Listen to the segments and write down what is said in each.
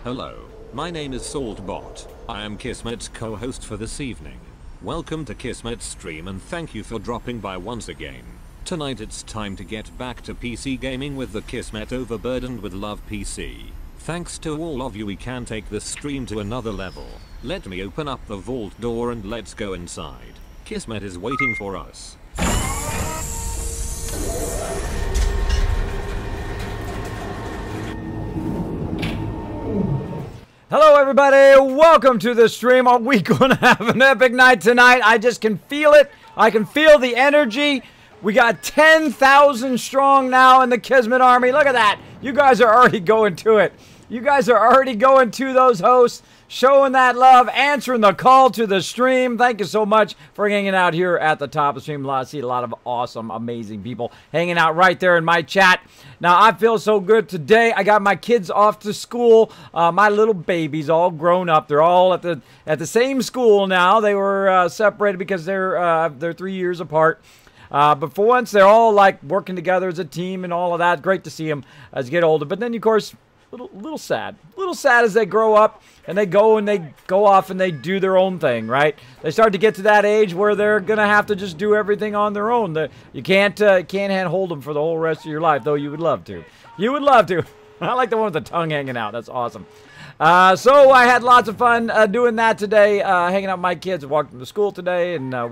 Hello, my name is Saltbot. I am Kismet's co-host for this evening. Welcome to Kismet's stream and thank you for dropping by once again. Tonight it's time to get back to PC gaming with the Kismet Overburdened with Love PC. Thanks to all of you, we can take this stream to another level. Let me open up the vault door and let's go inside. Kismet is waiting for us. Hello everybody, welcome to the stream. Are we gonna have an epic night tonight? I just can feel it. I can feel the energy. We got 10,000 strong now in the Kismet army. Look at that. You guys are already going to it. You guys are already going to those hosts, showing that love, answering the call to the stream. Thank you so much for hanging out here at the top of the stream. I see a lot of awesome, amazing people hanging out right there in my chat. Now, I feel so good today. I got my kids off to school. My little babies all grown up. They're all at the same school now. They were separated because they're 3 years apart. But for once, they're all like working together as a team and all of that. Great to see them as they get older. But then, of course, little sad as they grow up and they go off and they do their own thing, right? They start to get to that age where they're gonna have to just do everything on their own. You can't hold them for the whole rest of your life, though you would love to. You would love to. I like the one with the tongue hanging out. That's awesome. So I had lots of fun doing that today, hanging out with my kids. I walked them to school today, and I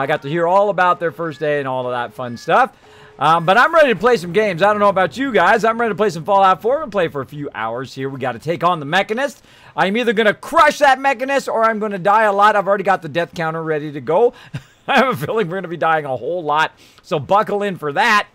got to hear all about their first day and all of that fun stuff. But I'm ready to play some games. I don't know about you guys. I'm ready to play some Fallout 4. I'm going to play for a few hours here. We got to take on the Mechanist. I'm either going to crush that Mechanist or I'm going to die a lot. I've already got the death counter ready to go. I have a feeling we're going to be dying a whole lot. So buckle in for that.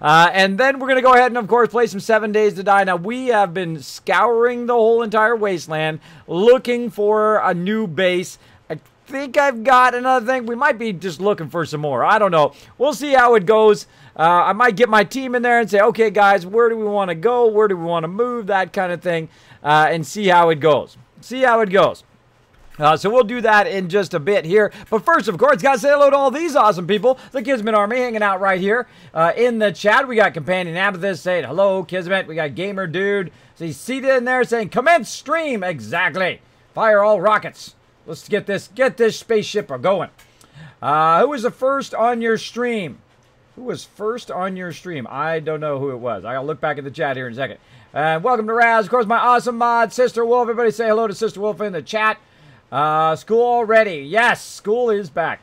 And then we're going to go ahead and, of course, play some 7 Days to Die. Now, we have been scouring the whole entire wasteland looking for a new base. I think I've got another thing. We might be just looking for some more. I don't know. We'll see how it goes. I might get my team in there and say, okay, guys, where do we want to go? Where do we want to move? That kind of thing. And see how it goes. See how it goes. So we'll do that in just a bit here. But first, of course, got to say hello to all these awesome people. The Kismet Army hanging out right here in the chat. We got Companion Amethyst saying, hello, Kismet. We got Gamer Dude. So he's seated in there saying, commence stream. Exactly. Fire all rockets. Let's get this spaceship going. Who was the first on your stream? Who was first on your stream? I don't know who it was. I'll look back at the chat here in a second. Welcome to Raz. Of course, my awesome mod, Sister Wolf. Everybody say hello to Sister Wolf in the chat. School already. Yes, school is back.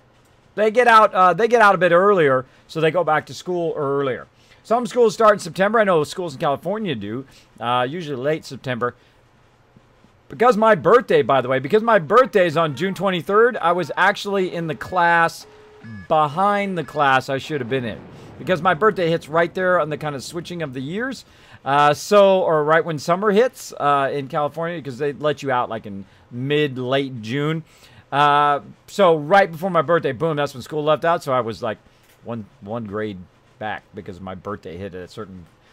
They get out a bit earlier, so they go back to school earlier. Some schools start in September. I know schools in California do. Usually late September. Because my birthday, by the way, because my birthday is on June 23rd, I was actually in the class behind the class I should have been in. Because my birthday hits right there on the kind of switching of the years. Or right when summer hits in California, because they let you out like in late June. So right before my birthday, boom, that's when school left out. So I was like one grade back because my birthday hit at a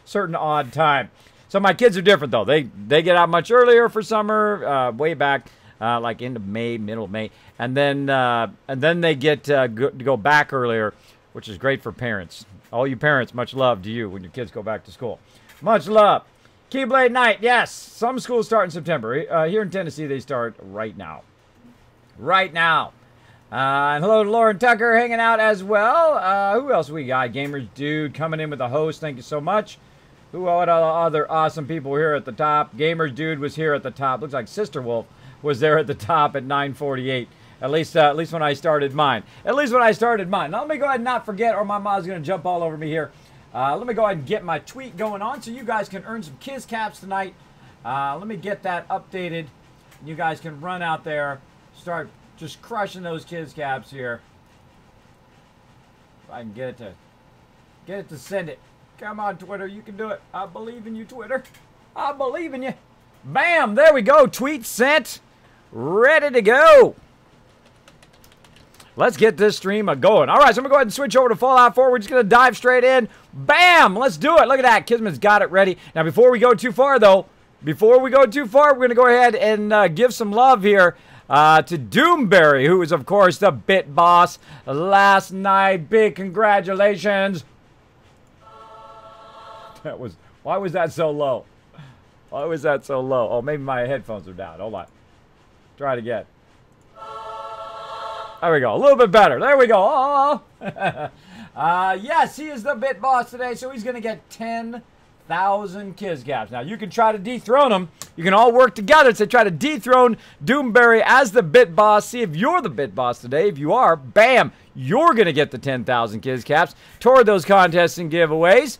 certain odd time. So my kids are different though. They get out much earlier for summer, way back, like end of May, middle of May, and then they get to go back earlier, which is great for parents. All you parents, much love to you when your kids go back to school. Much love. Keyblade Night, yes. Some schools start in September. Here in Tennessee, they start right now. Right now. And hello to Lauren Tucker hanging out as well. Who else we got? Gamers Dude coming in with a host. Thank you so much. What other awesome people here at the top? Gamers Dude was here at the top. Looks like Sister Wolf was there at the top at 9:48. At least when I started mine. At least when I started mine. Now let me go ahead and not forget, or my mom's going to jump all over me here. Let me go ahead and get my tweet going on so you guys can earn some Kiz Caps tonight. Let me get that updated. You guys can run out there, start just crushing those Kiz Caps here. If I can get it to send it. Come on, Twitter, you can do it. I believe in you, Twitter. I believe in you. Bam, there we go. Tweet sent. Ready to go. Let's get this stream going. All right, so I'm going to go ahead and switch over to Fallout 4. We're just going to dive straight in. Bam! Let's do it. Look at that. Kismet's got it ready. Now, before we go too far, though, we're going to go ahead and give some love here to Doomberry, who is, of course, the bit boss last night. Big congratulations. Why was that so low? Why was that so low? Oh, maybe my headphones are down. Hold on. Try it again. There we go. A little bit better. There we go. Oh. Yes, he is the bit boss today, so he's going to get 10,000 Kizcaps. Now, you can try to dethrone him. You can all work together to try to dethrone Doomberry as the bit boss. See if you're the bit boss today. If you are, bam, you're going to get the 10,000 Kizcaps toward those contests and giveaways.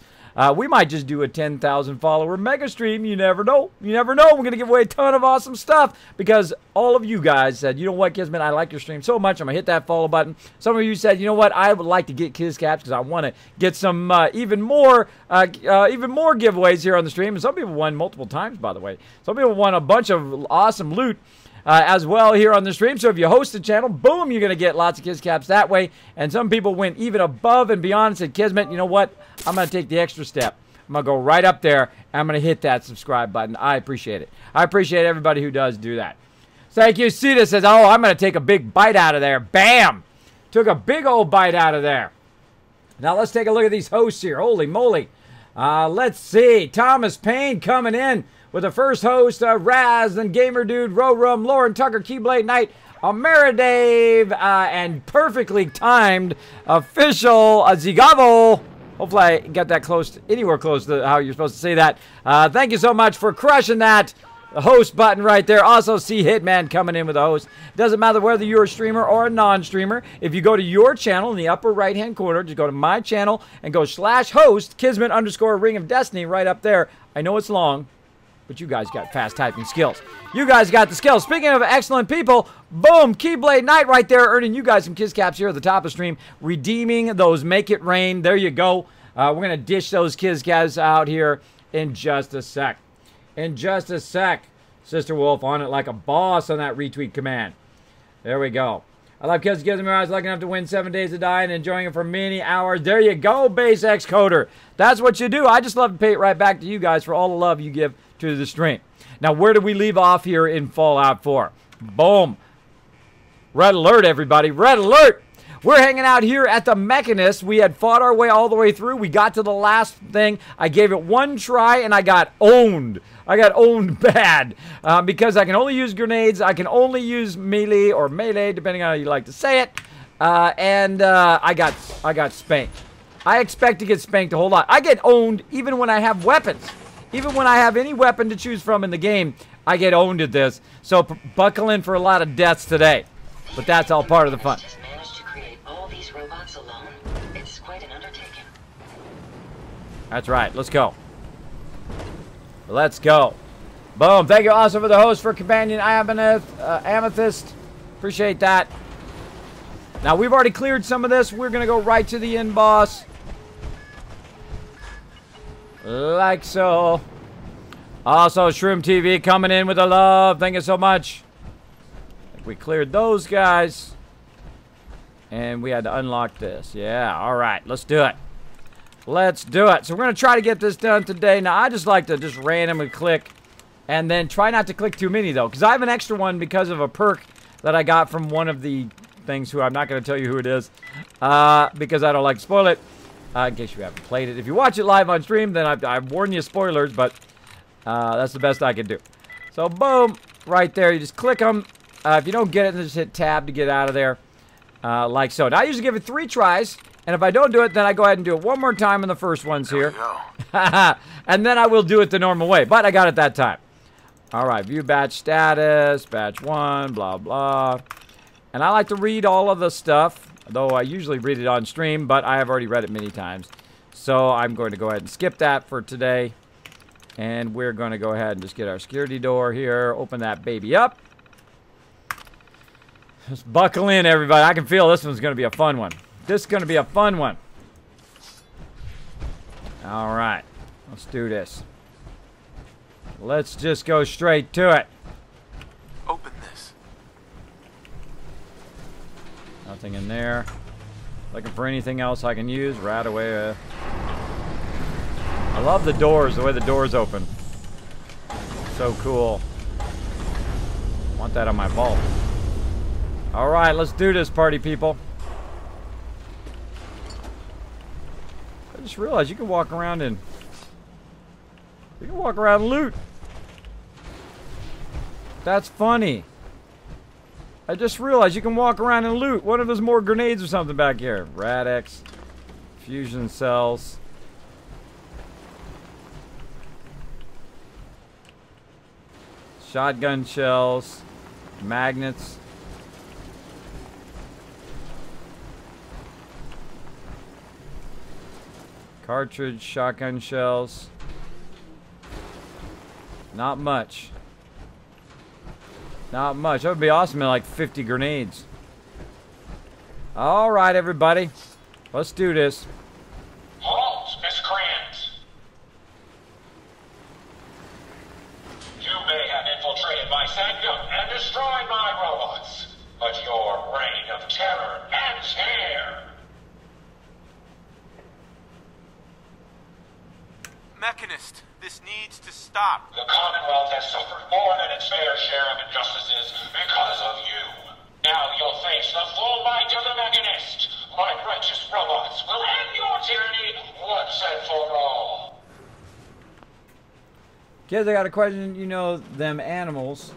We might just do a 10,000 follower mega stream. You never know. You never know. We're going to give away a ton of awesome stuff because all of you guys said, you know what, Kismet, I like your stream so much. I'm going to hit that follow button. Some of you said, you know what, I would like to get Kizcaps because I want to get some even more giveaways here on the stream. And some people won multiple times, by the way. Some people won a bunch of awesome loot as well here on the stream. So if you host the channel, boom, you're going to get lots of Kizcaps that way. And some people went even above and beyond and said, Kismet, you know what? I'm going to take the extra step. I'm going to go right up there, and I'm going to hit that subscribe button. I appreciate it. I appreciate everybody who does do that. Thank you. Sita says, oh, I'm going to take a big bite out of there. Bam! Took a big old bite out of there. Now let's take a look at these hosts here. Holy moly. Let's see. Thomas Payne coming in with the first host, Raz, then Gamer Dude, Rorum, Lauren Tucker, Keyblade Knight, Ameridave, and perfectly timed official Zigavo. Hopefully I got that close, anywhere close to how you're supposed to say that. Thank you so much for crushing that host button right there. Also see Hitman coming in with a host. Doesn't matter whether you're a streamer or a non-streamer. If you go to your channel in the upper right-hand corner, just go to my channel and go /host, Kismet_Ring of Destiny right up there. I know it's long, but you guys got fast typing skills. You guys got the skills. Speaking of excellent people, boom, Keyblade Knight right there, earning you guys some Kizcaps here at the top of the stream, redeeming those Make It Rain. There you go. We're going to dish those Kizcaps out here in just a sec. In just a sec. Sister Wolf on it like a boss on that retweet command. There we go. I love Kizcaps. I was lucky enough to win 7 Days to Die and enjoying it for many hours. There you go, Base X Coder. That's what you do. I just love to pay it right back to you guys for all the love you give to the stream. Now, where do we leave off here in Fallout 4? Boom. Red alert, everybody. Red alert. We're hanging out here at the Mechanist. We had fought our way all the way through. We got to the last thing. I gave it one try, and I got owned. I got owned bad because I can only use grenades. I can only use melee or melee, depending on how you like to say it. I got spanked. I expect to get spanked a whole lot. I get owned even when I have weapons. Even when I have any weapon to choose from in the game, I get owned at this. So buckle in for a lot of deaths today. But that's all part of the fun. That's right. Let's go. Let's go. Boom. Thank you also for the host for Companion Amethyst. Appreciate that. Now, we've already cleared some of this. We're going to go right to the end boss. Like so. Also, Shroom TV coming in with the love. Thank you so much. We cleared those guys. And we had to unlock this. Yeah, all right. Let's do it. Let's do it. So we're going to try to get this done today. Now, I just like to just randomly click. And then try not to click too many, though. Because I have an extra one because of a perk that I got from one of the things who I'm not going to tell you who it is. Because I don't like to spoil it. In case you haven't played it. If you watch it live on stream, then I've warned you spoilers. But that's the best I can do. So, boom. Right there. You just click them. If you don't get it, then just hit tab to get out of there. Like so. Now, I usually give it 3 tries. And if I don't do it, then I go ahead and do it one more time in the first ones here. And then I will do it the normal way. But I got it that time. All right. View batch status. Batch 1. Blah, blah. And I like to read all of the stuff. Though I usually read it on stream. But I have already read it many times. So I'm going to go ahead and skip that for today. And we're going to go ahead and just get our security door here. Open that baby up. Just buckle in, everybody. I can feel this one's going to be a fun one. This is going to be a fun one. All right. Let's do this. Let's just go straight to it. Open this. Nothing in there. Looking for anything else I can use right away. I love the doors, the way the doors open. So cool. Want that on my vault. All right, let's do this, party people. I just realized you can walk around and loot. That's funny. I just realized you can walk around and loot. What if there's more grenades or something back here? Radix. Fusion cells. Shotgun shells. Magnets. Cartridge, shotgun shells. Not much. Not much. That would be awesome in like 50 grenades. Alright, everybody. Let's do this. Halt, miscreants! You may have infiltrated my sanctum and destroyed my robots, but your reign of terror ends here! Mechanist, this needs to stop. The Commonwealth has suffered more than its fair share of injustices because of you. Now you'll face the full might of the Mechanist. My righteous robots will end your tyranny once and for all. Kids, I got a question. You know them animals.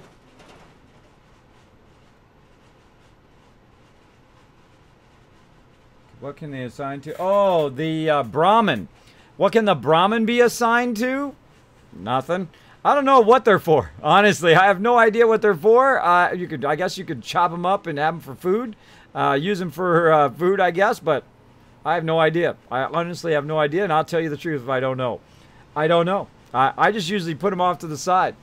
What can they assign to? Oh, the Brahmin. What can the Brahmin be assigned to? Nothing. I don't know what they're for. Honestly, I have no idea what they're for. I guess you could chop them up and have them for food. Use them for food, I guess, but I have no idea. I honestly have no idea, and I'll tell you the truth if I don't know. I don't know. I just usually put them off to the side.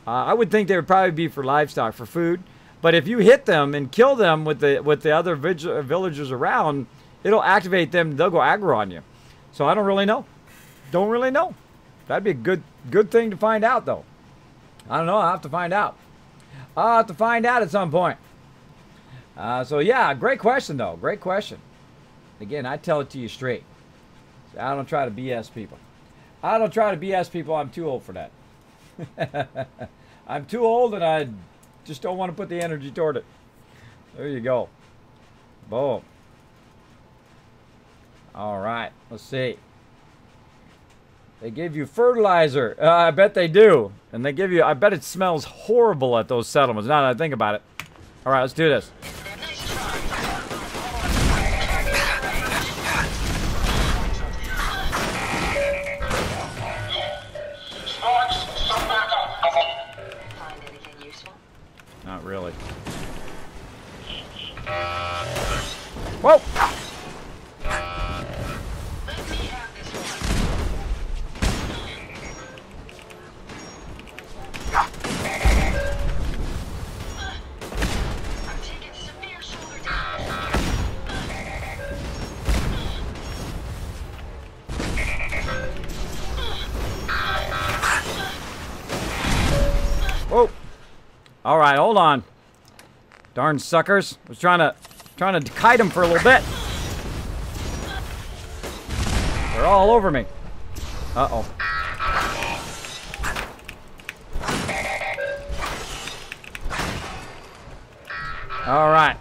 I would think they would probably be for livestock, for food. But if you hit them and kill them with the other villagers around, it'll activate them. They'll go aggro on you. So I don't really know. Don't really know. That'd be a good thing to find out, though. I don't know. I'll have to find out. I'll have to find out at some point. So yeah, great question, though. Great question. Again, I tell it to you straight. I don't try to BS people. I don't try to BS people. I'm too old for that. I'm too old, and I just don't want to put the energy toward it. There you go. Boom. All right. Let's see. They give you fertilizer. I bet they do. And they give you, I bet it smells horrible at those settlements, now that I think about it. All right, let's do this. Not really. Whoa! Whoa! All right, hold on. Darn suckers! I was trying to kite them for a little bit. They're all over me. Uh-oh. All right.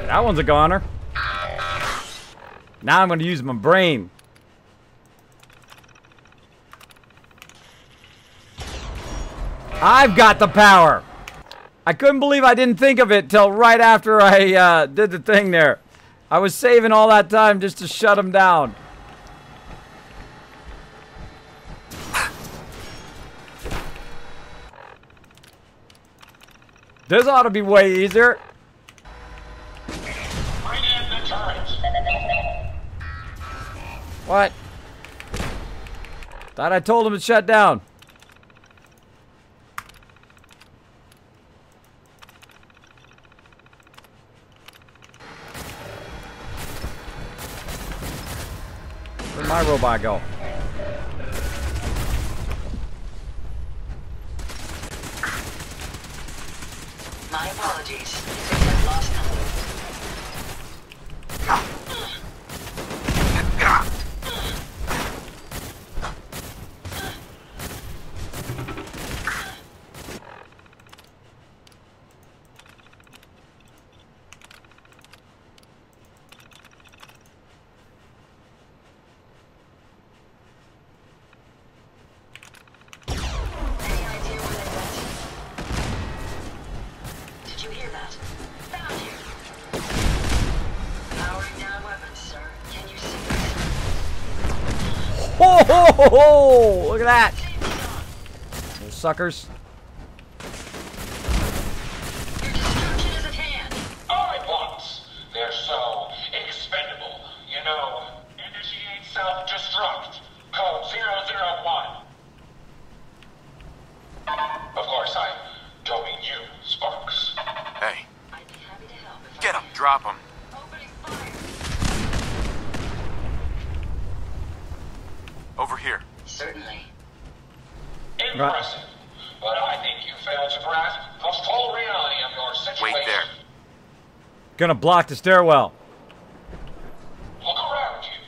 That one's a goner. Now I'm going to use my brain. I've got the power. I couldn't believe I didn't think of it till right after I did the thing there. I was saving all that time just to shut him down. This ought to be way easier. What? Thought I told him to shut down. Where'd my robot go? My apologies. I've lost them. that. Found you. Powering down weapons, sir. Can you see us? Ho ho ho ho! Look at that! Those suckers. Your destruction is at hand. Alright, once. They're so expendable. You know, initiate self-destruct. Code 001. Of course, I don't mean you, Sparks. Hey, I'd be happy to help if get I him. Drop him. Opening fire. Over here. Certainly. Impressive. But I think you failed to grasp the full reality of your situation. Wait there. Gonna block the stairwell. Look around you.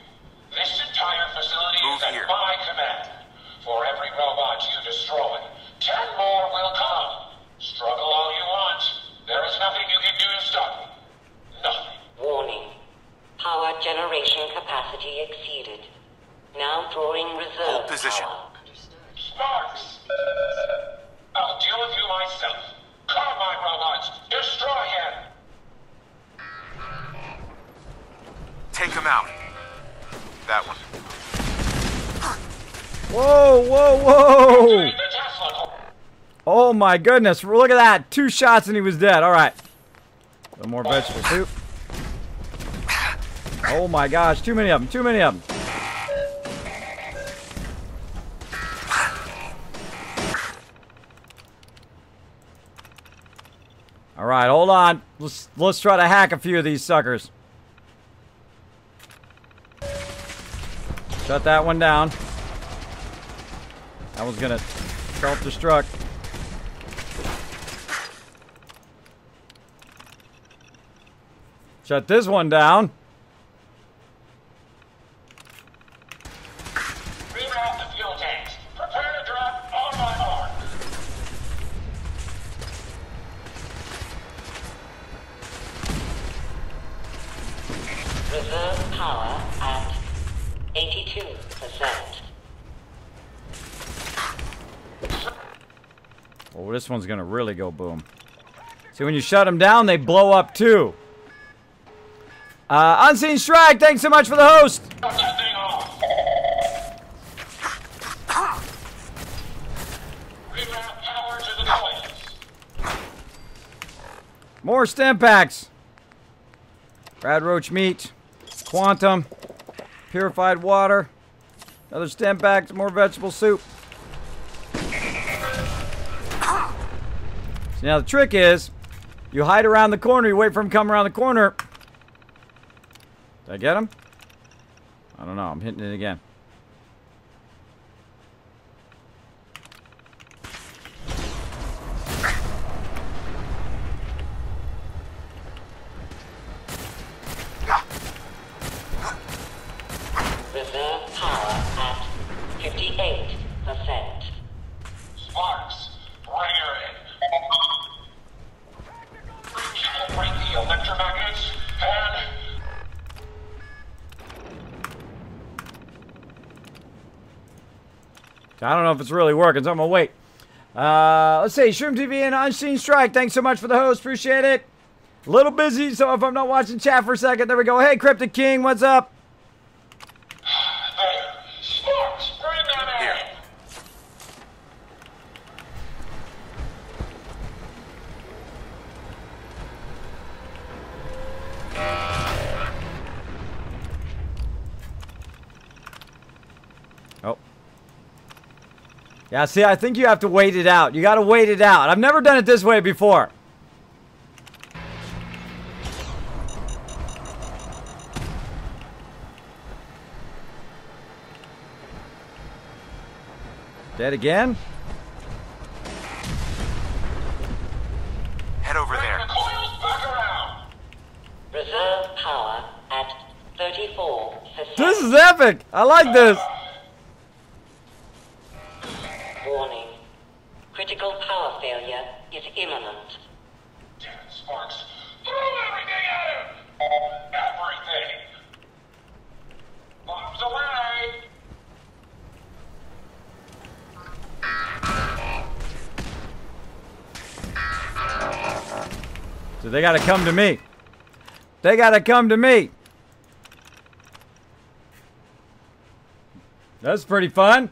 This entire facility Move is at here. my command. For every robot you destroy, 10 more will come. Struggle all you want. There is nothing you can do to stop me. Nothing. Warning. Power generation capacity exceeded. Now drawing reserve Hold position. power. Understood. Sparks! I'll deal with you myself. Carmine robots, destroy him! Take him out. That one. Whoa, whoa, whoa! The Tesla core. Oh my goodness, look at that. 2 shots and he was dead. Alright. A little more vegetable soup. Oh my gosh, too many of them, too many of them. Alright, hold on. Let's try to hack a few of these suckers. Shut that one down. That one's gonna self-destruct. Shut this one down. Reroute the fuel tanks. Prepare to drop on my mark. Reserve power at 82%. Oh, this one's gonna really go boom. See, when you shut them down, they blow up too. Unseen Strike, thanks so much for the host. Shut that thing off. Reroute power to the coils. More stem packs. Rad roach meat, quantum, purified water, another stem pack, more vegetable soup. So now the trick is, you hide around the corner, you wait for him to come around the corner. Did I get him? I don't know, I'm hitting it again. Reserve power at 58%. Sparks, bring her in. Calibrate the electromagnets and... I don't know if it's really working, so I'm gonna wait. Let's see, Shroom TV and Unseen Strike, thanks so much for the host, appreciate it. A little busy, so if I'm not watching chat for a second, there we go. Hey, Cryptic King, what's up? There. Sparks, bring them in. Here. Oh. Yeah, see, I think you have to wait it out. You gotta wait it out. I've never done it this way before. Dead again? Head over Bring there. the coils back around. Reserve power at 34%. This is epic! I like this! Warning. Critical power failure is imminent. Damn it, Sparks. Throw everything at him. Everything. Bombs away. So they gotta come to me. They gotta come to me. That's pretty fun.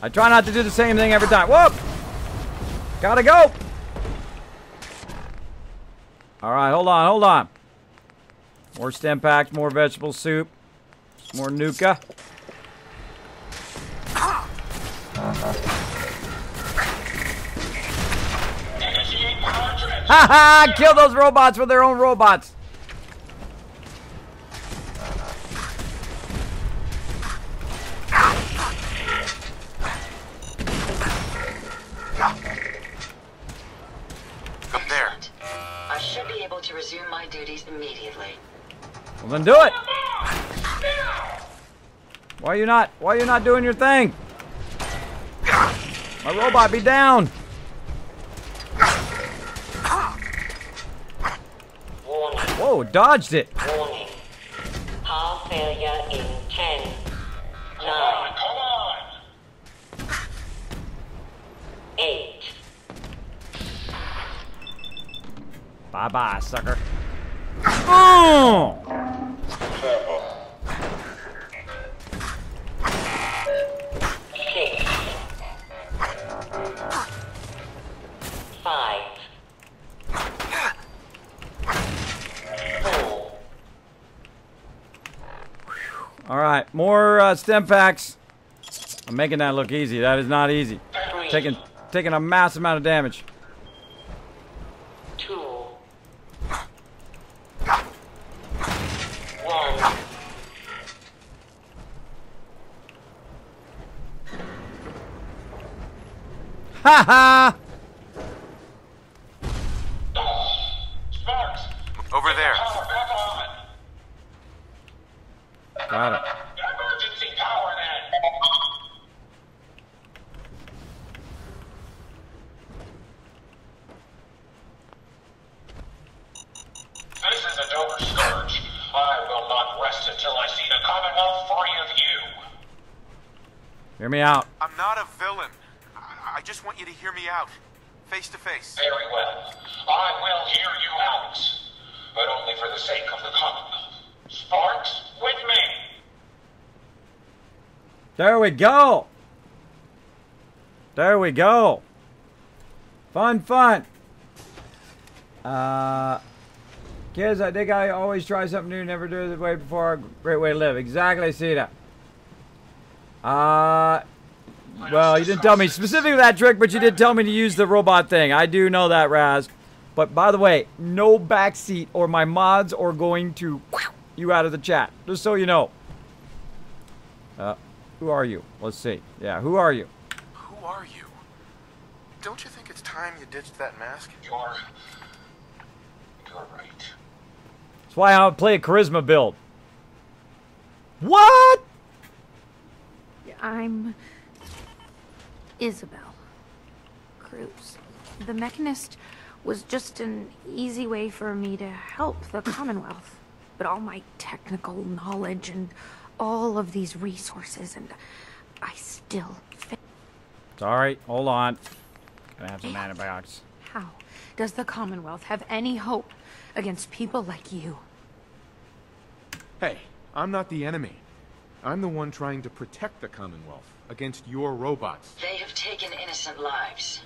I try not to do the same thing every time. Whoop! Gotta go! Alright, hold on, hold on. More stem packs, more vegetable soup, more nuka. Haha! Kill those robots with their own robots! Come there. I should be able to resume my duties immediately. Well then do it! Why are you not doing your thing? My robot be down! Warning. Whoa, dodged it! Warning. Power failure in 10, 9, Come on! 8, Bye-bye, sucker. Oh! 6, 5, 4, Alright, more stem packs. I'm making that look easy. That is not easy. 3, Taking a massive amount of damage. 2, 1. Ha ha! Sparks! Over there. Power back on! Got it. Emergency power then! This is a Dover scourge. I will not rest until I see the Commonwealth free of you. Hear me out. I'm not a villain. I just want you to hear me out. Face to face. Very well. I will hear you out. But only for the sake of the Commonwealth. Sparks, with me! There we go. There we go. Fun, fun. Kids, I think I always try something new, never do it the way before. Great way to live. Exactly, I see that. Well, you didn't tell me specifically that trick, but you did tell me to use the robot thing. I do know that, Raz. But by the way, no backseat or my mods are going to you out of the chat. Just so you know. Who are you? Let's see. Yeah, who are you? Who are you? Don't you think it's time you ditched that mask? You're right. That's why I play a charisma build. What? I'm Isabel Cruz. The Mechanist was just an easy way for me to help the Commonwealth. But all my technical knowledge and all of these resources, and I still fail. Sorry, hold on. Gonna have some antibiotics. How does the Commonwealth have any hope against people like you? Hey, I'm not the enemy. I'm the one trying to protect the Commonwealth against your robots. They have taken innocent lives.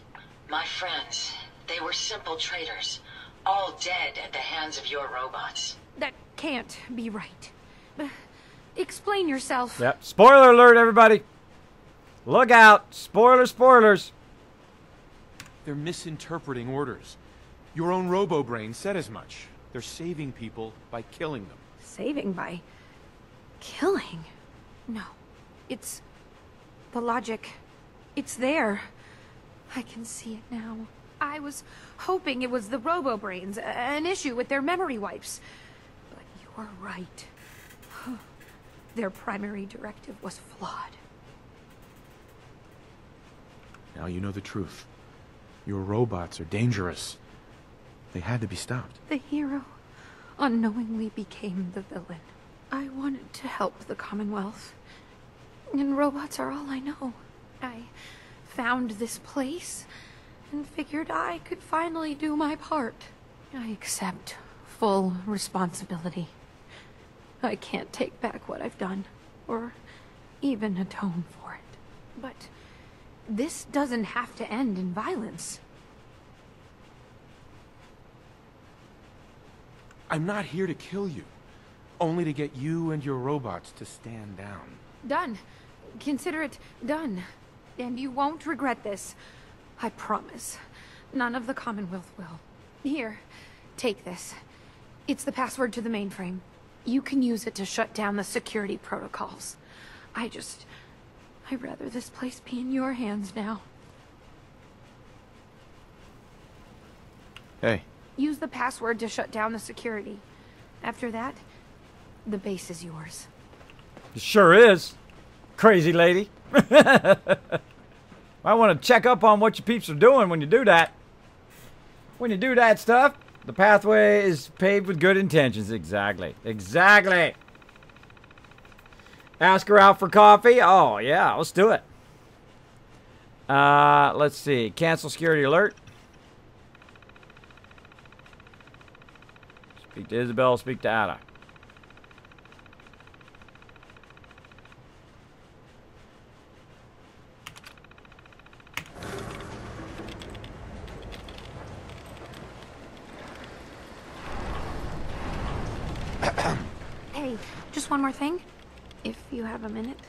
My friends, they were simple traitors, all dead at the hands of your robots. That can't be right. Explain yourself. Yep. Spoiler alert, everybody. Look out. Spoilers. They're misinterpreting orders. Your own robo-brain said as much. They're saving people by killing them. Saving by killing? No. It's the logic. It's there. I can see it now. I was hoping it was the robo-brains, an issue with their memory wipes. But you're right. Their primary directive was flawed. Now you know the truth. Your robots are dangerous. They had to be stopped. The hero unknowingly became the villain. I wanted to help the Commonwealth, and robots are all I know. I found this place and figured I could finally do my part. I accept full responsibility. I can't take back what I've done, or even atone for it. But this doesn't have to end in violence. I'm not here to kill you. Only to get you and your robots to stand down. Done. Consider it done. And you won't regret this. I promise. None of the Commonwealth will. Here, take this. It's the password to the mainframe. You can use it to shut down the security protocols. I'd rather this place be in your hands now. Hey. Use the password to shut down the security. After that, the base is yours. It sure is. Crazy lady. I want to check up on what your peeps are doing when you do that. When you do that stuff, the pathway is paved with good intentions. Exactly. Exactly. Ask her out for coffee. Oh, yeah. Let's do it. Let's see. Cancel security alert. Speak to Isabel. Speak to Ada. Hey, just one more thing. If you have a minute.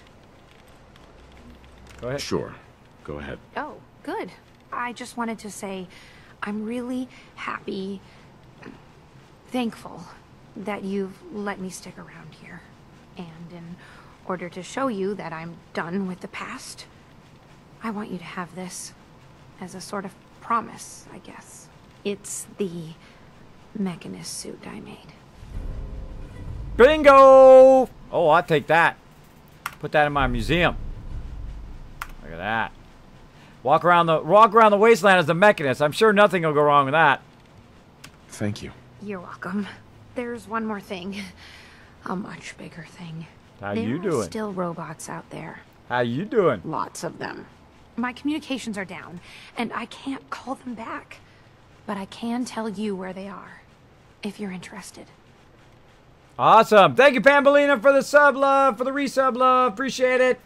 Go ahead. Sure. Go ahead. Oh, good. I just wanted to say I'm really happy, thankful that you've let me stick around here. And in order to show you that I'm done with the past, I want you to have this as a sort of promise, I guess. It's the Mechanist suit I made. Bingo! Oh, I'll take that. Put that in my museum. Look at that. Walk around the wasteland as the Mechanist. I'm sure nothing will go wrong with that. Thank you. You're welcome. There's one more thing. A much bigger thing. How you doing? There are still robots out there. How you doing? Lots of them. My communications are down, and I can't call them back. But I can tell you where they are, if you're interested. Awesome. Thank you, Pambolina, for the sub love, for the resub love. Appreciate it.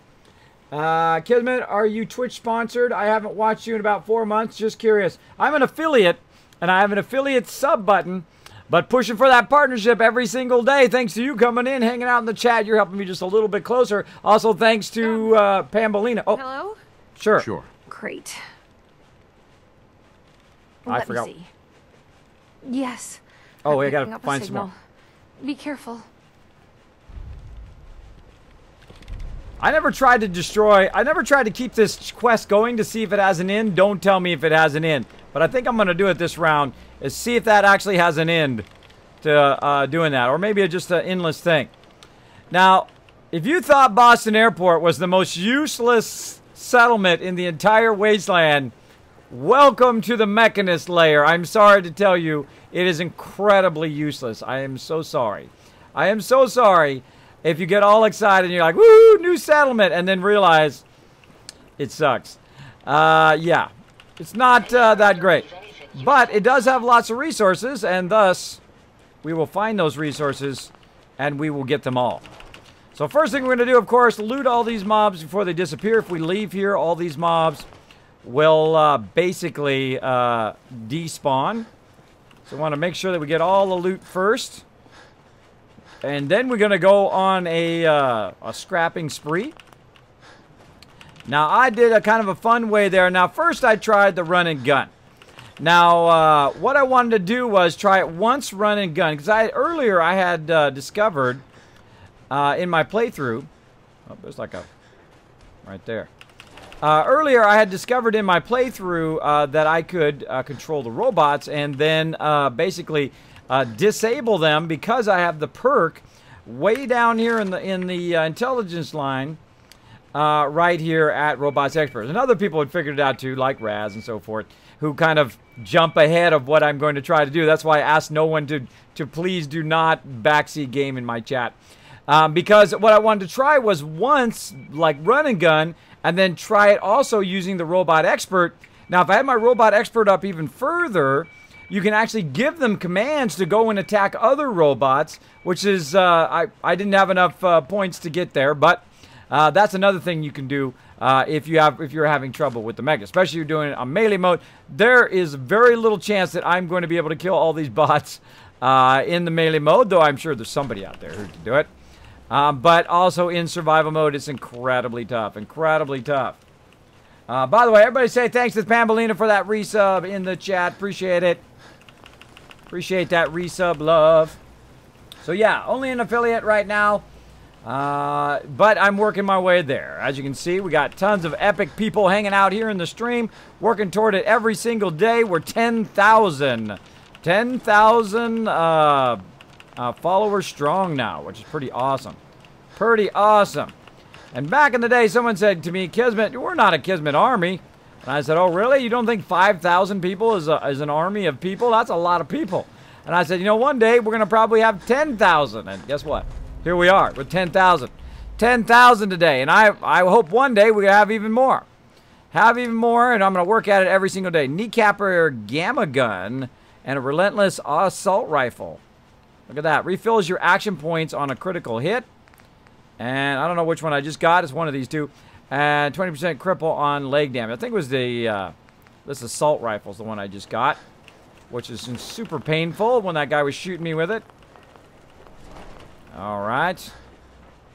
Kismet, are you Twitch sponsored? I haven't watched you in about 4 months. Just curious. I'm an affiliate, and I have an affiliate sub button, but pushing for that partnership every single day. Thanks to you coming in, hanging out in the chat. You're helping me just a little bit closer. Also, thanks to Pambolina. Oh, hello? Sure. Sure. Great. I Let forgot. me see. Yes. Oh, I'm I gotta picking up a find some signal. more. Be careful. I never tried to keep this quest going to see if it has an end. Don't tell me if it has an end. But I think I'm going to do it this round, is see if that actually has an end to doing that. Or maybe it's just an endless thing. Now, if you thought Boston Airport was the most useless settlement in the entire wasteland, welcome to the Mechanist layer. I'm sorry to tell you, it is incredibly useless. I am so sorry. I am so sorry if you get all excited and you're like, woo, new settlement, and then realize it sucks. Yeah, it's not that great. But it does have lots of resources, and thus, we will find those resources, and we will get them all. So first thing we're going to do, of course, loot all these mobs before they disappear. If we leave here, all these mobs will basically despawn. So we want to make sure that we get all the loot first. And then we're going to go on a scrapping spree. Now, I did a kind of a fun way there. Now, first I tried the run and gun. Now, what I wanted to do was try it once run and gun. Because earlier I had discovered in my playthrough... Oh, there's like a... Right there. Earlier I had discovered in my playthrough that I could control the robots and then basically... disable them because I have the perk way down here in the intelligence line right here at Robots Experts. And other people had figured it out too, like Raz and so forth, who kind of jump ahead of what I'm going to try to do. That's why I asked no one to please do not backseat game in my chat. Because what I wanted to try was once, like run and gun, and then try it also using the Robot Expert. Now, if I had my Robot Expert up even further, you can actually give them commands to go and attack other robots, which is, I didn't have enough points to get there, but that's another thing you can do if you're having trouble with the Mega, especially if you're doing it on melee mode. There is very little chance that I'm going to be able to kill all these bots in the melee mode, though I'm sure there's somebody out there who can do it. But also in survival mode, it's incredibly tough, incredibly tough. By the way, everybody say thanks to Pambolina for that resub in the chat. Appreciate it. Appreciate that resub love. So yeah, only an affiliate right now. But I'm working my way there. As you can see, we got tons of epic people hanging out here in the stream, working toward it every single day. We're 10,000 followers strong now, which is pretty awesome. Pretty awesome. And back in the day, someone said to me, Kismet, we're not a Kismet army. And I said, oh, really? You don't think 5,000 people is an army of people? That's a lot of people. And I said, you know, one day we're going to probably have 10,000. And guess what? Here we are with 10,000. 10,000 today. And I hope one day we have even more. Have even more, and I'm going to work at it every single day. Kneecapper gamma gun and a relentless assault rifle. Look at that. Refills your action points on a critical hit. And I don't know which one I just got. It's one of these two. And 20% cripple on leg damage. I think it was the this assault rifle is the one I just got, which is super painful when that guy was shooting me with it. All right.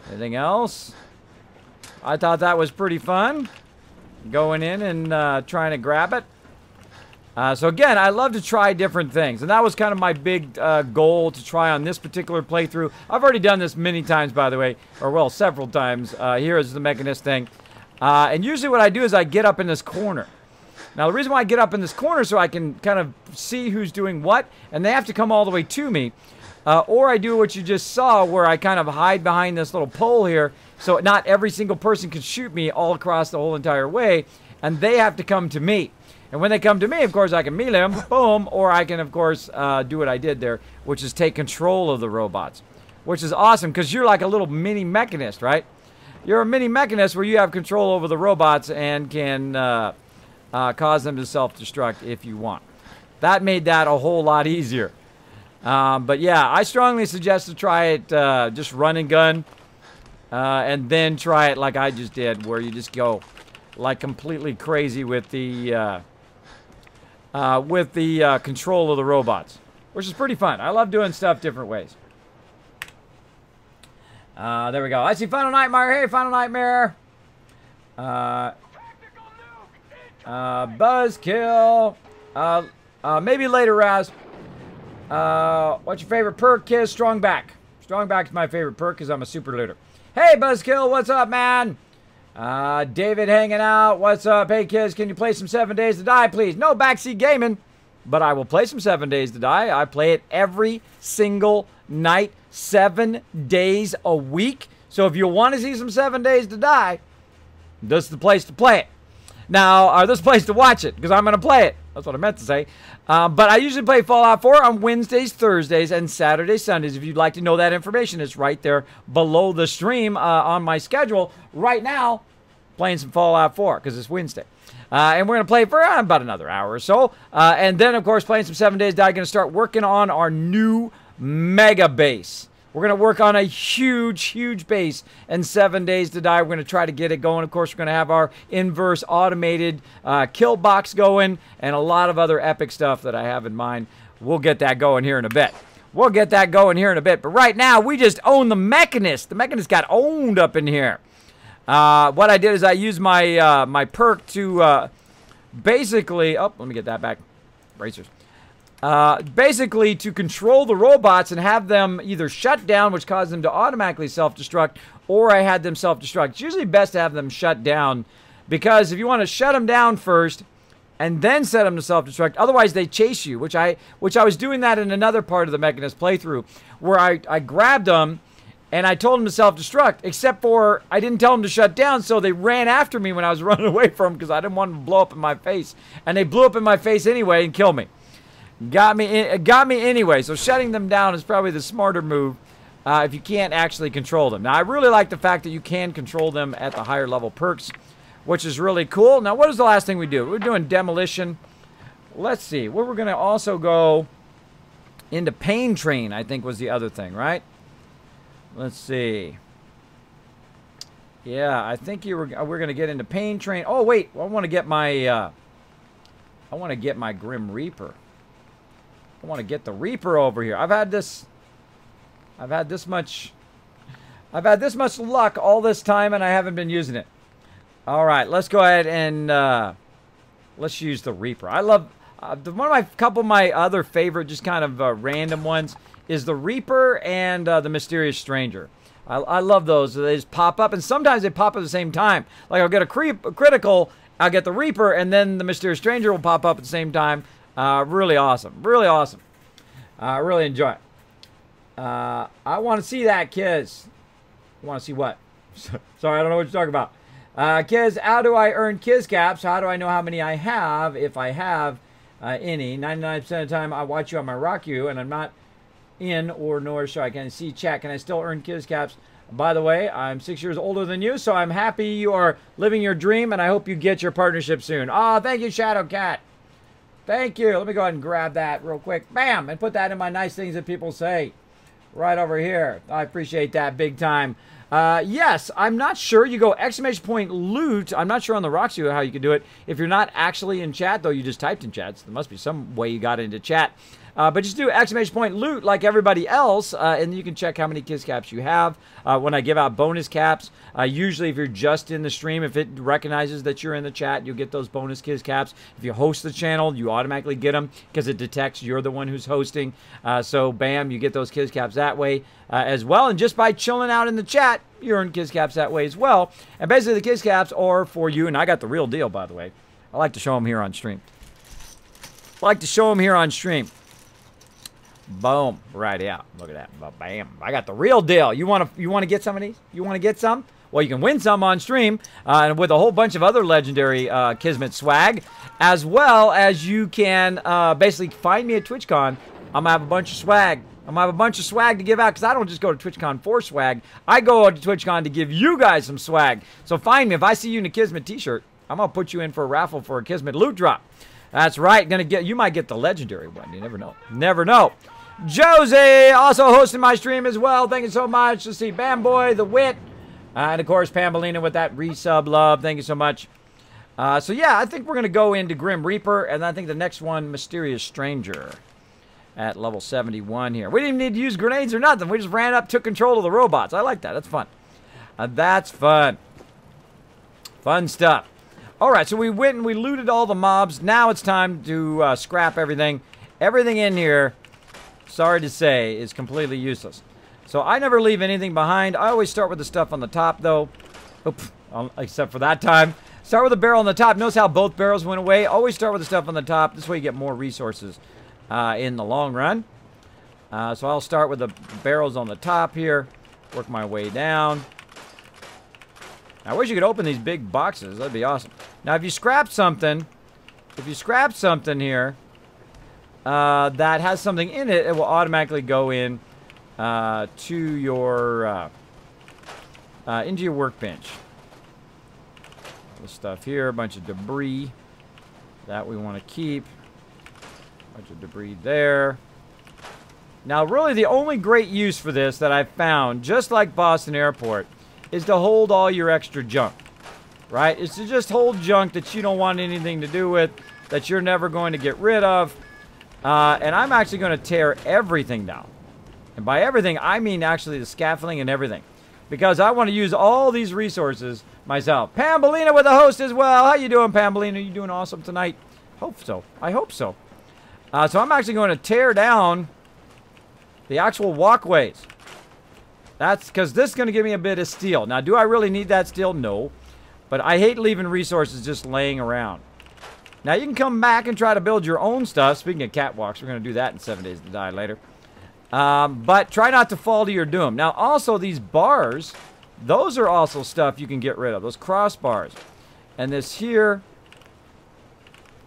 Anything else? I thought that was pretty fun. Going in and trying to grab it. So again, I love to try different things. And that was kind of my big goal to try on this particular playthrough. I've already done this many times, by the way. Or, well, several times. Here is the Mechanist thing. And usually what I do is I get up in this corner. Now, the reason why I get up in this corner is so I can kind of see who's doing what. And they have to come all the way to me. Or I do what you just saw, where I kind of hide behind this little pole here. So not every single person can shoot me all across the whole entire way. And they have to come to me. And when they come to me, of course, I can melee them, boom, or I can, of course, do what I did there, which is take control of the robots, which is awesome because you're like a little mini Mechanist, right? You're a mini Mechanist where you have control over the robots and can cause them to self-destruct if you want. That made that a whole lot easier. But yeah, I strongly suggest to try it just run and gun, and then try it like I just did, where you just go like completely crazy with the control of the robots, which is pretty fun. I love doing stuff different ways. There we go. I see Final Nightmare. Hey, Final Nightmare. Buzzkill. Maybe later, Raz. What's your favorite perk, Kiz? Strong back. Strong back is my favorite perk because I'm a super looter. Hey, Buzzkill. What's up, man? David hanging out. What's up? Hey, kids, can you play some 7 Days to Die, please? No backseat gaming, but I will play some 7 Days to Die. I play it every single night, 7 days a week. So if you want to see some 7 Days to Die, this is the place to play it. Now, or this place to watch it, because I'm going to play it. That's what I meant to say. But I usually play Fallout 4 on Wednesdays, Thursdays, and Saturdays, Sundays. If you'd like to know that information, it's right there below the stream on my schedule. Right now, playing some Fallout 4, because it's Wednesday. And we're going to play for about another hour or so. And then, of course, playing some 7 Days to Die. Going to start working on our new mega base. We're going to work on a huge, huge base in 7 Days to Die. We're going to try to get it going. Of course, we're going to have our inverse automated kill box going and a lot of other epic stuff that I have in mind. We'll get that going here in a bit. We'll get that going here in a bit. But right now, we just own the Mechanist. The Mechanist got owned up in here. What I did is I used my my perk to basically... Oh, let me get that back. Bracers. Basically to control the robots and have them either shut down, which caused them to automatically self-destruct, or I had them self-destruct. It's usually best to have them shut down, because if you want to shut them down first and then set them to self-destruct, otherwise they chase you, which I was doing that in another part of the Mechanist playthrough, where I grabbed them and I told them to self-destruct, except for I didn't tell them to shut down, so they ran after me when I was running away from them because I didn't want them to blow up in my face. And they blew up in my face anyway and killed me. Got me anyway, so shutting them down is probably the smarter move if you can't actually control them. Now, I really like the fact that you can control them at the higher level perks, which is really cool. Now, what is the last thing we do? We're doing demolition. Let's see. We're going to also go into pain train, I think was the other thing, right? Let's see. Yeah, I think we're going to get into pain train. Oh, wait. I want to get my Grim Reaper. I want to get the Reaper over here. I've had this much luck all this time, and I haven't been using it. All right, let's go ahead and let's use the Reaper. I love couple of my other favorite, just kind of random ones, is the Reaper and the Mysterious Stranger. I love those. They just pop up, and sometimes they pop up at the same time. Like I'll get a critical, I'll get the Reaper, and then the Mysterious Stranger will pop up at the same time. Really awesome. Really awesome. I really enjoy it. I want to see that, kids. I want to see what? Sorry, I don't know what you're talking about. Kids, how do I earn Kiz caps? How do I know how many I have, if I have any? 99% of the time I watch you on my Rock You, and I'm not in or nor so I can see chat. Can I still earn Kiz caps? By the way, I'm 6 years older than you, so I'm happy you are living your dream, and I hope you get your partnership soon. Oh, thank you, Shadow Cat. Thank you. Let me go ahead and grab that real quick. Bam! And put that in my nice things that people say. Right over here. I appreciate that big time. Yes, I'm not sure. You go ! Loot. I'm not sure on the Roxy how you can do it. If you're not actually in chat, though, you just typed in chat. So there must be some way you got into chat. But just do ! Loot like everybody else, and you can check how many Kiz caps you have. When I give out bonus caps, usually if you're just in the stream, if it recognizes that you're in the chat, you'll get those bonus Kiz caps. If you host the channel, you automatically get them because it detects you're the one who's hosting. So bam, you get those Kiz caps that way as well. And just by chilling out in the chat, you earn Kiz caps that way as well. And basically the Kiz caps are for you, and I got the real deal, by the way. I like to show them here on stream. Boom. Right, yeah. Look at that. Bam. I got the real deal. You want to get some of these? You want to get some? Well, you can win some on stream and with a whole bunch of other legendary Kismet swag, as well as you can basically find me at TwitchCon. I'm going to have a bunch of swag. I'm going to have a bunch of swag to give out because I don't just go to TwitchCon for swag. I go to TwitchCon to give you guys some swag. So find me. If I see you in a Kismet t-shirt, I'm going to put you in for a raffle for a Kismet loot drop. That's right. You might get the legendary one. You never know. Never know. Josie also hosting my stream as well. Thank you so much. Let's see. Bamboy, the Wit. And of course, Pambolina with that resub love. Thank you so much. So yeah, I think we're going to go into Grim Reaper. And I think the next one, Mysterious Stranger. At level 71 here. We didn't even need to use grenades or nothing. We just ran up, took control of the robots. I like that. That's fun. That's fun. Fun stuff. Alright, so we went and we looted all the mobs. Now it's time to scrap everything. Everything in here, sorry to say, is completely useless. So I never leave anything behind. I always start with the stuff on the top, though. Oops, except for that time. Start with the barrel on the top. Notice how both barrels went away. Always start with the stuff on the top. This way you get more resources in the long run. So I'll start with the barrels on the top here. Work my way down. I wish you could open these big boxes. That'd be awesome. Now, if you scrap something here that has something in it, it will automatically go in to your into your workbench. All the stuff here, a bunch of debris that we want to keep. A bunch of debris there. Now, really, the only great use for this that I've found, just like Boston Airport, is to hold all your extra junk, right? It's to just hold junk that you don't want anything to do with, that you're never going to get rid of. And I'm actually going to tear everything down. And by everything, I mean actually the scaffolding and everything. Because I want to use all these resources myself. Pambolina with a host as well. How you doing, Pambolina? You doing awesome tonight? Hope so. I hope so. So I'm actually going to tear down the actual walkways. That's because this is going to give me a bit of steel. Now, do I really need that steel? No. But I hate leaving resources just laying around. Now, you can come back and try to build your own stuff. Speaking of catwalks, we're going to do that in 7 Days to Die later. But try not to fall to your doom. Now, also, these bars, those are also stuff you can get rid of. Those crossbars. And this here,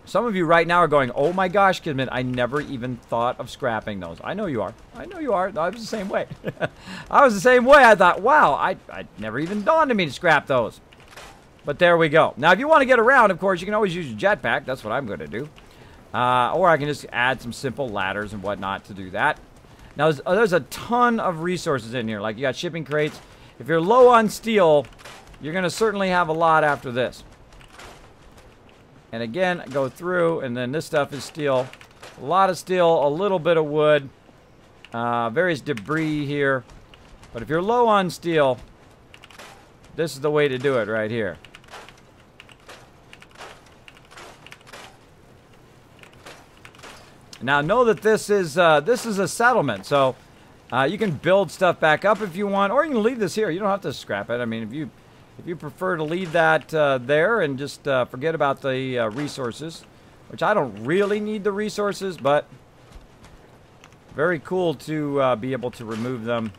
some of you right now are going, oh my gosh, Kismet, I never even thought of scrapping those. I know you are. I know you are. I was the same way. I was the same way. I thought, wow, I never even dawned on me to scrap those. But there we go. Now, if you want to get around, of course, you can always use your jetpack. That's what I'm going to do. Or I can just add some simple ladders and whatnot to do that. Now, there's a ton of resources in here. Like, you got shipping crates. If you're low on steel, you're going to certainly have a lot after this. And again, go through, and then this stuff is steel. A lot of steel, a little bit of wood. Various debris here. But if you're low on steel, this is the way to do it right here. Now know that this is a settlement, so you can build stuff back up if you want, or you can leave this here. You don't have to scrap it. I mean, if you prefer to leave that there and just forget about the resources, which I don't really need the resources, but very cool to be able to remove them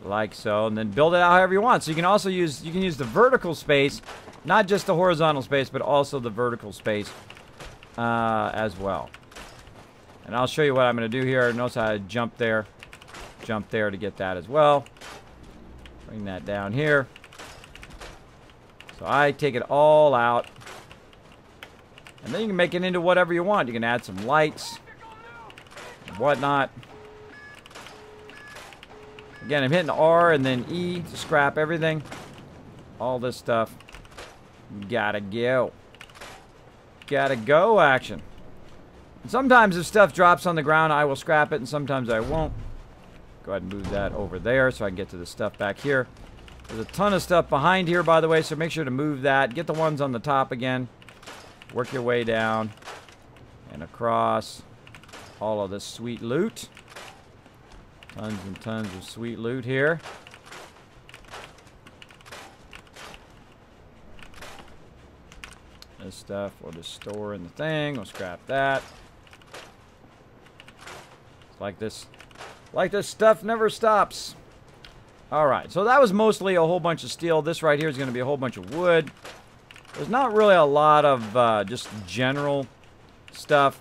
like so, and then build it out however you want. So you can also use the vertical space, not just the horizontal space, but also the vertical space as well. And I'll show you what I'm going to do here. Notice how I jump there to get that as well. Bring that down here. So I take it all out. And then you can make it into whatever you want. You can add some lights and whatnot. Again, I'm hitting R and then E to scrap everything. All this stuff. Gotta go. Gotta go action. And sometimes if stuff drops on the ground, I will scrap it, and sometimes I won't. Go ahead and move that over there so I can get to the stuff back here. There's a ton of stuff behind here, by the way, so make sure to move that. Get the ones on the top again. Work your way down and across all of this sweet loot. Tons and tons of sweet loot here. This stuff we'll just store in the thing. We'll scrap that. It's like this stuff never stops. Alright, so that was mostly a whole bunch of steel. This right here is going to be a whole bunch of wood. There's not really a lot of just general stuff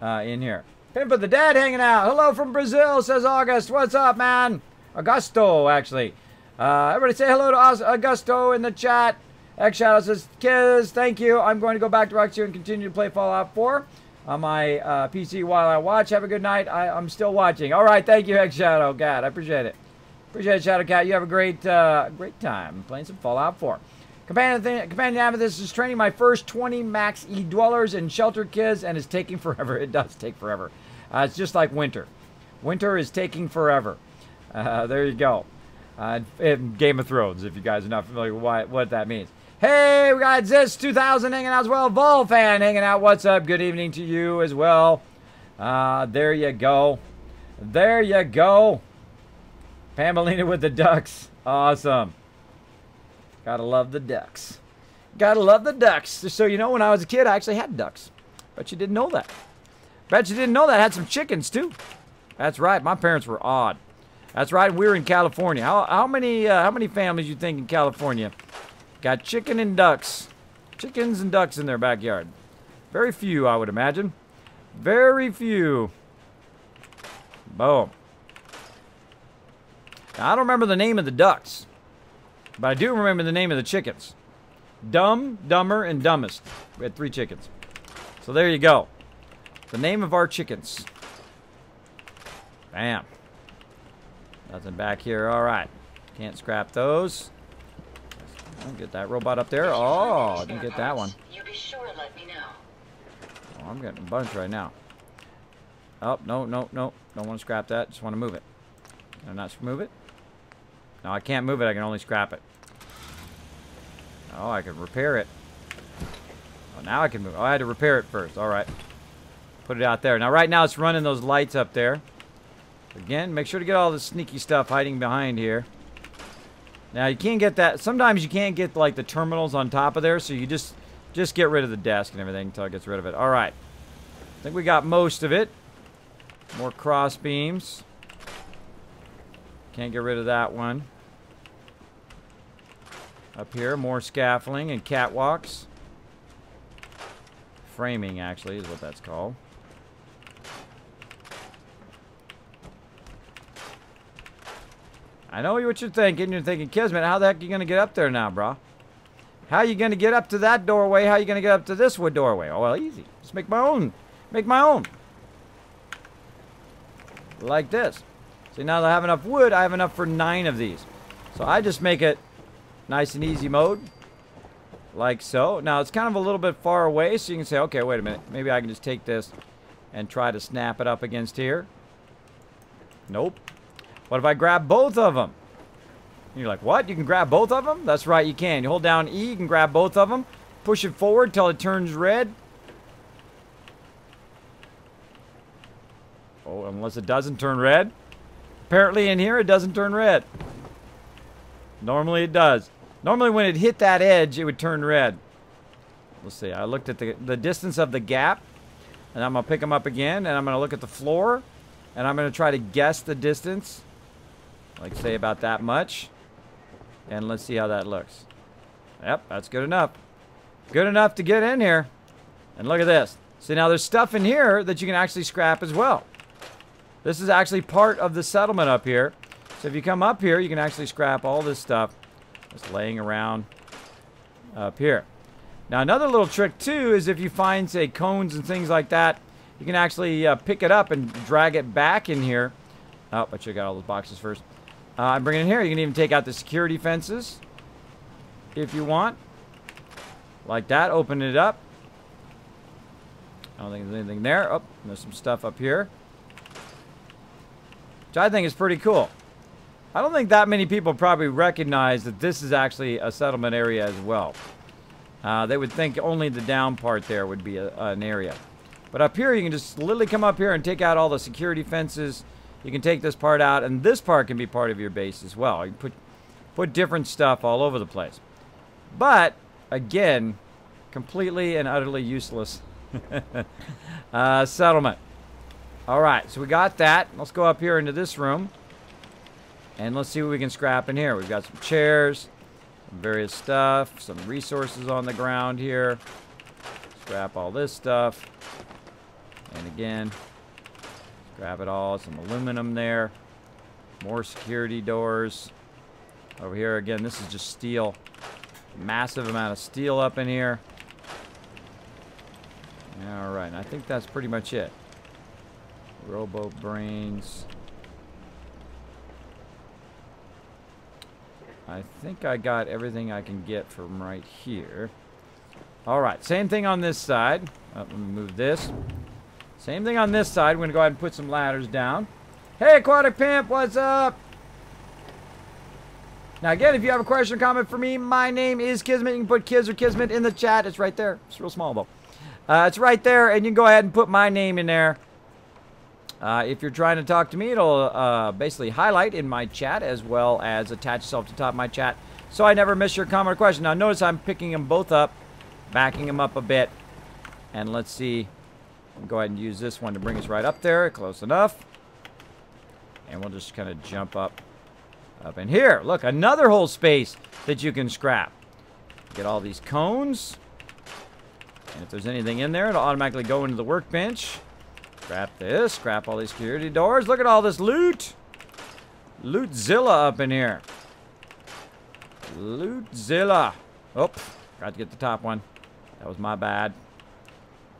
in here. Pimp of the Dead hanging out. Hello from Brazil, says August. What's up, man? Augusto, actually. Everybody say hello to Augusto in the chat. X Shadow says, Kiz, thank you. I'm going to go back to Roxy and continue to play Fallout 4 on my PC while I watch. Have a good night. I'm still watching. All right, thank you, X Shadow Cat. I appreciate it. Appreciate it, Shadow Cat. You have a great time playing some Fallout 4. Companion Amethyst is training my first 20 max E dwellers in Shelter Kids, and it's taking forever. It does take forever. It's just like winter. Winter is taking forever. There you go. In Game of Thrones, if you guys are not familiar with what that means. Hey, we got Zis2000 hanging out as well. Vol fan hanging out. What's up? Good evening to you as well. There you go. There you go. Pamelina with the ducks. Awesome. Gotta love the ducks. Gotta love the ducks. Just so you know, when I was a kid, I actually had ducks. Bet you didn't know that. Bet you didn't know that. I had some chickens, too. That's right. My parents were odd. That's right. We were in California. How many families you think in California got chicken and ducks? Chickens and ducks in their backyard. Very few, I would imagine. Very few. Boom. Now, I don't remember the name of the ducks, but I do remember the name of the chickens. Dumb, Dumber, and Dumbest. We had 3 chickens. So there you go. The name of our chickens. Bam. Nothing back here. All right. Can't scrap those. I'll get that robot up there. Oh, I didn't get that one. You be sure to let me know. Oh, I'm getting a bunch right now. Oh, no. Don't want to scrap that. Just want to move it. Can I not move it? No, I can't move it. I can only scrap it. Oh, I can repair it. Oh, now I can move. Oh, I had to repair it first. All right. Put it out there. Now, right now, it's running those lights up there. Again, make sure to get all the sneaky stuff hiding behind here. Now, you can't get that. Sometimes you can't get, like, the terminals on top of there, so you just get rid of the desk and everything until it gets rid of it. All right. I think we got most of it. More cross beams. Can't get rid of that one. Up here, more scaffolding and catwalks. Framing, actually, is what that's called. I know what you're thinking. You're thinking, Kismet, how the heck are you going to get up there now, bro? How are you going to get up to that doorway? How are you going to get up to this wood doorway? Oh, well, easy. Just make my own. Make my own. Like this. See, now that I have enough wood, I have enough for 9 of these. So I just make it nice and easy mode. Like so. Now, it's kind of a little bit far away, so you can say, okay, wait a minute. Maybe I can just take this and try to snap it up against here. Nope. What if I grab both of them? You're like, what? You can grab both of them? That's right, you can. You hold down E, you can grab both of them. Push it forward till it turns red. Oh, unless it doesn't turn red. Apparently in here, it doesn't turn red. Normally it does. Normally when it hit that edge, it would turn red. Let's see. I looked at the distance of the gap. And I'm going to pick them up again. And I'm going to look at the floor. And I'm going to try to guess the distance. Like, say about that much. And let's see how that looks. Yep, that's good enough. Good enough to get in here. And look at this. See, now there's stuff in here that you can actually scrap as well. This is actually part of the settlement up here. So if you come up here, you can actually scrap all this stuff that's laying around up here. Now, another little trick, too, is if you find, say, cones and things like that, you can actually pick it up and drag it back in here. Oh, but you got all those boxes first. And bring it in here. You can even take out the security fences if you want. Like that. Open it up. I don't think there's anything there. Oh, there's some stuff up here. Which I think is pretty cool. I don't think that many people probably recognize that this is actually a settlement area as well. They would think only the down part there would be an area. But up here, you can just literally come up here and take out all the security fences. You can take this part out, and this part can be part of your base as well. You can put different stuff all over the place. But, again, completely and utterly useless settlement. Alright, so we got that. Let's go up here into this room. And let's see what we can scrap in here. We've got some chairs, some various stuff, some resources on the ground here. Scrap all this stuff. And again, grab it all. Some aluminum there. More security doors. Over here, again, this is just steel. Massive amount of steel up in here. Alright, and I think that's pretty much it. Robo brains. I think I got everything I can get from right here. Alright, same thing on this side. Let me move this. Same thing on this side. We're going to go ahead and put some ladders down. Hey, Aquatic Pimp, what's up? Now, again, if you have a question or comment for me, my name is Kismet. You can put Kiz or Kismet in the chat. It's right there. It's real small, though. It's right there, and you can go ahead and put my name in there. If you're trying to talk to me, it'll basically highlight in my chat as well as attach itself to the top of my chat so I never miss your comment or question. Now, notice I'm picking them both up, backing them up a bit, and let's see. We'll go ahead and use this one to bring us right up there, close enough. And we'll just kind of jump up in here. Look, another whole space that you can scrap. Get all these cones. And if there's anything in there, it'll automatically go into the workbench. Scrap this. Scrap all these security doors. Look at all this loot. Lootzilla up in here. Lootzilla. Oh, forgot to get the top one. That was my bad.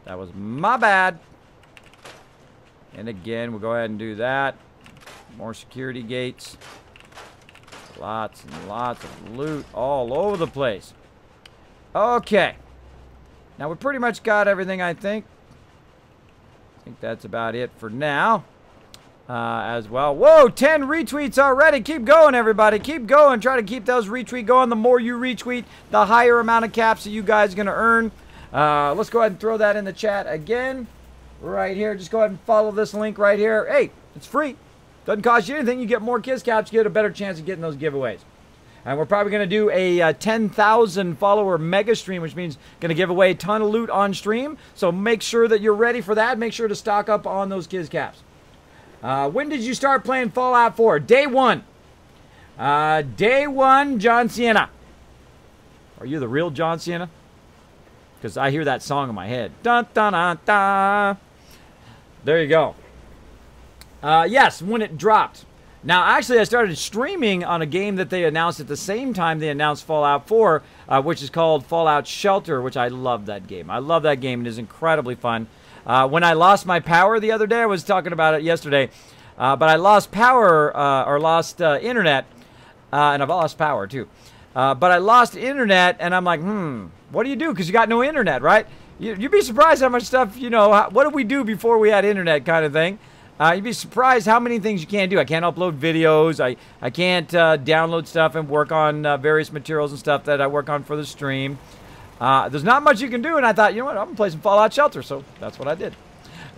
That was my bad. And again, we'll go ahead and do that. More security gates. Lots and lots of loot all over the place. Okay. Now, we pretty much got everything, I think. I think that's about it for now. As well. Whoa, 10 retweets already. Keep going, everybody. Keep going. Try to keep those retweets going. The more you retweet, the higher amount of caps that you guys are going to earn. Let's go ahead and throw that in the chat again. Right here. Just go ahead and follow this link right here. Hey, it's free. Doesn't cost you anything. You get more Kiss caps, you get a better chance of getting those giveaways. And we're probably going to do a 10,000 follower mega stream, which means going to give away a ton of loot on stream. So make sure that you're ready for that. Make sure to stock up on those Kiss caps. When did you start playing Fallout 4? Day one. Day one, John Cena. Are you the real John Cena? Because I hear that song in my head. Dun, dun, dun, dun. There you go. Yes, when it dropped. Now, actually, I started streaming on a game that they announced at the same time they announced Fallout 4, which is called Fallout Shelter, which I love that game. I love that game. It is incredibly fun. When I lost my power the other day, I was talking about it yesterday, but I lost power, or lost internet, and I've lost power too. But I lost internet, and I'm like, what do you do? Because you got no internet, right? You'd be surprised how much stuff, you know, what did we do before we had internet kind of thing. You'd be surprised how many things you can't do. I can't upload videos. I can't download stuff and work on various materials and stuff that I work on for the stream. There's not much you can do, and I thought, you know what, I'm going to play some Fallout Shelter, so that's what I did.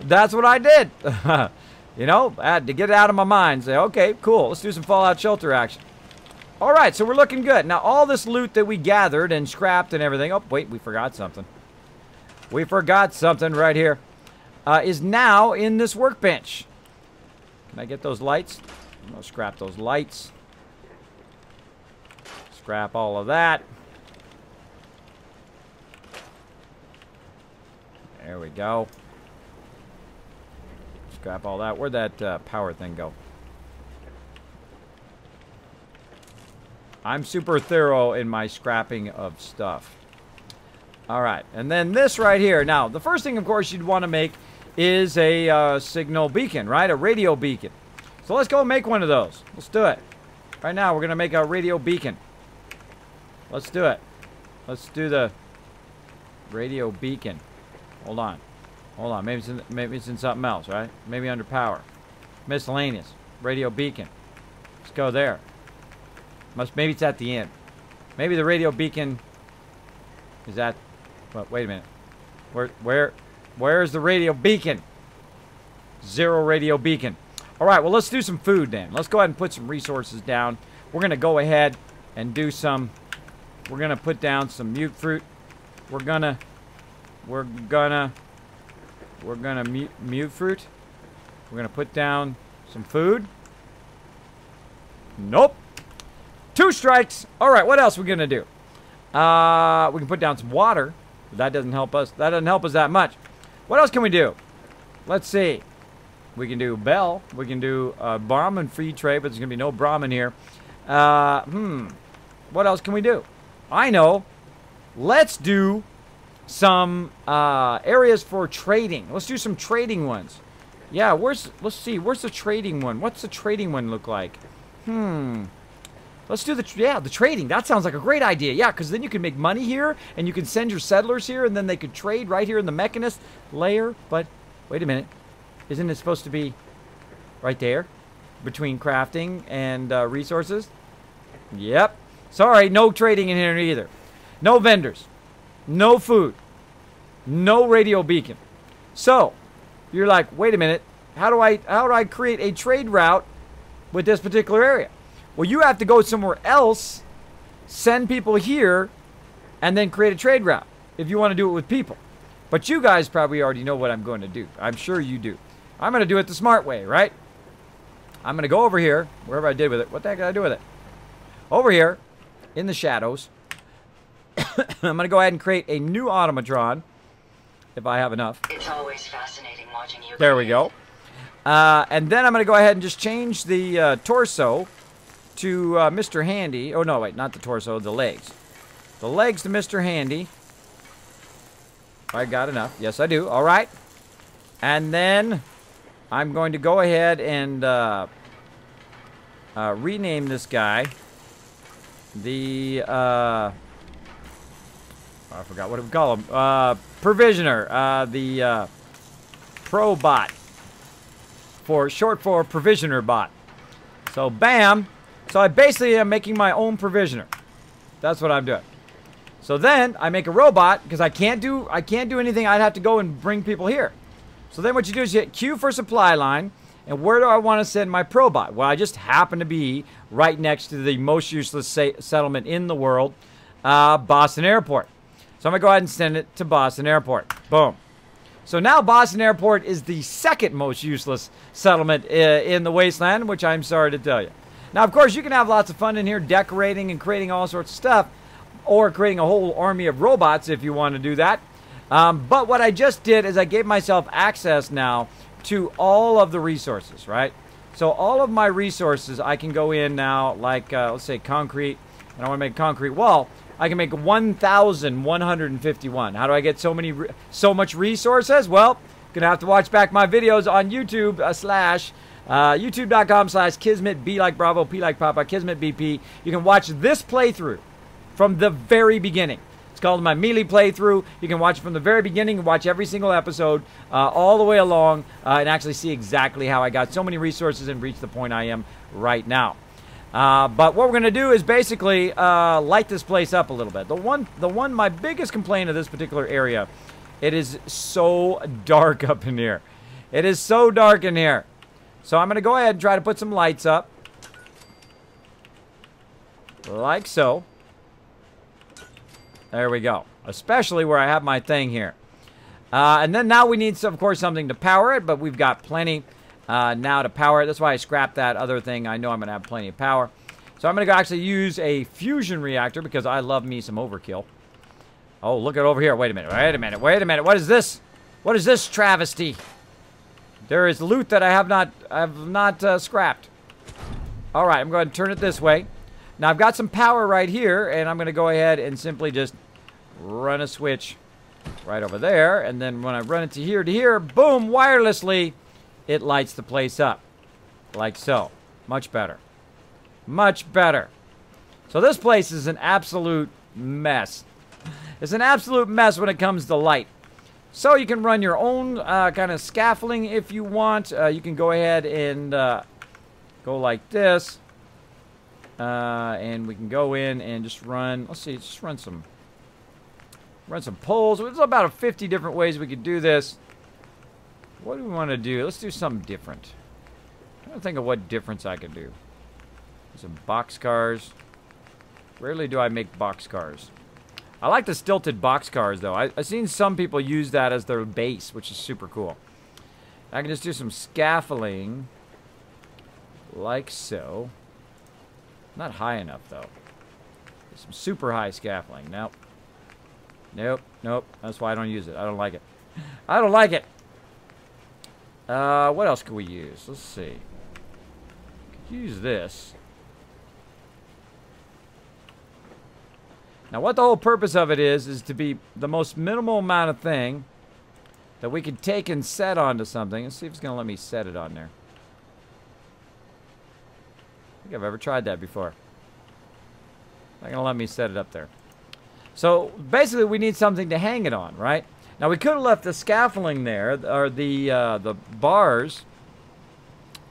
That's what I did. You know, I had to get it out of my mind. Say, okay, cool, let's do some Fallout Shelter action. All right, so we're looking good. Now, all this loot that we gathered and scrapped and everything, oh, wait, we forgot something. We forgot something right here. Is now in this workbench. Can I get those lights? I'm going to scrap those lights. Scrap all of that. There we go. Scrap all that. Where'd that power thing go? I'm super thorough in my scrapping of stuff. Alright, and then this right here. Now, the first thing, of course, you'd want to make is a signal beacon, right? A radio beacon. So let's go make one of those. Let's do it. Right now, we're going to make a radio beacon. Let's do it. Let's do the radio beacon. Hold on. Hold on. Maybe it's in something else, right? Maybe under power. Miscellaneous. Radio beacon. Let's go there. Maybe it's at the end. Maybe the radio beacon is at... Well, wait a minute. Where is the radio beacon? Zero radio beacon. All right, well, let's do some food then. Let's go ahead and put some resources down. We're going to go ahead and do some... We're going to put down some mute fruit. We're gonna mute fruit. We're gonna put down some food. Nope. 2 strikes. All right, what else are we gonna do? We can put down some water. But that doesn't help us. That doesn't help us that much. What else can we do? Let's see. We can do bell. We can do Brahmin free trade, but there's gonna be no Brahmin here. What else can we do? I know. Let's do some areas for trading. Let's do some trading ones. Yeah, let's see, where's the trading one? What's the trading one look like? Let's do the trading. That sounds like a great idea. Yeah, because then you can make money here, and you can send your settlers here, and then they could trade right here in the Mechanist layer. But, wait a minute. Isn't it supposed to be right there? Between crafting and resources? Yep. Sorry, no trading in here either. No vendors. No food. No radio beacon. So, you're like, wait a minute. How do I create a trade route with this particular area? Well, you have to go somewhere else, send people here, and then create a trade route if you want to do it with people. But you guys probably already know what I'm going to do. I'm sure you do. I'm going to do it the smart way, right? I'm going to go over here, wherever I did with it. What the heck did I do with it? Over here, in the shadows. I'm going to go ahead and create a new automatron, if I have enough. It's always fascinating watching you. There we go. And then I'm going to go ahead and just change the torso to Mr. Handy. Oh, no, wait, not the torso, the legs. The legs to Mr. Handy. I got enough. Yes, I do. All right. And then I'm going to go ahead and rename this guy. The, I forgot what we call him. Provisioner. The Probot. Short for Provisioner Bot. So, bam. So, I basically am making my own Provisioner. That's what I'm doing. So then, I make a robot, because I can't do anything. I'd have to go and bring people here. So then what you do is you hit Q for supply line. And where do I want to send my Probot? Well, I just happen to be right next to the most useless settlement in the world, Boston Airport. So I'm going to go ahead and send it to Boston Airport. Boom. So now Boston Airport is the second most useless settlement in the wasteland, which I'm sorry to tell you. Now, of course, you can have lots of fun in here decorating and creating all sorts of stuff, or creating a whole army of robots if you want to do that. But what I just did is I gave myself access now to all of the resources, right? So all of my resources, I can go in now, like, let's say concrete, and I want to make a concrete wall. I can make 1,151. How do I get so much resources? Well, gonna have to watch back my videos on YouTube youtube.com/Kismet, B like Bravo, P like Papa, Kismet BP. You can watch this playthrough from the very beginning. It's called my melee playthrough. You can watch it from the very beginning and watch every single episode all the way along and actually see exactly how I got so many resources and reached the point I am right now. But what we're going to do is basically light this place up a little bit. My biggest complaint of this particular area, it is so dark up in here. It is so dark in here. So I'm going to go ahead and try to put some lights up. Like so. There we go. Especially where I have my thing here. And then now we need, of course, something to power it, but we've got plenty now to power it. That's why I scrapped that other thing. I know I'm going to have plenty of power. So I'm going to actually use a fusion reactor because I love me some overkill. Oh, look at over here. Wait a minute. Wait a minute. Wait a minute. What is this? What is this travesty? There is loot that I have not scrapped. All right, I'm going to turn it this way. Now I've got some power right here, and I'm going to go ahead and simply just run a switch right over there. And then when I run it to here, boom, wirelessly, it lights the place up. Like so. Much better. Much better. So this place is an absolute mess. It's an absolute mess when it comes to light. So you can run your own kind of scaffolding if you want. You can go ahead and go like this. And we can go in and just run, let's see, just run some poles. There's about 50 different ways we could do this. What do we want to do? Let's do something different. I'm trying to think of what difference I could do. Some boxcars. Rarely do I make boxcars. I like the stilted boxcars, though. I've seen some people use that as their base, which is super cool. I can just do some scaffolding. Like so. Not high enough, though. Some super high scaffolding. Nope. Nope. Nope. That's why I don't use it. I don't like it. I don't like it. What else can we use? Let's see. Could use this. Now, what the whole purpose of it is to be the most minimal amount of thing that we can take and set onto something. Let's see if it's going to let me set it on there. I think I've ever tried that before. Not going to let me set it up there. So, basically, we need something to hang it on, right? Now, we could have left the scaffolding there, or the bars,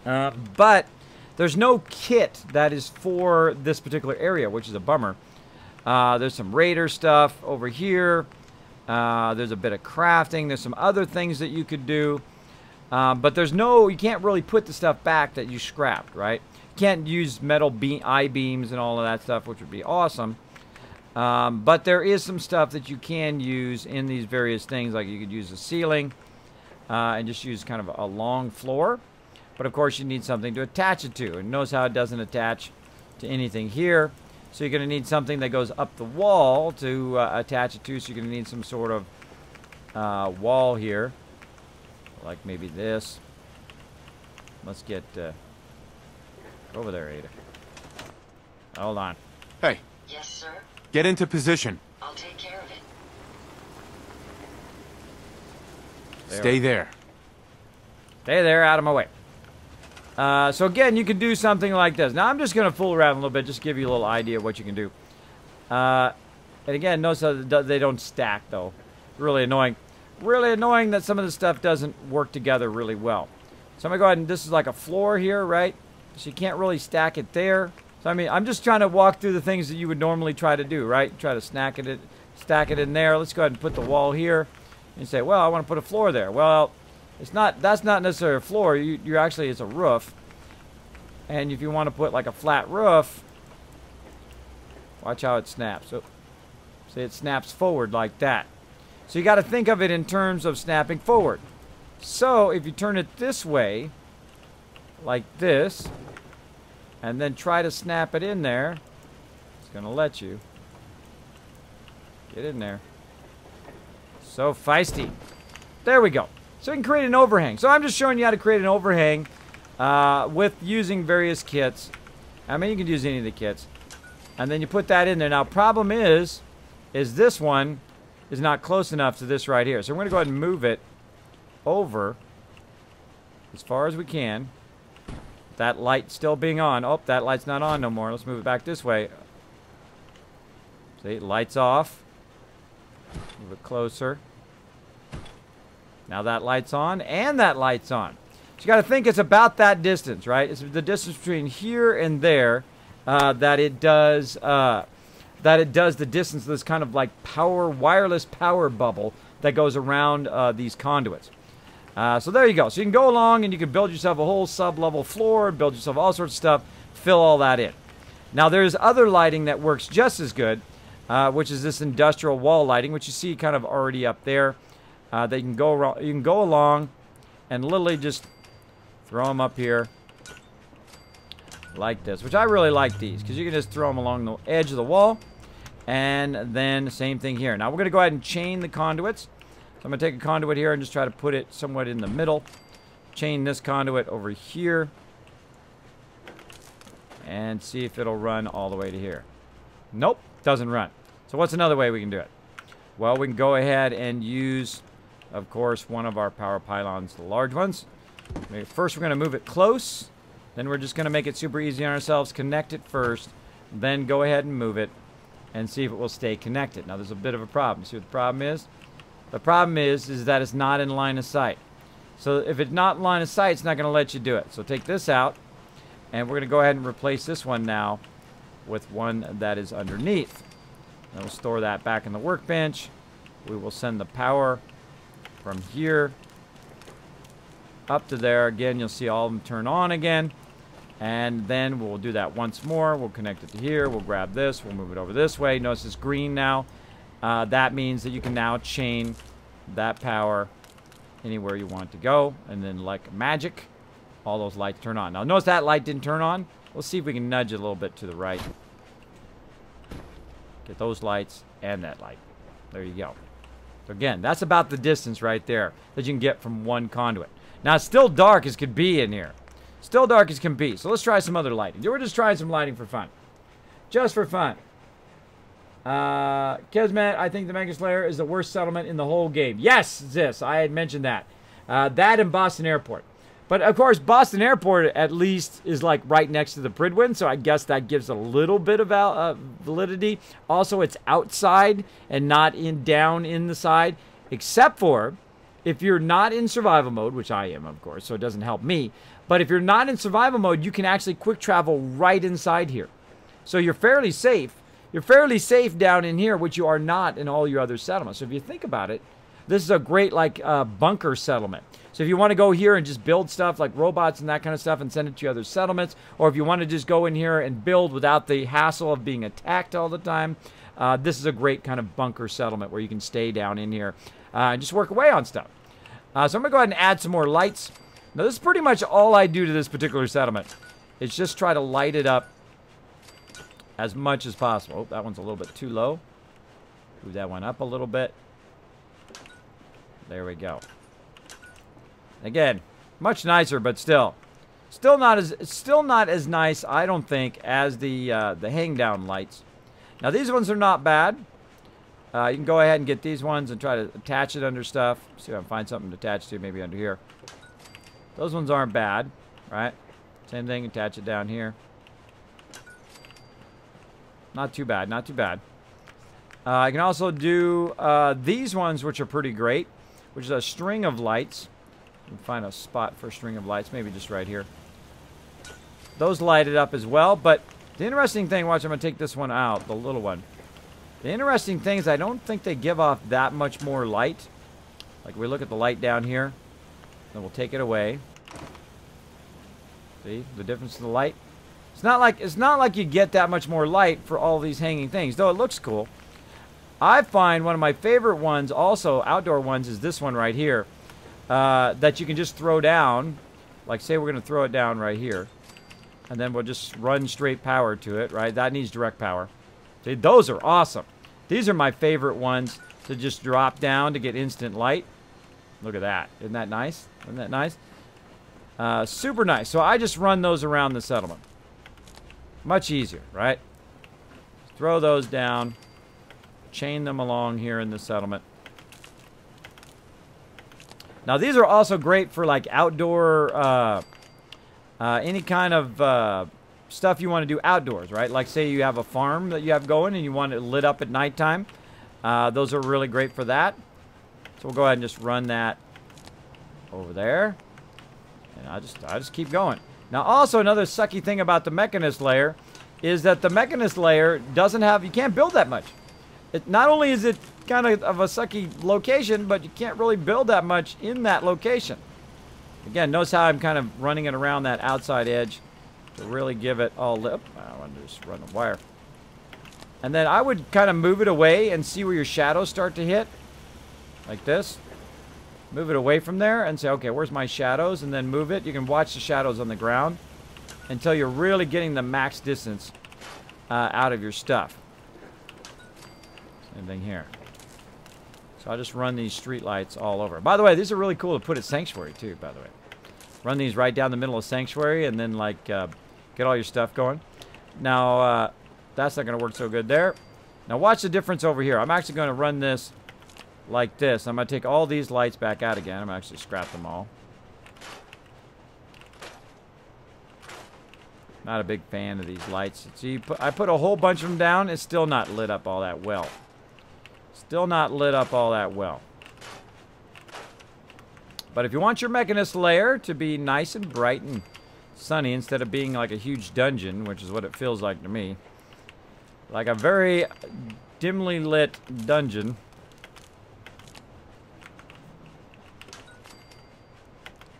but there's no kit that is for this particular area, which is a bummer. There's some Raider stuff over here. There's a bit of crafting. There's some other things that you could do. But there's no, you can't really put the stuff back that you scrapped, right? You can't use metal I-beams and all of that stuff, which would be awesome. But there is some stuff that you can use in these various things. Like you could use a ceiling and just use kind of a long floor. But of course you need something to attach it to. And notice how it doesn't attach to anything here. So you're going to need something that goes up the wall to attach it to. So you're going to need some sort of wall here. Like maybe this. Let's get over there, Ada. Hold on. Hey. Yes, sir? Get into position. I'll take care of it. Stay there. Stay there, out of my way. So again, you can do something like this. Now I'm just going to fool around a little bit, just give you a little idea of what you can do. And again, notice that they don't stack, though. Really annoying. Really annoying that some of this stuff doesn't work together really well. So I'm going to go ahead and this is like a floor here, right? So you can't really stack it there. So I mean, I'm just trying to walk through the things that you would normally try to do, right? Try to stack it in there. Let's go ahead and put the wall here. And you say, well, I want to put a floor there. Well, it's not. That's not necessarily a floor. You're actually, it's a roof. And if you want to put like a flat roof, watch how it snaps. So, see, it snaps forward like that. So you got to think of it in terms of snapping forward. So if you turn it this way, like this, and then try to snap it in there, it's going to let you. Get in there. So feisty. There we go. So you can create an overhang. So I'm just showing you how to create an overhang with using various kits. I mean, you can use any of the kits. And then you put that in there. Now, problem is this one is not close enough to this right here. So we're going to go ahead and move it over as far as we can. That light still being on. Oh, that light's not on no more. Let's move it back this way. See, light's off. Move it closer. Now that light's on, and that light's on. So you got to think it's about that distance, right? It's the distance between here and there that it does the distance of this kind of like wireless power bubble that goes around these conduits. So there you go. So you can go along and you can build yourself a whole sub-level floor, build yourself all sorts of stuff, fill all that in. Now there's other lighting that works just as good, which is this industrial wall lighting, which you see kind of already up there. That you can go along and literally just throw them up here like this, which I really like these because you can just throw them along the edge of the wall. And then same thing here. Now we're going to go ahead and chain the conduits. So I'm going to take a conduit here and just try to put it somewhat in the middle. Chain this conduit over here. And see if it'll run all the way to here. Nope, doesn't run. So what's another way we can do it? Well, we can go ahead and use, of course, one of our power pylons, the large ones. First, we're going to move it close. Then we're just going to make it super easy on ourselves. Connect it first. Then go ahead and move it and see if it will stay connected. Now, there's a bit of a problem. See what the problem is? The problem is that it's not in line of sight. So if it's not in line of sight, it's not going to let you do it. So take this out. And we're going to go ahead and replace this one now with one that is underneath. And we'll store that back in the workbench. We will send the power from here up to there. Again, you'll see all of them turn on again. And then we'll do that once more. We'll connect it to here. We'll grab this. We'll move it over this way. Notice it's green now. That means that you can now chain that power anywhere you want to go. And then like magic, all those lights turn on. Now notice that light didn't turn on. We'll see if we can nudge it a little bit to the right. Get those lights and that light. There you go. So again, that's about the distance right there that you can get from one conduit. Now, it's still dark as could be in here. Still dark as can be. So let's try some other lighting. We're just trying some lighting for fun. Just for fun. Kismet, I think the Mega Slayer is the worst settlement in the whole game. Yes, Zis, I had mentioned that. That and Boston Airport. But, of course, Boston Airport, at least, is, like, right next to the Pridwin, so I guess that gives a little bit of validity. Also, it's outside and not down in the side, except for if you're not in survival mode, which I am, of course, so it doesn't help me. But if you're not in survival mode, you can actually quick travel right inside here. So you're fairly safe. You're fairly safe down in here, which you are not in all your other settlements. So if you think about it, this is a great, like, bunker settlement. So if you want to go here and just build stuff like robots and that kind of stuff and send it to other settlements, or if you want to just go in here and build without the hassle of being attacked all the time, this is a great kind of bunker settlement where you can stay down in here and just work away on stuff. So I'm going to go ahead and add some more lights. Now, this is pretty much all I do to this particular settlement. It's just try to light it up as much as possible. Oh, that one's a little bit too low. Move that one up a little bit. There we go. Again, much nicer, but still not as nice, I don't think, as the hang down lights. Now these ones are not bad. You can go ahead and get these ones and try to attach it under stuff. See if I can find something to attach to, maybe under here. Those ones aren't bad, right? Same thing, attach it down here. Not too bad, not too bad. I can also do these ones, which are pretty great, which is a string of lights. You can find a spot for a string of lights, maybe just right here. Those light it up as well, but the interesting thing, watch, I'm going to take this one out, the little one. The interesting thing is I don't think they give off that much more light. Like we look at the light down here, then we'll take it away. See the difference in the light? It's not like you get that much more light for all these hanging things, though it looks cool. I find one of my favorite ones, also outdoor ones, is this one right here. That you can just throw down. Like, say we're going to throw it down right here. And then we'll just run straight power to it, right? That needs direct power. See, those are awesome. These are my favorite ones to just drop down to get instant light. Look at that. Isn't that nice? Isn't that nice? Super nice. So I just run those around the settlement. Much easier, right? Throw those down. Chain them along here in the settlement. Now these are also great for like outdoor, any kind of stuff you want to do outdoors, right? Like say you have a farm that you have going and you want it lit up at nighttime. Those are really great for that. So we'll go ahead and just run that over there. And I just keep going. Now also another sucky thing about the Mechanist layer is that the Mechanist layer doesn't have, you can't build that much. Not only is it kind of a sucky location, but you can't really build that much in that location. Again, notice how I'm kind of running it around that outside edge to really give it all lit. I want to just run the wire. And then I would kind of move it away and see where your shadows start to hit. Like this. Move it away from there and say, okay, where's my shadows? And then move it. You can watch the shadows on the ground until you're really getting the max distance out of your stuff. Same thing here. So I just run these street lights all over. By the way, these are really cool to put at Sanctuary too, by the way. Run these right down the middle of Sanctuary and then like get all your stuff going. Now that's not going to work so good there. Now watch the difference over here. I'm actually going to run this like this. I'm going to take all these lights back out again. I'm actually scrap them all. Not a big fan of these lights. See, I put a whole bunch of them down. It's still not lit up all that well. Still not lit up all that well. But if you want your Mechanist layer to be nice and bright and sunny instead of being like a huge dungeon, which is what it feels like to me, like a very dimly lit dungeon,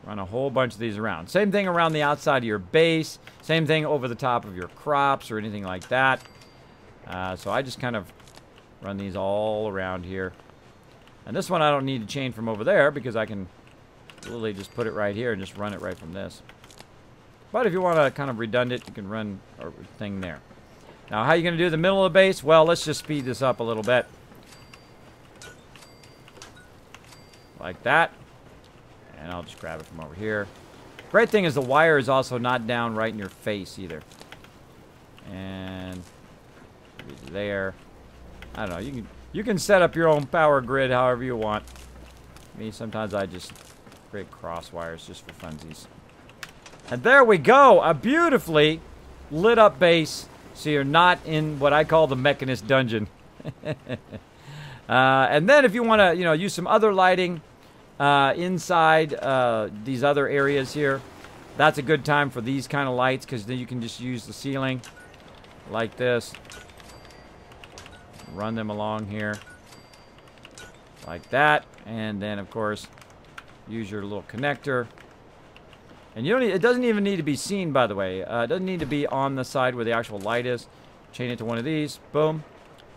run a whole bunch of these around. Same thing around the outside of your base. Same thing over the top of your crops or anything like that. So I just kind of run these all around here. And this one I don't need to chain from over there because I can literally just put it right here and just run it right from this. But if you want to kind of redundant, you can run a thing there. Now, how are you going to do the middle of the base? Well, let's just speed this up a little bit. Like that. And I'll just grab it from over here. Great thing is the wire is also not down right in your face either. And there. I don't know. You can set up your own power grid however you want. Me, sometimes I just create cross wires just for funsies. And there we go. A beautifully lit up base. So you're not in what I call the Mechanist dungeon. And then if you want to, use some other lighting inside these other areas here, that's a good time for these kind of lights because then you can just use the ceiling like this. Run them along here like that. And then, of course, use your little connector. And you don't need, it doesn't even need to be seen, by the way. It doesn't need to be on the side where the actual light is. Chain it to one of these. Boom.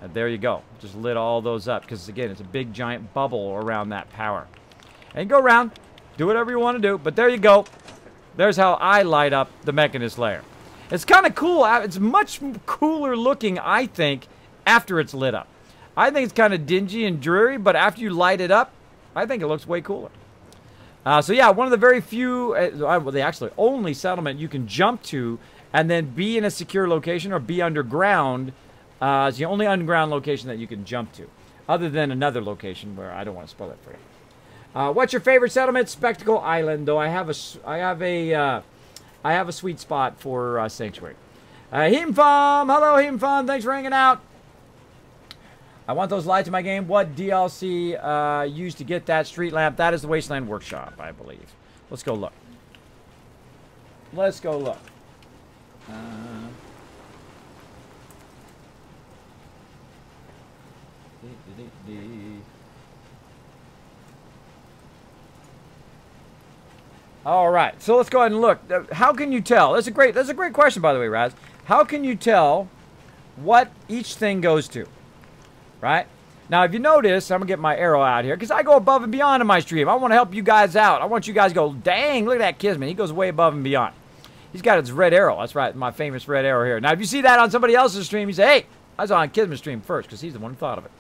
And there you go. Just lit all those up. Because, again, it's a big, giant bubble around that power. And go around. Do whatever you want to do. But there you go. There's how I light up the Mechanist layer. It's kind of cool. It's much cooler looking, I think, after it's lit up. I think it's kind of dingy and dreary. But after you light it up, I think it looks way cooler. So yeah, one of the very few, well, the actually only settlement you can jump to and then be in a secure location or be underground. It's the only underground location that you can jump to, other than another location where I don't want to spoil it for you. What's your favorite settlement? Spectacle Island, though I have a sweet spot for Sanctuary. Heemfam, hello Heemfam, thanks for hanging out. I want those lights in my game. What DLC used to get that street lamp? That is the Wasteland Workshop, I believe. Let's go look. Let's go look. All right, so let's go ahead and look. How can you tell? That's a great question, by the way, Raz. How can you tell what each thing goes to? Right? Now, if you notice, I'm going to get my arrow out here because I go above and beyond in my stream. I want to help you guys out. I want you guys to go, dang, look at that Kismet. He goes way above and beyond. He's got his red arrow. That's right, my famous red arrow here. Now, if you see that on somebody else's stream, you say, hey, I was on Kismet's stream first because he's the one who thought of it.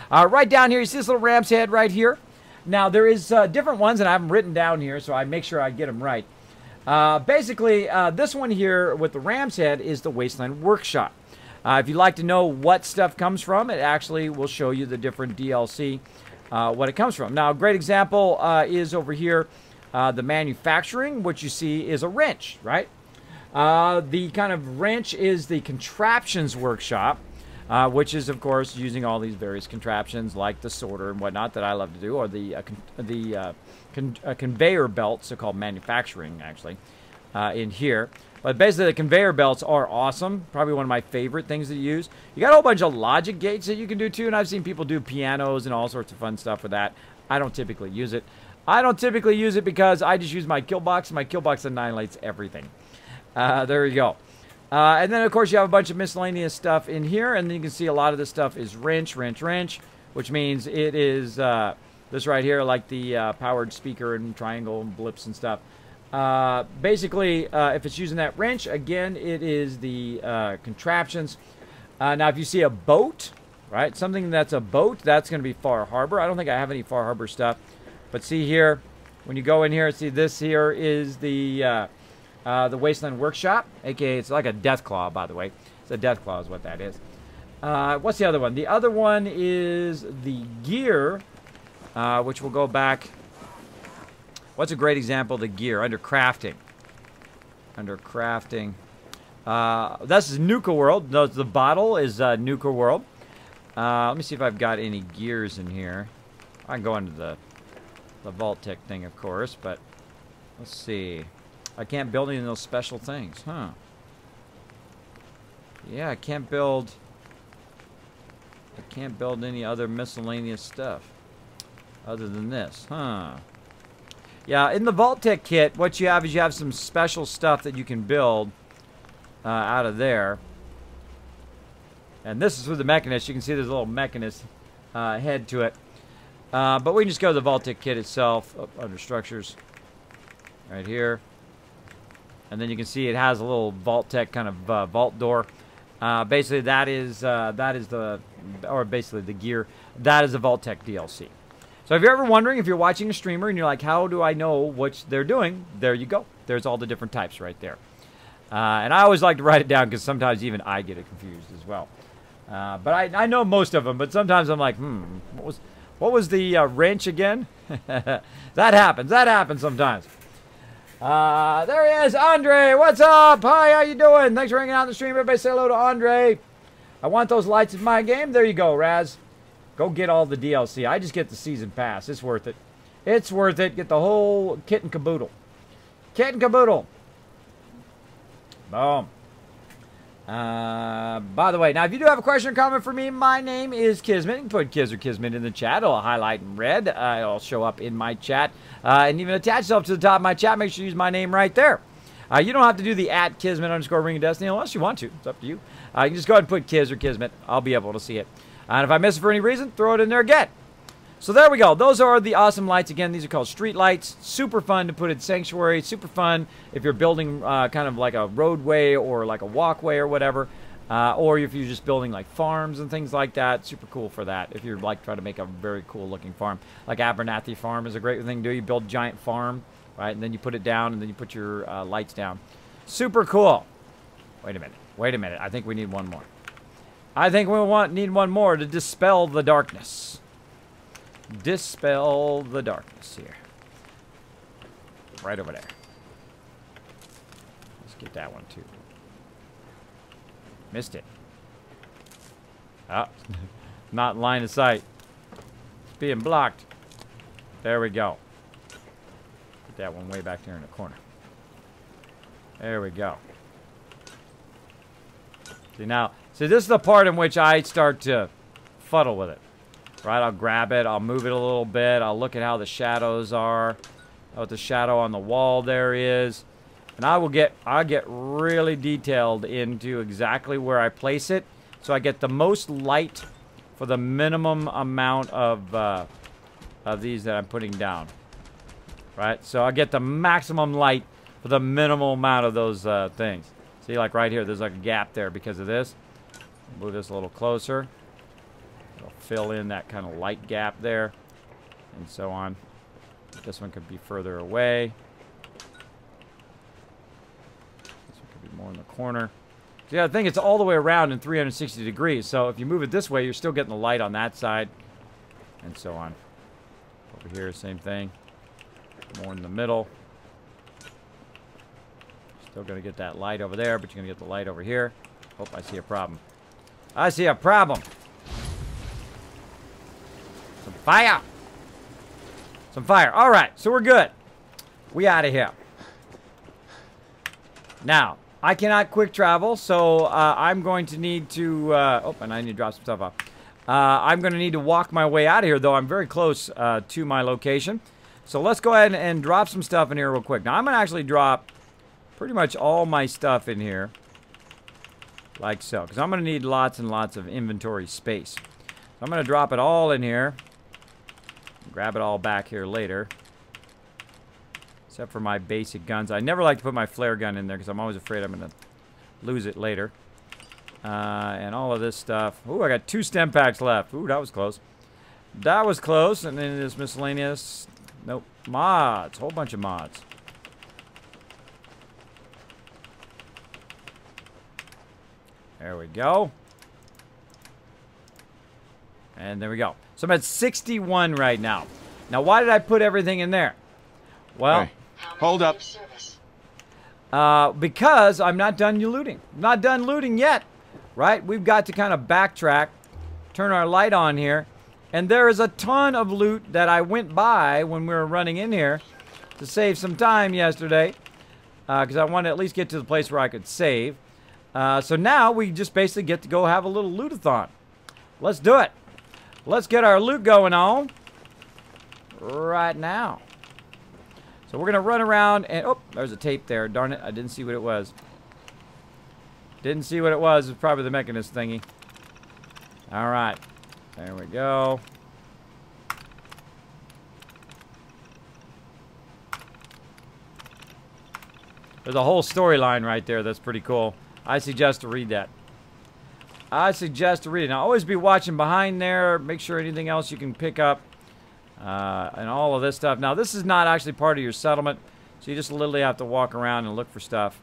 Right down here, you see this little ram's head right here? Now, there is different ones, and I have them written down here, so I make sure I get them right. Basically, this one here with the ram's head is the Wasteland Workshop. If you'd like to know what stuff comes from, it actually will show you the different DLC, what it comes from. Now, a great example is over here, the manufacturing, which you see is a wrench, right? The kind of wrench is the Contraptions Workshop, which is, of course, using all these various contraptions like the sorter and whatnot that I love to do, or the conveyor belts, they're called manufacturing, actually, in here. But basically, the conveyor belts are awesome. Probably one of my favorite things to use. You got a whole bunch of logic gates that you can do, too, and I've seen people do pianos and all sorts of fun stuff with that. I don't typically use it. I don't typically use it because I just use my kill box, and my kill box annihilates everything. There you go. And then, of course, you have a bunch of miscellaneous stuff in here, and then you can see a lot of this stuff is wrench, which means it is this right here, like the powered speaker and triangle and blips and stuff. Basically, if it's using that wrench, again, it is the contraptions. Now, if you see a boat, right, something that's a boat, that's going to be Far Harbor. I don't think I have any Far Harbor stuff. But see here, when you go in here, see this here is the Wasteland Workshop, aka it's like a death claw, by the way. It's a death claw is what that is. What's the other one? The other one is the gear, which will go back. What's a great example of the gear? Under crafting. Under crafting. This is Nuka World. No, the bottle is Nuka World. Let me see if I've got any gears in here. I can go into the vault-tec thing, of course, but let's see. I can't build any of those special things, huh? Yeah, I can't build any other miscellaneous stuff other than this, huh? Yeah, in the vault-tec kit, what you have is you have some special stuff that you can build out of there. And this is with the Mechanist. You can see there's a little Mechanist head to it. But we can just go to the vault-tec kit itself, under structures, right here. And then you can see it has a little vault-tec kind of vault door. Basically, basically the gear. That is the vault-tec DLC. So if you're ever wondering, if you're watching a streamer and you're like, how do I know what they're doing? There you go. There's all the different types right there. And I always like to write it down because sometimes even I get it confused as well. But I know most of them, but sometimes I'm like, what was the wrench again? That happens. That happens sometimes. There he is, Andre. What's up? Hi, how you doing? Thanks for hanging out on the stream. Everybody say hello to Andre. I want those lights in my game. There you go, Raz. Go get all the DLC. I just get the season pass. It's worth it. It's worth it. Get the whole kit and caboodle. Kit and caboodle. Boom. By the way, now if you do have a question or comment for me, my name is Kismet. You can put Kiz or Kismet in the chat. It'll highlight in red. It'll show up in my chat. And even attach itself to the top of my chat. Make sure you use my name right there. You don't have to do the @Kismet_Ring of Destiny unless you want to. It's up to you. You can just go ahead and put Kiz or Kismet. I'll be able to see it. And if I miss it for any reason, throw it in there again. So there we go. Those are the awesome lights. Again, these are called street lights. Super fun to put in Sanctuary. Super fun if you're building kind of like a roadway or like a walkway or whatever. Or if you're just building like farms and things like that. Super cool for that. If you're like trying to make a very cool looking farm. Like Abernathy Farm is a great thing to do. You build a giant farm, right? And then you put it down and then you put your lights down. Super cool. Wait a minute. Wait a minute. I think we need one more. I think we need one more to dispel the darkness. Dispel the darkness here. Right over there. Let's get that one too. Missed it. Oh, not in line of sight. It's being blocked. There we go. Put that one way back there in the corner. There we go. See now, see this is the part in which I start to fuddle with it. Right, I'll grab it, I'll move it a little bit, I'll look at how the shadows are, what the shadow on the wall there is, and I'll get really detailed into exactly where I place it, so I get the most light for the minimum amount of these that I'm putting down. Right, so I get the maximum light for the minimal amount of those things. See, like right here, there's like a gap there because of this. Move this a little closer. It'll fill in that kind of light gap there, and so on. This one could be further away. more in the corner. Yeah, I think it's all the way around in 360 degrees. So if you move it this way, you're still getting the light on that side, and so on. Over here, same thing. More in the middle. Still going to get that light over there, but you're going to get the light over here. Oh, I see a problem. I see a problem. Some fire. Some fire. All right, so we're good. We out of here. Now, I cannot quick travel, so I'm going to need to... oh, and I need to drop some stuff off. I'm going to need to walk my way out of here, though I'm very close to my location. So let's go ahead and drop some stuff in here real quick. Now, I'm going to actually drop pretty much all my stuff in here. Like so, because I'm going to need lots and lots of inventory space. So I'm going to drop it all in here. Grab it all back here later. Except for my basic guns. I never like to put my flare gun in there because I'm always afraid I'm going to lose it later. And all of this stuff. Ooh, I got 2 stem packs left. Ooh, that was close. That was close. And then this miscellaneous. Nope. Mods. Whole bunch of mods. There we go. And there we go. So I'm at 61 right now. Now, why did I put everything in there? Well... Hey. Hold up. Because I'm not done looting. I'm not done looting yet, right? We've got to kind of backtrack, turn our light on here, and there is a ton of loot that I went by when we were running in here to save some time yesterday, because I wanted to at least get to the place where I could save. So now we just basically get to go have a little loot-a-thon. Let's do it. Let's get our loot going on right now. So we're going to run around and... Oh, there's a tape there. Darn it. I didn't see what it was. Didn't see what it was. It's probably the Mechanist thingy. All right. There we go. There's a whole storyline right there. That's pretty cool. I suggest to read that. I suggest to read it. Now, always be watching behind there. Make sure anything else you can pick up. And all of this stuff. Now, this is not actually part of your settlement, so you just literally have to walk around and look for stuff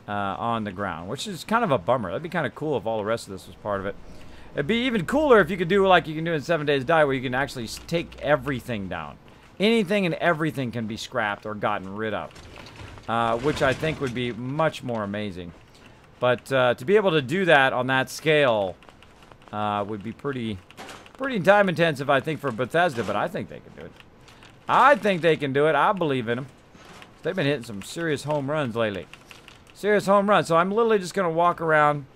on the ground, which is kind of a bummer. That'd be kind of cool if all the rest of this was part of it. It'd be even cooler if you could do like you can do in 7 Days to Die, where you can actually take everything down. Anything and everything can be scrapped or gotten rid of, which I think would be much more amazing. But to be able to do that on that scale would be pretty time intensive, I think, for Bethesda, but I think they can do it. I think they can do it. I believe in them. They've been hitting some serious home runs lately. Serious home runs. So I'm literally just going to walk around,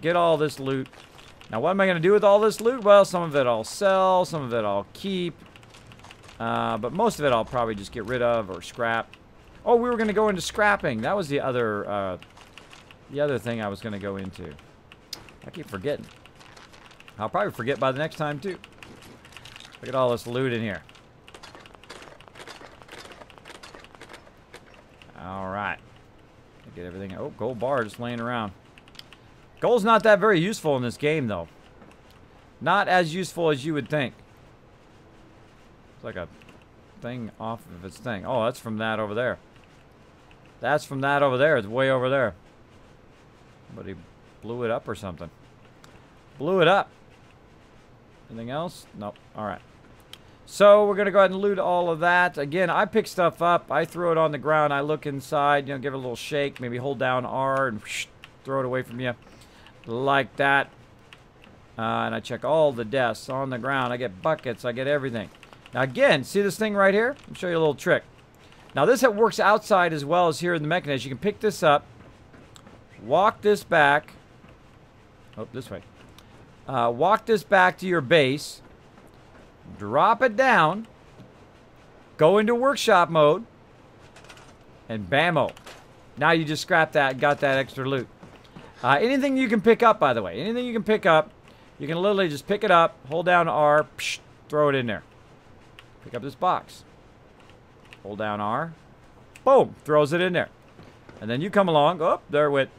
get all this loot. Now, what am I going to do with all this loot? Well, some of it I'll sell, some of it I'll keep. But most of it I'll probably just get rid of or scrap. Oh, we were going to go into scrapping. That was the other thing I was going to go into. I keep forgetting. I'll probably forget by the next time, too. Look at all this loot in here. All right. Get everything. Oh, gold bar just laying around. Gold's not that very useful in this game, though. Not as useful as you would think. It's like a thing off of its thing. Oh, that's from that over there. That's from that over there. It's way over there. Somebody blew it up or something. Blew it up. Anything else? Nope. All right. So we're going to go ahead and loot all of that. Again, I pick stuff up. I throw it on the ground. I look inside, you know, give it a little shake. Maybe hold down R and whoosh, throw it away from you. Like that. And I check all the desks on the ground. I get buckets. I get everything. Now, again, see this thing right here? I'll show you a little trick. Now, this works outside as well as here in the Mechanist. You can pick this up. Walk this back. Oh, this way. Walk this back to your base, drop it down, go into workshop mode, and bammo. Now you just scrapped that and got that extra loot. Anything you can pick up, by the way, anything you can pick up, you can literally just pick it up, hold down R, psh, throw it in there. Pick up this box. Hold down R, boom, throws it in there. And then you come along, oh, there it went.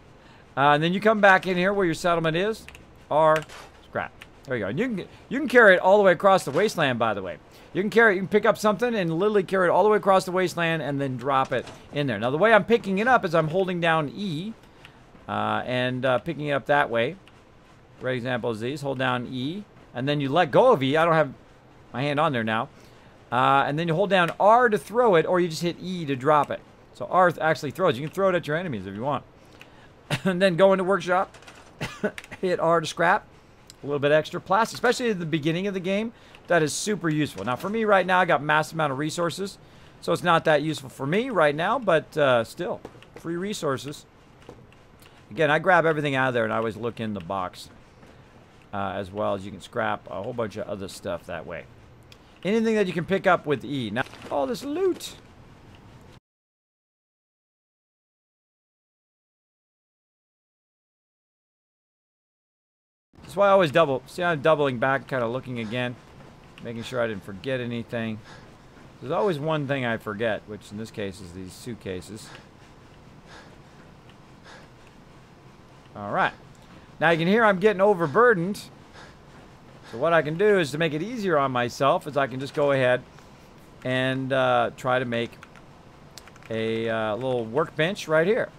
And then you come back in here where your settlement is, R, scrap. There you go. And you can carry it all the way across the wasteland, by the way. You can carry, you can pick up something and literally carry it all the way across the wasteland and then drop it in there. Now, the way I'm picking it up is I'm holding down E and picking it up that way. Great example is these. Hold down E, and then you let go of E. I don't have my hand on there now. And then you hold down R to throw it, or you just hit E to drop it. So R actually throws. You can throw it at your enemies if you want. And then go into workshop, hit R to scrap. A little bit extra plastic, especially at the beginning of the game. That is super useful. Now, for me right now, I got massive amount of resources, so it's not that useful for me right now, but still, free resources. Again, I grab everything out of there, and I always look in the box as well as you can scrap a whole bunch of other stuff that way. Anything that you can pick up with E. Now, all this loot. That's why I always double. See, I'm doubling back, kind of looking again, making sure I didn't forget anything. There's always one thing I forget, which in this case is these suitcases. All right. Now you can hear I'm getting overburdened. So what I can do is to make it easier on myself is I can just go ahead and try to make a little workbench right here.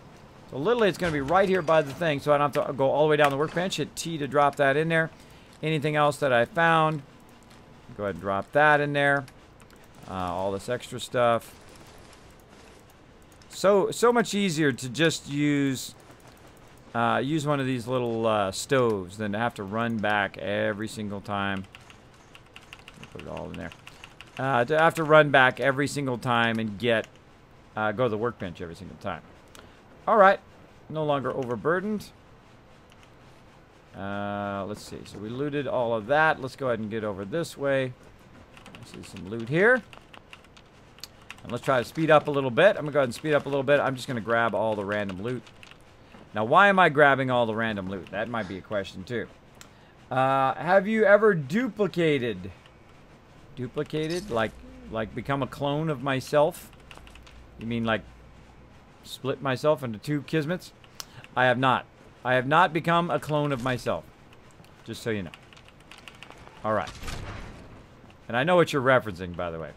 So literally it's going to be right here by the thing, so I don't have to go all the way down the workbench. Hit T to drop that in there. Anything else that I found, go ahead and drop that in there. All this extra stuff. So much easier to just use one of these little stoves than to have to run back every single time. Put it all in there. To have to run back every single time and get go to the workbench every single time. All right, no longer overburdened. Let's see. So we looted all of that. Let's go ahead and get over this way. I see some loot here. And let's try to speed up a little bit. I'm going to go ahead and speed up a little bit. I'm just going to grab all the random loot. Now, why am I grabbing all the random loot? That might be a question, too. Have you ever duplicated? Duplicated? Like become a clone of myself? You mean like split myself into two Kismets? I have not. I have not become a clone of myself. Just so you know. Alright. And I know what you're referencing, by the way.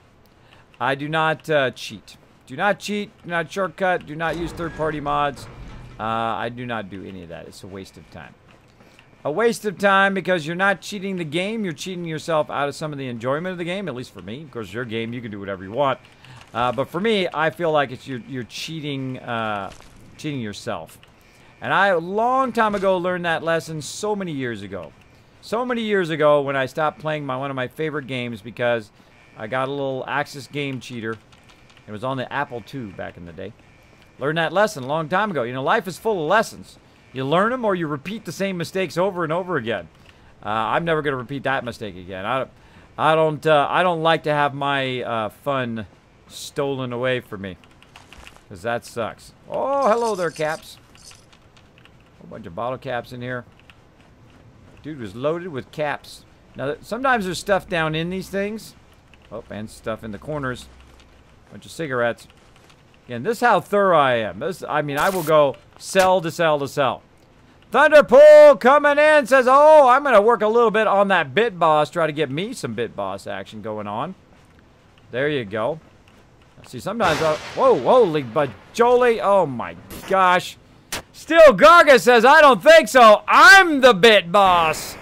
I do not cheat. Do not cheat. Do not shortcut. Do not use third-party mods. I do not do any of that. It's a waste of time. A waste of time because you're not cheating the game. You're cheating yourself out of some of the enjoyment of the game, at least for me. Of course, your game, you can do whatever you want. But for me, I feel like it's you're cheating, cheating yourself. And I, a long time ago, learned that lesson so many years ago. So many years ago when I stopped playing one of my favorite games because I got a little Axis game cheater. It was on the Apple II back in the day. Learned that lesson a long time ago. You know, life is full of lessons. You learn them or you repeat the same mistakes over and over again. I'm never going to repeat that mistake again. I don't like to have my fun stolen away from me, because that sucks. Oh, hello there, caps. A whole bunch of bottle caps in here. Dude was loaded with caps. Now, sometimes there's stuff down in these things. Oh, and stuff in the corners. Bunch of cigarettes. Again, this is how thorough I am. I mean, I will go sell to sell to sell. Thunderpool coming in says, oh, I'm going to work a little bit on that Bit Boss. Try to get me some Bit Boss action going on. There you go. See, sometimes whoa, holy bajoli. Oh, my gosh. Still, Gargus says, I don't think so. I'm the Bit Boss.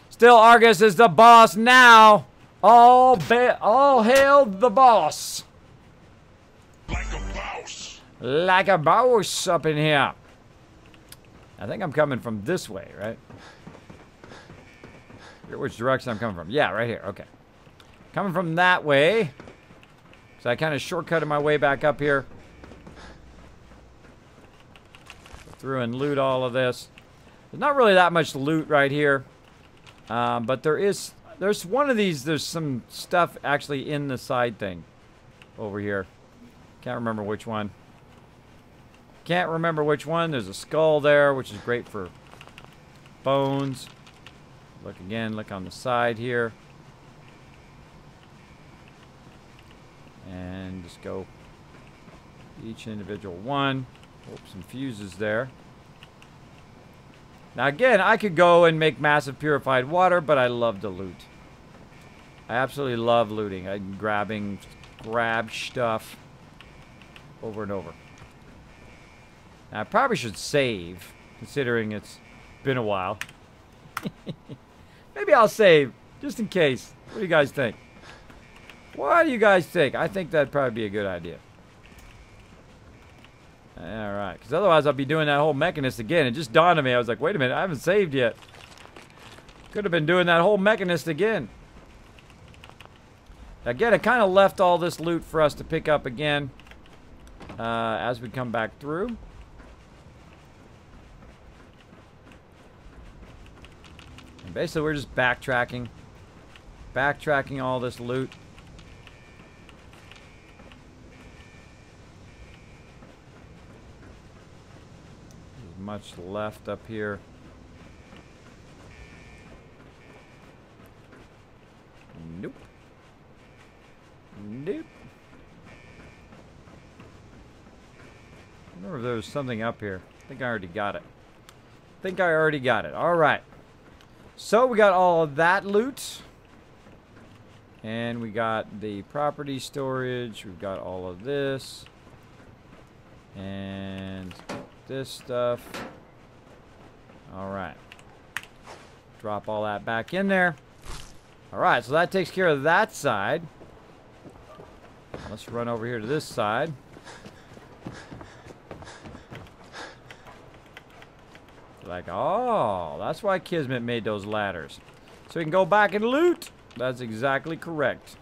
Still, Argus is the boss now. All hail the boss. Like a boss. Like a boss up in here. I think I'm coming from this way, right? Which direction I'm coming from? Yeah, right here. Okay. Coming from that way. So I kind of shortcutted my way back up here. Go through and loot all of this. There's not really that much loot right here. But there's one of these, there's some stuff actually in the side thing over here. Can't remember which one. Can't remember which one. There's a skull there, which is great for bones. Look again, look on the side here. And just go each individual one. Oh, some fuses there. Now again, I could go and make massive purified water, but I love to loot. I absolutely love looting. I'm grab stuff over and over. Now, I probably should save, considering it's been a while. Maybe I'll save, just in case. What do you guys think? What do you guys think? I think that'd probably be a good idea. Alright, because otherwise I'll be doing that whole Mechanist again. It just dawned on me. I was like, wait a minute, I haven't saved yet. Could have been doing that whole Mechanist again. Again, it kind of left all this loot for us to pick up again as we come back through. And basically, we're just backtracking. Backtracking all this loot. There's much left up here. Nope. Nope. I remember if there was something up here. I think I already got it. All right. So we got all of that loot. And we got the property storage. We've got all of this. And this stuff. All right. Drop all that back in there. All right, so that takes care of that side. Let's run over here to this side. Like, oh, that's why Kismet made those ladders. So we can go back and loot. That's exactly correct.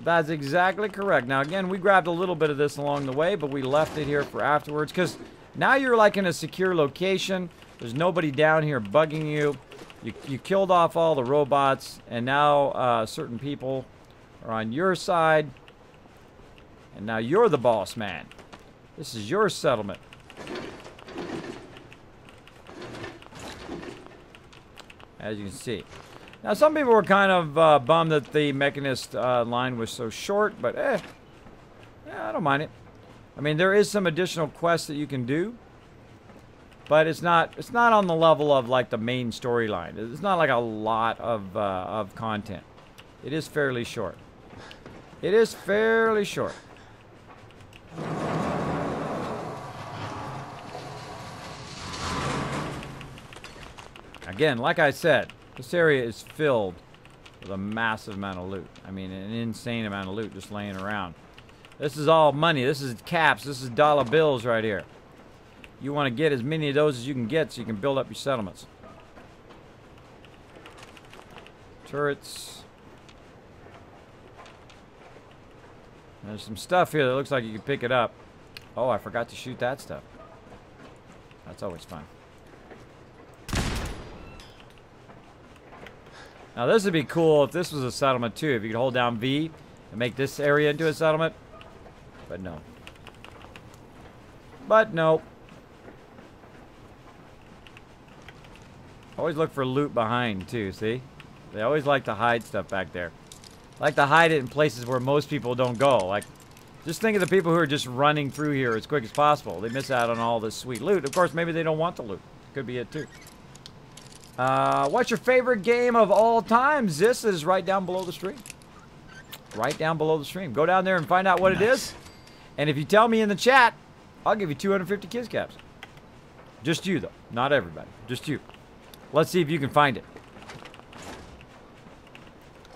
That's exactly correct. Now, again, we grabbed a little bit of this along the way, but we left it here for afterwards. Because now you're like in a secure location. There's nobody down here bugging you. You killed off all the robots. And now certain people are on your side. And now you're the boss man. This is your settlement. As you can see. Now, some people were kind of bummed that the Mechanist line was so short, but yeah, I don't mind it. I mean, there is some additional quests that you can do, but it's not on the level of like the main storyline. It's not like a lot of content. It is fairly short. It is fairly short. Again, like I said, this area is filled with a massive amount of loot. I mean, an insane amount of loot just laying around. This is all money. This is caps. This is dollar bills right here. You want to get as many of those as you can get so you can build up your settlements. Turrets. There's some stuff here that looks like you can pick it up. Oh, I forgot to shoot that stuff. That's always fun. Now this would be cool if this was a settlement too. If you could hold down V and make this area into a settlement. But no. But no. Always look for loot behind too, see? They always like to hide stuff back there. Like to hide it in places where most people don't go. Like, just think of the people who are just running through here as quick as possible. They miss out on all this sweet loot. Of course, maybe they don't want the loot. Could be it too. What's your favorite game of all time? This is right down below the stream. Right down below the stream. Go down there and find out what it is. And if you tell me in the chat, I'll give you 250 Kiss Caps. Just you, though. Not everybody. Just you. Let's see if you can find it.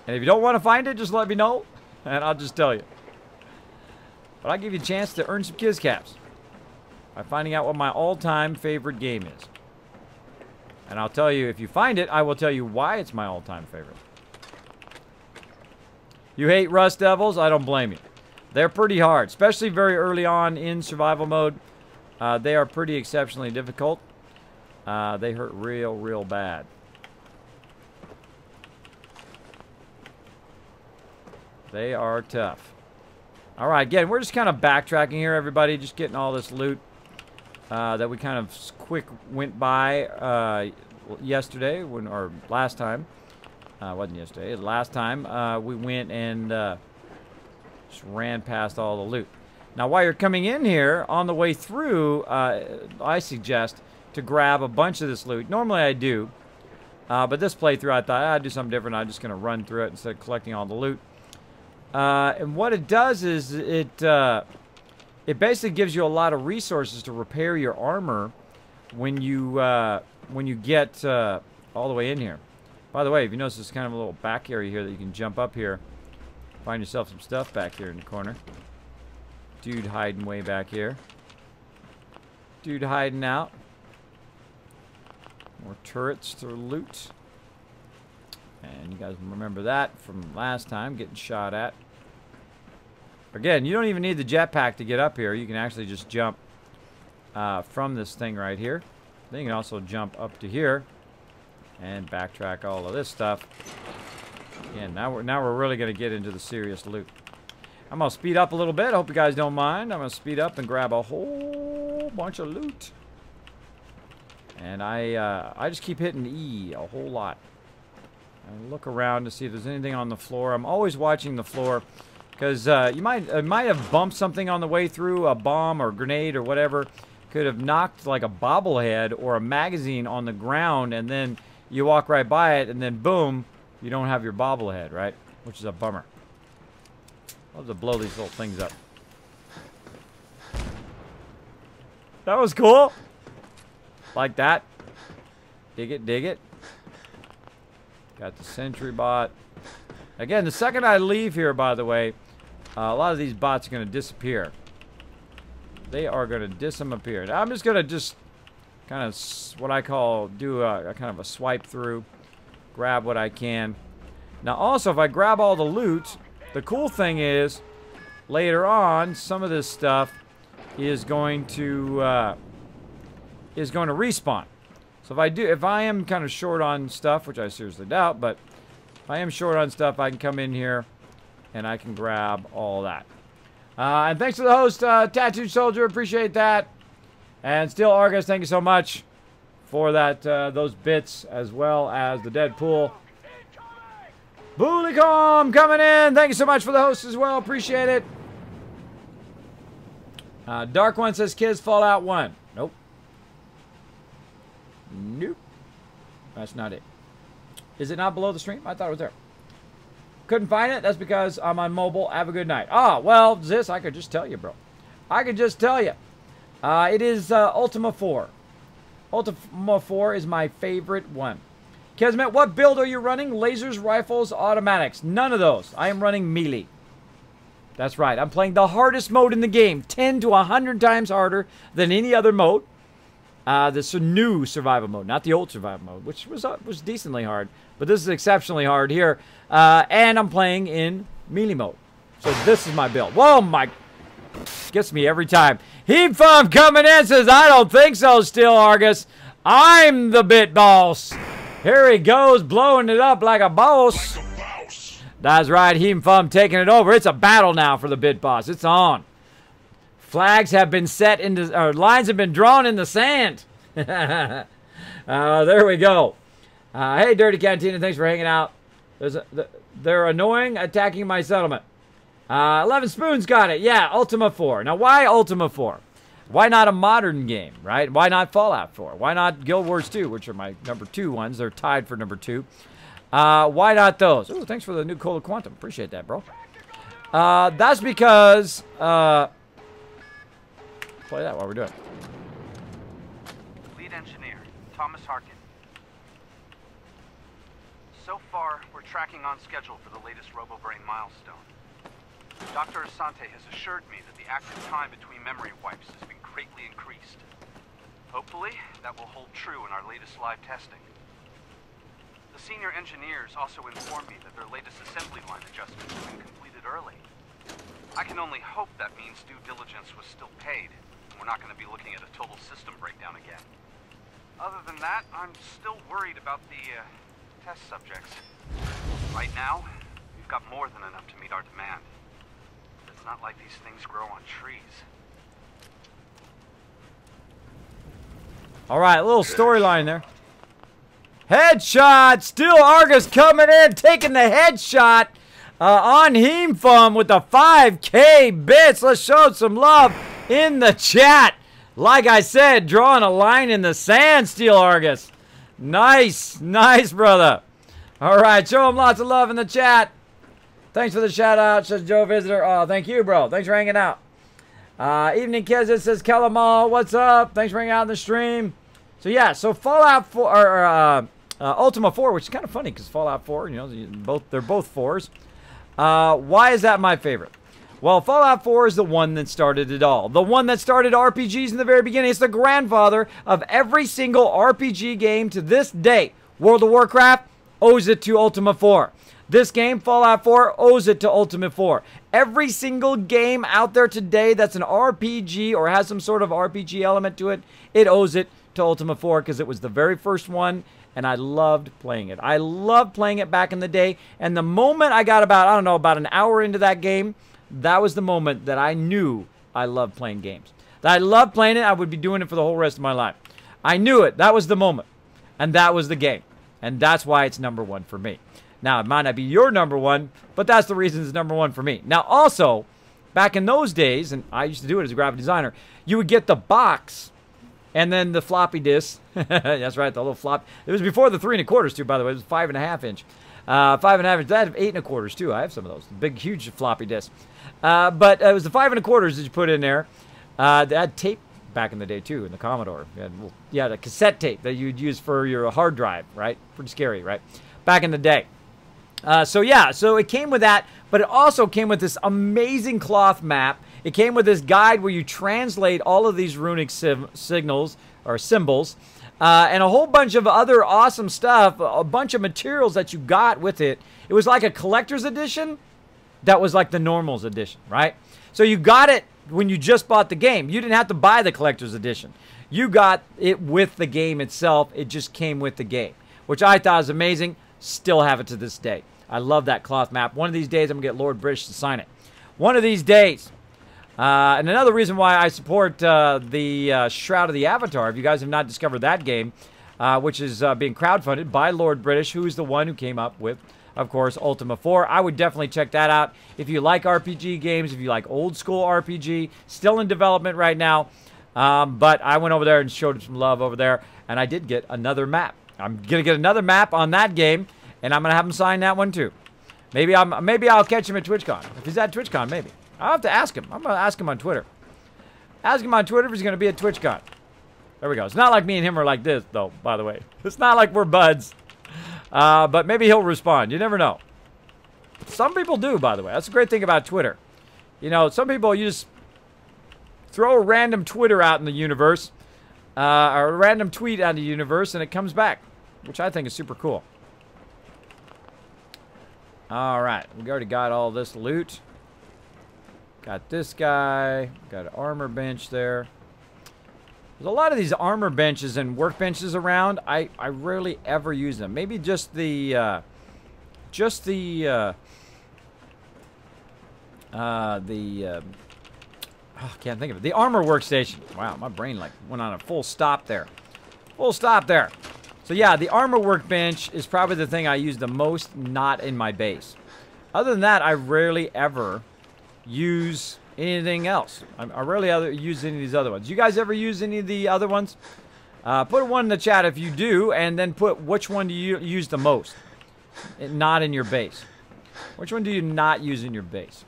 And if you don't want to find it, just let me know, and I'll just tell you. But I'll give you a chance to earn some Kiss Caps by finding out what my all-time favorite game is. And I'll tell you, if you find it, I will tell you why it's my all-time favorite. You hate Rust Devils? I don't blame you. They're pretty hard, especially very early on in survival mode. They are pretty exceptionally difficult. They hurt real, real bad. They are tough. All right, again, we're just kind of backtracking here, everybody. Just getting all this loot that we kind of quick went by yesterday, or last time. Wasn't yesterday. Last time we went and just ran past all the loot. Now, while you're coming in here, on the way through, I suggest to grab a bunch of this loot. Normally I do. But this playthrough, I thought I'd do something different. I'm just going to run through it instead of collecting all the loot. And what it does is it basically gives you a lot of resources to repair your armor when you get all the way in here. By the way, if you notice, there's kind of a little back area here that you can jump up here. Find yourself some stuff back here in the corner. Dude hiding way back here. Dude hiding out. More turrets to loot. And you guys remember that from last time, getting shot at. Again, you don't even need the jetpack to get up here. You can actually just jump from this thing right here. Then you can also jump up to here and backtrack all of this stuff. Again, now we're really going to get into the serious loot. I'm going to speed up a little bit. I hope you guys don't mind. I'm going to speed up and grab a whole bunch of loot. And I just keep hitting E a whole lot. I look around to see if there's anything on the floor. I'm always watching the floor because you might have bumped something on the way through, a bomb or grenade or whatever. Could have knocked like a bobblehead or a magazine on the ground, and then you walk right by it, and then boom, you don't have your bobblehead, right? Which is a bummer. Love to blow these little things up. That was cool. Like that. Dig it, dig it. Got the sentry bot. Again, the second I leave here, by the way, a lot of these bots are going to disappear. They are going to disappear. Now, I'm just going to kind of what I call do a kind of a swipe through. Grab what I can. Now, also, if I grab all the loot, the cool thing is, later on, some of this stuff is going to respawn. So if I am kind of short on stuff, which I seriously doubt, but if I am short on stuff, I can come in here and I can grab all that. And thanks to the host, Tattooed Soldier, appreciate that. And Steel Argus, thank you so much for that, those bits, as well as the Deadpool. Boolicom coming in, thank you so much for the host as well, appreciate it. Dark One says, Kids, Fallout 1. Nope. Nope. That's not it. Is it not below the stream? I thought it was there. Couldn't find it? That's because I'm on mobile. Have a good night. Ah, well, this, I could just tell you, bro. I could just tell you. It is Ultima 4. Ultima 4 is my favorite one. Kismet, what build are you running? Lasers, rifles, automatics. None of those. I am running melee. That's right. I'm playing the hardest mode in the game. 10 to 100 times harder than any other mode. This new survival mode, not the old survival mode, which was decently hard. But this is exceptionally hard here. And I'm playing in melee mode. So this is my build. Whoa, my... Gets me every time. Heat Farm coming in says, I don't think so, Steel Argus. I'm the bit boss. Here he goes, blowing it up like a boss. That's right, Heat Farm taking it over. It's a battle now for the bit boss. It's on. Flags have been set into, or lines have been drawn in the sand. There we go. Hey, Dirty Cantina, thanks for hanging out. They're annoying, attacking my settlement. 11 Spoons got it. Yeah, Ultima 4. Now, why Ultima 4? Why not a modern game, right? Why not Fallout 4? Why not Guild Wars 2, which are my number 2 ones? They're tied for number 2. Why not those? Ooh, thanks for the new Cola Quantum. Appreciate that, bro. That's because... play that while we're doing it. Lead engineer, Thomas Harkin. So far, we're tracking on schedule for the latest RoboBrain milestone. Dr. Asante has assured me that the active time between memory wipes has been greatly increased. Hopefully, that will hold true in our latest live testing. The senior engineers also informed me that their latest assembly line adjustments have been completed early. I can only hope that means due diligence was still paid, and we're not going to be looking at a total system breakdown again. Other than that, I'm still worried about the test subjects. Right now, we've got more than enough to meet our demand. It's not like these things grow on trees. All right, a little storyline there. Headshot! Steel Argus coming in, taking the headshot on Heemfum with the 5K bits. Let's show some love in the chat. Like I said, drawing a line in the sand, Steel Argus. Nice. Nice, brother. All right. Show him lots of love in the chat. Thanks for the shout out, says Joe Visitor. Oh, thank you, bro. Thanks for hanging out. Evening Kizit says Kelamal, what's up? Thanks for hanging out in the stream. So yeah, so Fallout 4 or Ultima 4, which is kind of funny because Fallout 4, you know, they're both 4s. Why is that my favorite? Well, Fallout 4 is the one that started it all. The one that started RPGs in the very beginning. It's the grandfather of every single RPG game to this day. World of Warcraft owes it to Ultima 4. This game, Fallout 4, owes it to Ultima 4. Every single game out there today that's an RPG or has some sort of RPG element to it, it owes it to Ultima 4 because it was the very first one, and I loved playing it. I loved playing it back in the day, and the moment I got about, I don't know, about an hour into that game, that was the moment that I knew I loved playing games. That I loved playing it, I would be doing it for the whole rest of my life. I knew it. That was the moment, and that was the game, and that's why it's number one for me. Now, it might not be your number one, but that's the reason it's number one for me. Now, also, back in those days, and I used to do it as a graphic designer, you would get the box and then the floppy disk. That's right, the little flop. It was before the 3 1/4 too, by the way. It was 5.5 inch. 5.5 inch. That had 8 1/4 too. I have some of those. Big, huge floppy disk. But it was the 5 1/4 that you put in there. They had tape back in the day too in the Commodore. You had a cassette tape that you'd use for your hard drive, right? Pretty scary, right? Back in the day. So it came with that, but it also came with this amazing cloth map. It came with this guide where you translate all of these runic signals or symbols, and a whole bunch of other awesome stuff, a bunch of materials that you got with it. It was like a collector's edition that was like the normals edition, right? So you got it when you just bought the game. You didn't have to buy the collector's edition. You got it with the game itself. It just came with the game, which I thought was amazing. Still have it to this day. I love that cloth map. One of these days, I'm going to get Lord British to sign it. One of these days. And another reason why I support the Shroud of the Avatar, if you guys have not discovered that game, which is being crowdfunded by Lord British, who is the one who came up with, of course, Ultima 4. I would definitely check that out. If you like RPG games, if you like old school RPG, still in development right now. But I went over there and showed him some love over there, and I did get another map. I'm going to get another map on that game. And I'm going to have him sign that one, too. Maybe I'll catch him at TwitchCon. If he's at TwitchCon, maybe. I'll have to ask him. I'm going to ask him on Twitter. Ask him on Twitter if he's going to be at TwitchCon. There we go. It's not like me and him are like this, though, by the way. It's not like we're buds. But maybe he'll respond. You never know. Some people do, by the way. That's the great thing about Twitter. You know, some people, you just throw a random Twitter out in the universe. Or a random tweet out in the universe, and it comes back. Which I think is super cool. Alright, we already got all this loot. Got this guy. Got an armor bench there. There's a lot of these armor benches and workbenches around. I rarely ever use them. Maybe just the I can't think of it. The armor workstation. Wow, my brain like went on a full stop there. Full stop there. So yeah, the armor workbench is probably the thing I use the most, not in my base. Other than that, I rarely ever use anything else. I rarely use any of these other ones. You guys ever use any of the other ones? Put one in the chat if you do, and then put which one do you use the most, not in your base. Which one do you not use in your base?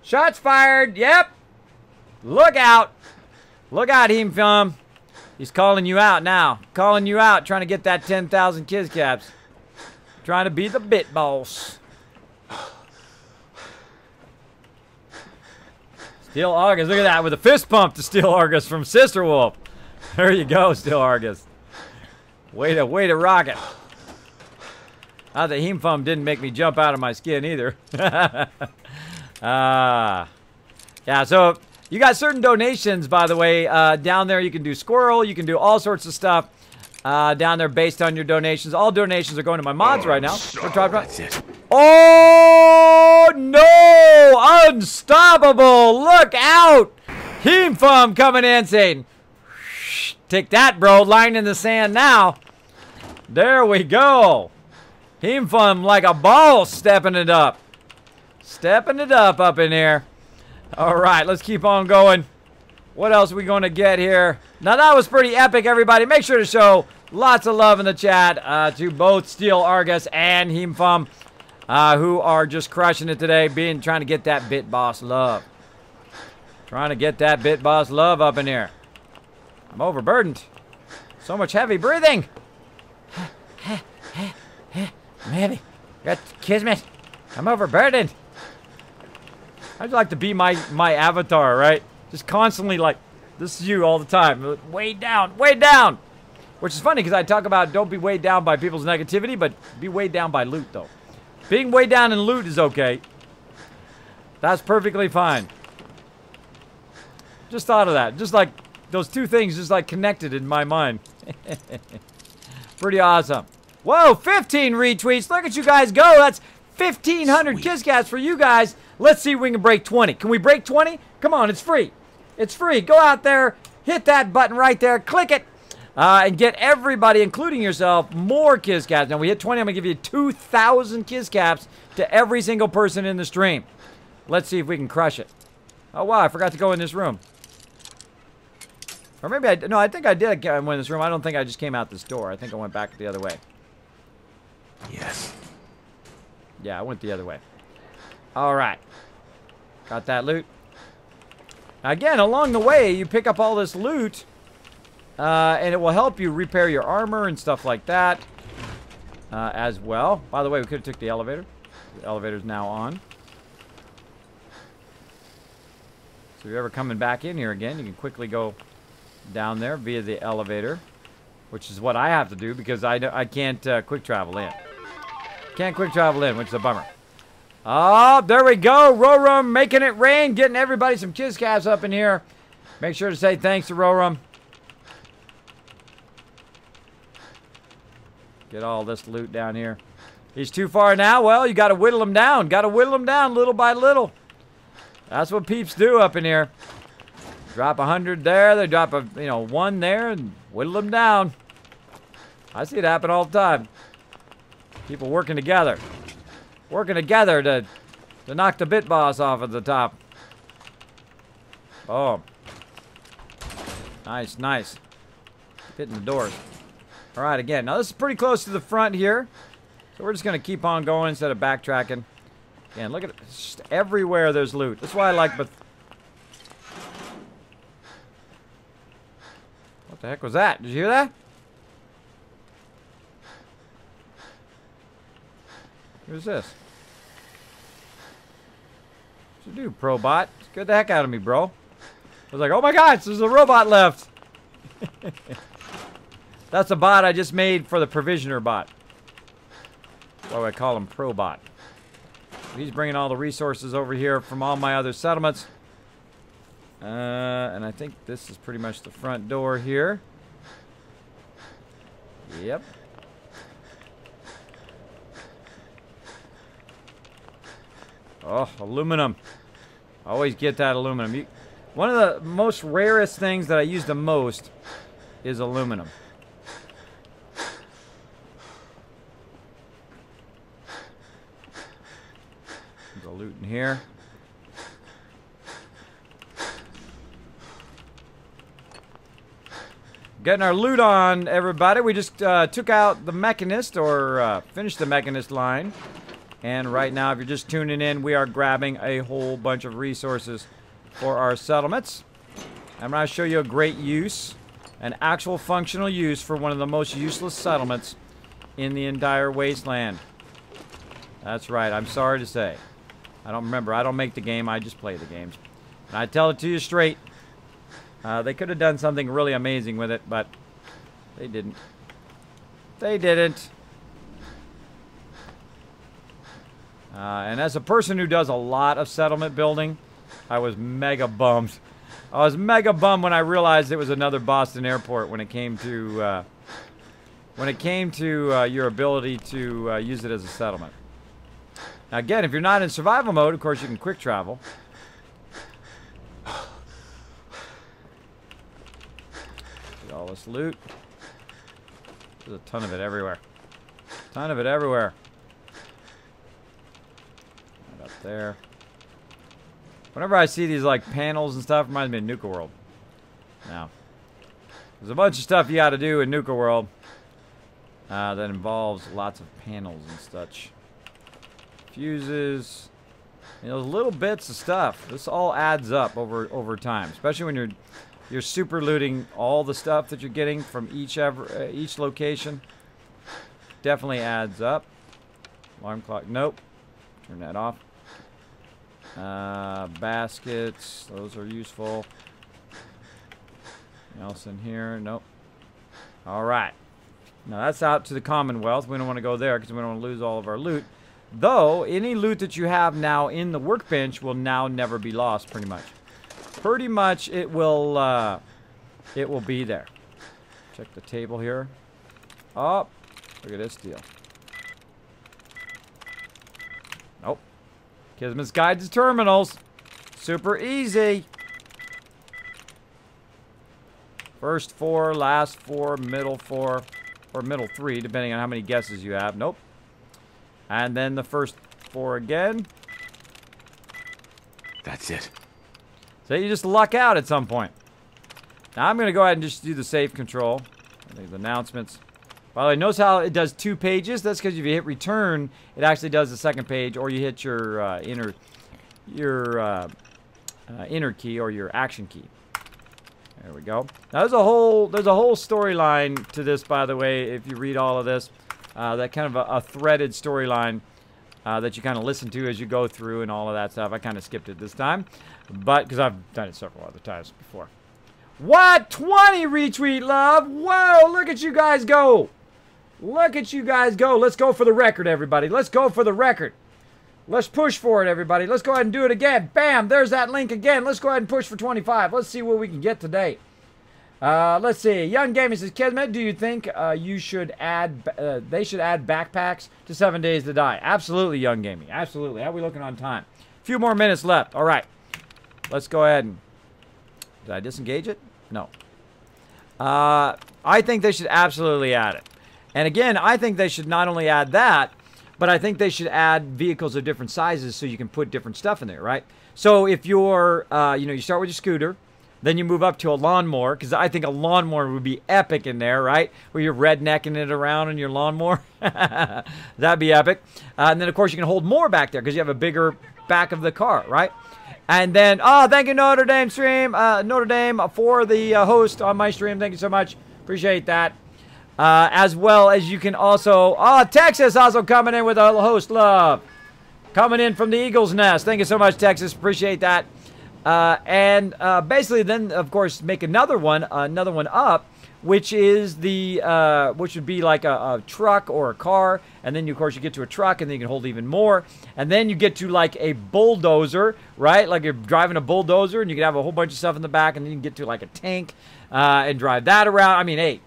Shots fired. Yep. Look out. Look out, Heemfum. He's calling you out now. Calling you out, trying to get that 10,000 kids caps. Trying to be the bit boss. Steel Argus. Look at that with a fist pump to Steel Argus from Sister Wolf. There you go, Steel Argus. Way to rock it. The Heemfum didn't make me jump out of my skin either. Yeah, so you got certain donations, by the way, down there. You can do Squirrel. You can do all sorts of stuff down there based on your donations. All donations are going to my mods right now. That's it. Oh, no! Unstoppable! Look out! Heemfum coming in saying, take that, bro. Line in the sand now. There we go. Heemfum like a boss stepping it up. Stepping it up in here. All right, let's keep on going. What else are we going to get here? Now, that was pretty epic, everybody. Make sure to show Lots of love in the chat to both Steel Argus and Heemfum, who are just crushing it today, trying to get that Bit Boss love. Trying to get that Bit Boss love up in here. I'm overburdened. So much heavy breathing. I'm heavy. Got Kismet. I'm overburdened. I'd like to be my avatar, right? Just constantly like, this is you all the time. Weighed down, weighed down. Which is funny because I talk about don't be weighed down by people's negativity, but be weighed down by loot, though. Being weighed down in loot is okay. That's perfectly fine. Just thought of that. Just like those two things just like connected in my mind. Pretty awesome. Whoa, 15 retweets. Look at you guys go. That's 1,500 Kizcats for you guys. Let's see if we can break 20. Can we break 20? Come on, it's free. It's free. Go out there, hit that button right there, click it, and get everybody, including yourself, more Kizcats. Now, we hit 20. I'm going to give you 2,000 Kizcats to every single person in the stream. Let's see if we can crush it. Oh, wow, I forgot to go in this room. Or maybe no, I think I did go in this room. I don't think I just came out this door. I think I went back the other way. Yes. Yeah, I went the other way. All right. Got that loot. Again, along the way, you pick up all this loot, and it will help you repair your armor and stuff like that as well. By the way, we could have took the elevator. The elevator's now on. So if you're ever coming back in here again, you can quickly go down there via the elevator, which is what I have to do because I can't quick travel in. Can't quick travel in, which is a bummer. Oh, there we go. Rorum making it rain, getting everybody some Kizcats up in here. Make sure to say thanks to Rorum. Get all this loot down here. He's too far now. Well, you got to whittle him down. Got to whittle him down little by little. That's what peeps do up in here. Drop 100 there. They drop a 1 there and whittle them down. I see it happen all the time. People working together. Working together to knock the Bit Boss off at the top. Oh. Nice, nice. Hitting the doors. All right, again. Now, this is pretty close to the front here. So we're just going to keep on going instead of backtracking. Again, look at it. It's just everywhere there's loot. That's why I like... What the heck was that? Did you hear that? Who's this? What'd you do, Probot? Scared the heck out of me, bro. I was like, oh my gosh, there's a robot left. That's a bot I just made for the provisioner bot. That's why I call him Probot. He's bringing all the resources over here from all my other settlements. And I think this is pretty much the front door here. Yep. Oh, aluminum. Always get that aluminum. One of the most rarest things that I use the most is aluminum. There's a loot in here. Getting our loot on, everybody. We just took out the Mechanist, or finished the Mechanist line. And right now, if you're just tuning in, we are grabbing a whole bunch of resources for our settlements. I'm going to show you a great use, an actual functional use for one of the most useless settlements in the entire wasteland. That's right, I'm sorry to say. I don't remember, I don't make the game, I just play the games. And I tell it to you straight. They could have done something really amazing with it, but they didn't. They didn't. And as a person who does a lot of settlement building, I was mega bummed. I was mega bummed when I realized it was another Boston airport when it came to your ability to use it as a settlement. Now again, if you're not in survival mode, of course you can quick travel. Get all this loot. There's a ton of it everywhere. Ton of it everywhere. Right up there. Whenever I see these like panels and stuff, it reminds me of Nuka World. Now, there's a bunch of stuff you got to do in Nuka World. that involves lots of panels and such. Fuses. You know, little bits of stuff. This all adds up over time, especially when you're super looting all the stuff that you're getting from each location. Definitely adds up. Alarm clock. Nope. Turn that off. Baskets. Those are useful. Anything else in here? Nope. All right. Now that's out to the Commonwealth. We don't want to go there because we don't want to lose all of our loot. Though, any loot that you have now in the workbench will now never be lost, pretty much. Pretty much, it will be there. Check the table here. Oh, look at this deal. Nope. Kismet's Guide to Terminals. Super easy. First 4, last 4, middle 4, or middle 3, depending on how many guesses you have. Nope. And then the first 4 again. That's it. So you just luck out at some point. Now I'm going to go ahead and just do the save control. I think the announcements. By the way, notice how it does 2 pages? That's because if you hit return, it actually does the second page, or you hit your inner key or your action key. There we go. Now there's a whole storyline to this, by the way, if you read all of this. That kind of a threaded storyline that you kind of listen to as you go through and all of that stuff. I kind of skipped it this time, but because I've done it several other times before. What? 20 retweet love? Whoa, look at you guys go. Look at you guys go. Let's go for the record, everybody. Let's go for the record. Let's push for it, everybody. Let's go ahead and do it again. Bam, there's that link again. Let's go ahead and push for 25. Let's see what we can get today. Let's see. Young Gaming says, Kismet, do you think they should add backpacks to 7 Days to Die? Absolutely, Young Gaming. Absolutely. How are we looking on time? A few more minutes left. All right. Let's go ahead and... Did I disengage it? No. I think they should absolutely add it. And again, I think they should not only add that, but I think they should add vehicles of different sizes so you can put different stuff in there, right? So if you're, you start with your scooter, then you move up to a lawnmower, because I think a lawnmower would be epic in there, right? Where you're rednecking it around in your lawnmower. That'd be epic. And then, of course, you can hold more back there because you have a bigger back of the car, right? And then, oh, thank you, Notre Dame stream. Notre Dame for the host on my stream. Thank you so much. Appreciate that. As well as you can also, Texas also coming in with a host love. Coming in from the Eagle's Nest. Thank you so much, Texas. Appreciate that. And basically then, of course, make another one up, which is the, which would be like a truck or a car. And then, of course, you get to a truck, and then you can hold even more. And then you get to like a bulldozer, right? Like you're driving a bulldozer, and you can have a whole bunch of stuff in the back, and then you can get to like a tank and drive that around. I mean, hey,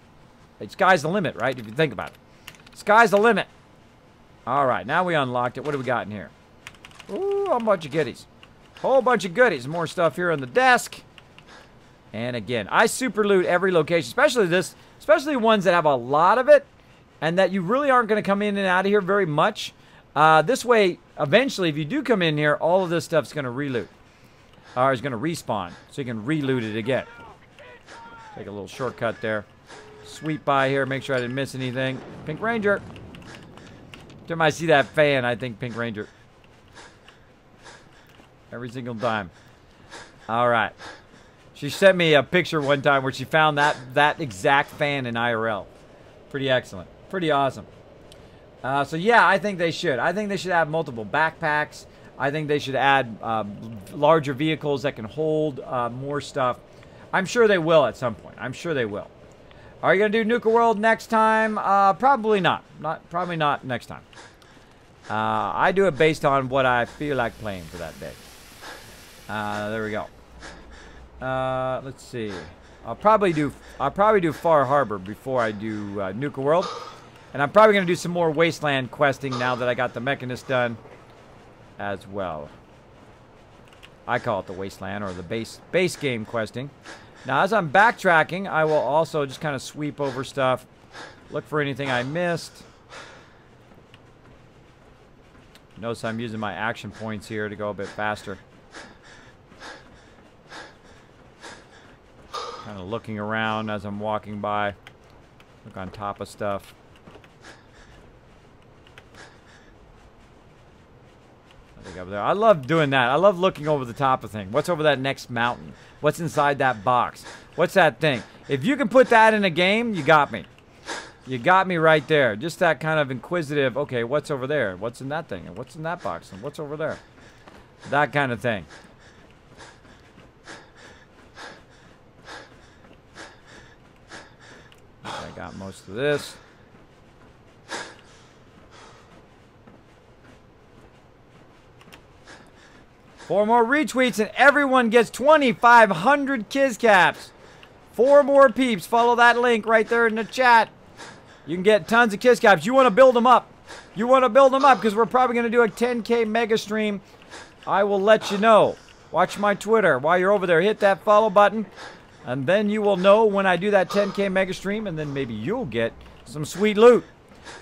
sky's the limit, right? If you think about it. Sky's the limit. All right, now we unlocked it. What do we got in here? Ooh, a bunch of goodies. Whole bunch of goodies. More stuff here on the desk. And again, I super loot every location, especially ones that have a lot of it and that you really aren't going to come in and out of here very much. This way, eventually, if you do come in here, all of this stuff's going to reloot. Or is going to respawn, so you can reloot it again. Take a little shortcut there. Sweep by here, make sure I didn't miss anything. Pink Ranger. Every time I see that fan, I think Pink Ranger. Every single time. All right. She sent me a picture one time where she found that exact fan in IRL. Pretty excellent. Pretty awesome. So yeah, I think they should. I think they should have multiple backpacks. I think they should add larger vehicles that can hold more stuff. I'm sure they will at some point. I'm sure they will. Are you going to do Nuka World next time? Probably not. Probably not next time. I do it based on what I feel like playing for that day. There we go. Let's see. I'll probably do Far Harbor before I do Nuka World. And I'm probably going to do some more Wasteland questing now that I got the Mechanist done as well. I call it the Wasteland, or the base game questing. Now, as I'm backtracking, I will also just kind of sweep over stuff, look for anything I missed. Notice I'm using my action points here to go a bit faster. Kind of looking around as I'm walking by. Look on top of stuff. Look over there. I love doing that. I love looking over the top of things. What's over that next mountain? What's inside that box? What's that thing? If you can put that in a game, you got me. You got me right there. Just that kind of inquisitive, okay, what's over there? What's in that thing? And what's in that box? And what's over there? That kind of thing. I got most of this. Four more retweets and everyone gets 2,500 Kiz Caps. 4 more peeps. Follow that link right there in the chat. You can get tons of Kiz Caps. You want to build them up. You want to build them up because we're probably going to do a 10K mega stream. I will let you know. Watch my Twitter. While you're over there, hit that follow button. And then you will know when I do that 10K mega stream. And then maybe you'll get some sweet loot.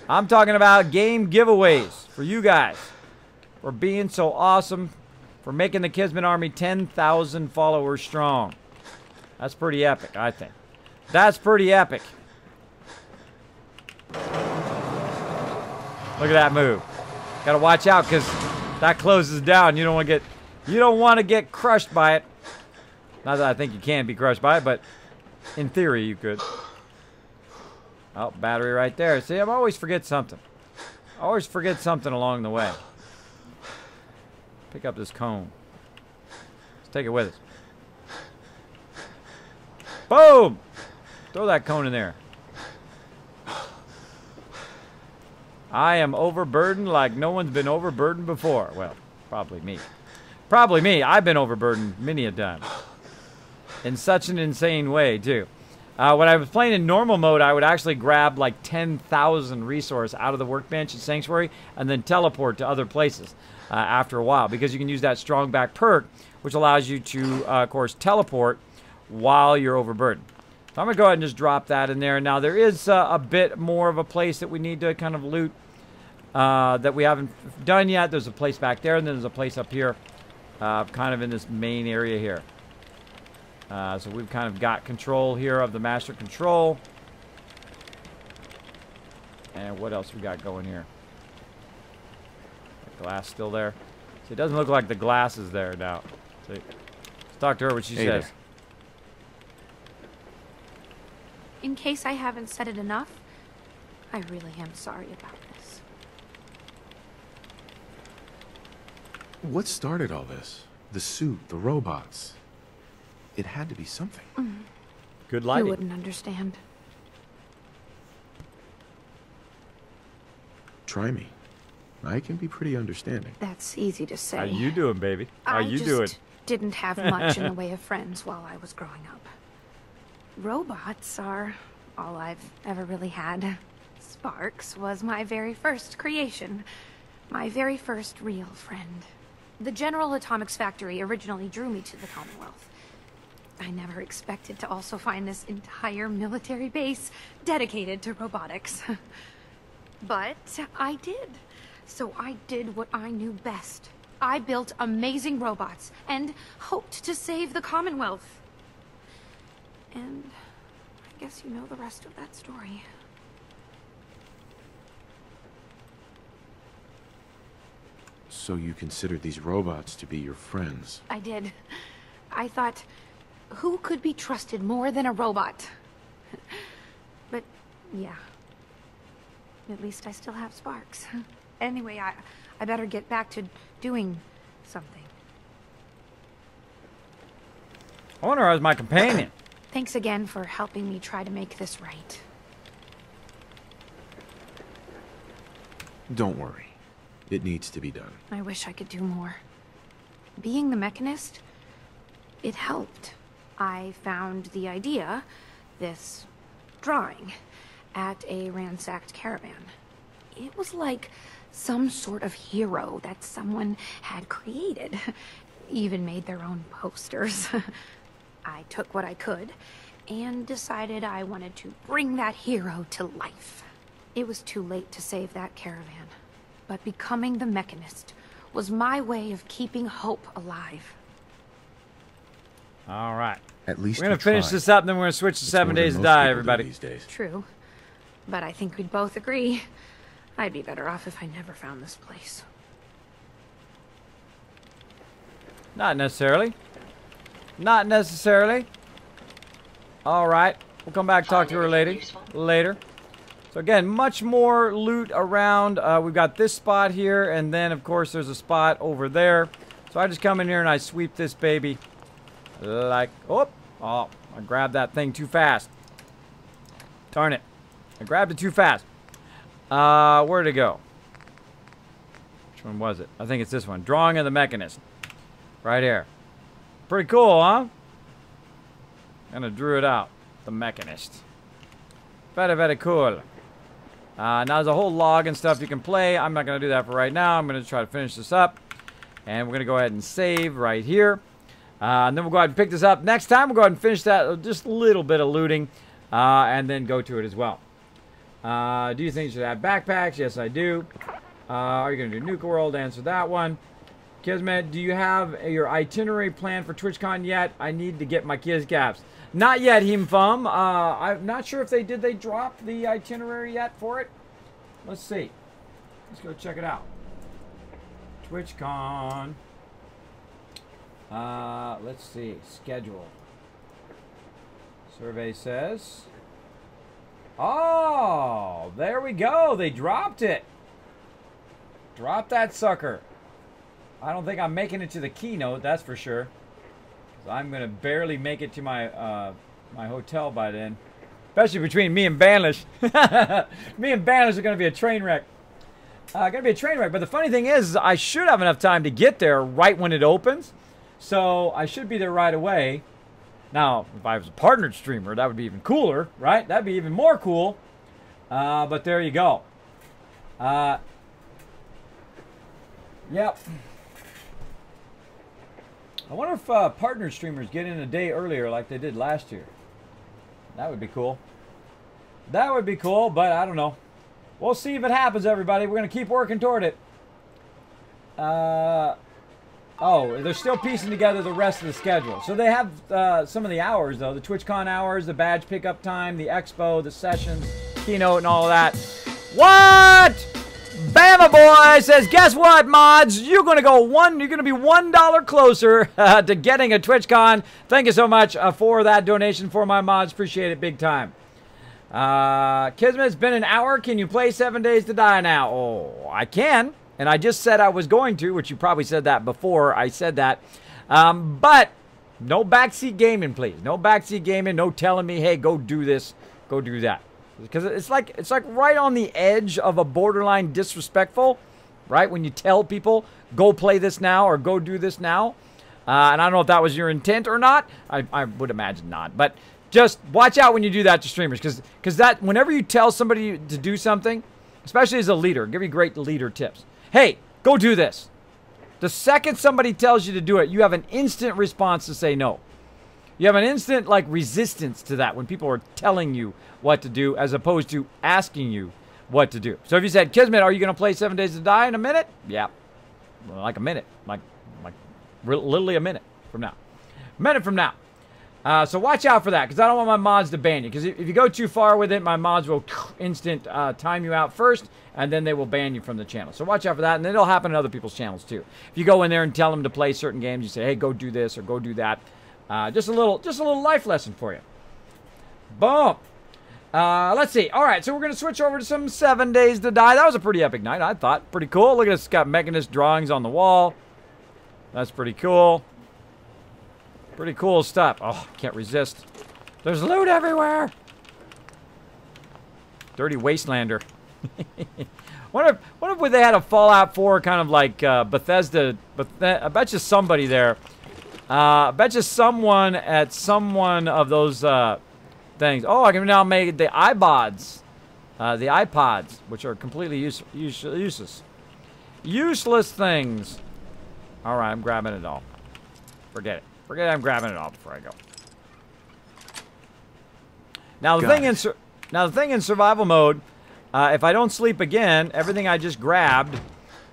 I'm talking about game giveaways for you guys. For being so awesome. For making the Kismet Army 10,000 followers strong. That's pretty epic, I think. That's pretty epic. Look at that move. Gotta watch out because that closes down. You don't want to get crushed by it. Not that I think you can be crushed by it, but in theory you could. Oh, battery right there. See, I always forget something. I always forget something along the way. Pick up this cone. Let's take it with us. Boom! Throw that cone in there. I am overburdened like no one's been overburdened before. Well, probably me. Probably me. I've been overburdened many a time. In such an insane way, too. When I was playing in normal mode, I would actually grab like 10,000 resource out of the workbench at Sanctuary and then teleport to other places after a while. Because you can use that strong back perk, which allows you to, of course, teleport while you're overburdened. So I'm going to go ahead and just drop that in there. Now, there is a bit more of a place that we need to kind of loot that we haven't done yet. There's a place back there, and then there's a place up here, kind of in this main area here. So we've kind of got control here of the master control. And what else we got going here? The glass still there. See, it doesn't look like the glass is there now. See, let's talk to her what she says. There. In case I haven't said it enough, I really am sorry about this. What started all this? The suit, the robots. It had to be something. Good lighting. You wouldn't understand. Try me. I can be pretty understanding. That's easy to say. How you doing, baby? How you doing? I just didn't have much in the way of friends while I was growing up. Robots are all I've ever really had. Sparks was my very first creation. My very first real friend. The General Atomics Factory originally drew me to the Commonwealth. I never expected to also find this entire military base dedicated to robotics. But I did. So I did what I knew best. I built amazing robots and hoped to save the Commonwealth. And I guess you know the rest of that story. So you considered these robots to be your friends? I did. I thought, who could be trusted more than a robot? But, yeah. At least I still have sparks. Anyway, I better get back to doing something. I wonder who's my companion. Thanks again for helping me try to make this right. Don't worry. It needs to be done. I wish I could do more. Being the Mechanist, it helped. I found the idea, this drawing, at a ransacked caravan. It was like some sort of hero that someone had created. Even made their own posters. I took what I could and decided I wanted to bring that hero to life. It was too late to save that caravan, but becoming the Mechanist was my way of keeping hope alive. All right. At least we're going to finish this up, and then we're going to switch to 7 Days to Die, everybody. These days. True. But I think we'd both agree I'd be better off if I never found this place. Not necessarily. Not necessarily. All right. We'll come back and talk to her later. So again, much more loot around. We've got this spot here, and then of course there's a spot over there. So I just come in here and I sweep this baby. Like, oh, I grabbed that thing too fast. Darn it. I grabbed it too fast. Where'd it go? Which one was it? I think it's this one. Drawing of the Mechanist. Right here. Pretty cool, huh? And I drew it out. The Mechanist. Very, very cool. Now there's a whole log and stuff you can play. I'm not going to do that for right now. I'm going to try to finish this up. And we're going to go ahead and save right here. And then we'll go ahead and pick this up. Next time, we'll go ahead and finish that. Just a little bit of looting. And then go to it as well. Do you think you should have backpacks? Yes, I do. Are you going to do Nuka World? Answer that one. Kismet, do you have your itinerary plan for TwitchCon yet? I need to get my kids caps. Not yet, Himfum. I'm not sure if they drop the itinerary yet for it. Let's see. Let's go check it out. TwitchCon. Let's see. Schedule. Survey says. Oh, there we go. They dropped it. Drop that sucker. I don't think I'm making it to the keynote, that's for sure. 'Cause I'm going to barely make it to my my hotel by then. Especially between me and Banlish. Me and Banlish are going to be a train wreck. Going to be a train wreck. But the funny thing is, I should have enough time to get there right when it opens. So I should be there right away. Now, if I was a partnered streamer, that would be even cooler, right? That'd be even more cool. But there you go. Yep. I wonder if partner streamers get in a day earlier like they did last year. That would be cool. That would be cool, but I don't know. We'll see if it happens, everybody. We're going to keep working toward it. Oh, they're still piecing together the rest of the schedule. So they have some of the hours, though. The TwitchCon hours, the badge pickup time, the expo, the sessions, keynote, and all of that. What? Bama Boy says, guess what, mods? You're gonna be $1 closer to getting a TwitchCon. Thank you so much for that donation for my mods. Appreciate it big time. Kismet, it's been an hour. Can you play 7 Days to Die now? Oh, I can. And I just said I was going to, which you probably said that before I said that. But no backseat gaming, please. No backseat gaming. No telling me, hey, go do this, go do that. Because it's like right on the edge of a borderline disrespectful, right? When you tell people, go play this now or go do this now. And I don't know if that was your intent or not. I would imagine not. But just watch out when you do that to streamers. Because that whenever you tell somebody to do something, especially as a leader, give you great leader tips. Hey, go do this. The second somebody tells you to do it, you have an instant response to say no. You have an instant, like, resistance to that when people are telling you what to do as opposed to asking you what to do. So if you said, Kismet, are you going to play 7 Days to Die in a minute? Yeah. Well, like a minute. Like literally a minute from now. A minute from now. So watch out for that because I don't want my mods to ban you. Because if you go too far with it, my mods will instant time you out first, and then they will ban you from the channel. So watch out for that, and then it'll happen in other people's channels too. If you go in there and tell them to play certain games, you say, hey, go do this or go do that. Just a little life lesson for you. Boom. Let's see. All right, so we're going to switch over to some 7 Days to Die. That was a pretty epic night, I thought. Pretty cool. Look at this. It's got Mechanist drawings on the wall. That's pretty cool. Pretty cool stuff. Oh, can't resist. There's loot everywhere. Dirty Wastelander. Wonder if they had a Fallout 4 kind of like Bethesda. I bet you somebody there. I bet you someone at someone of those things. Oh, I can now make the iPods. The iPods, which are completely useless. Useless things. All right, I'm grabbing it all. Forget it. Forget it, I'm grabbing it all before I go. Now the thing in survival mode, if I don't sleep again, everything I just grabbed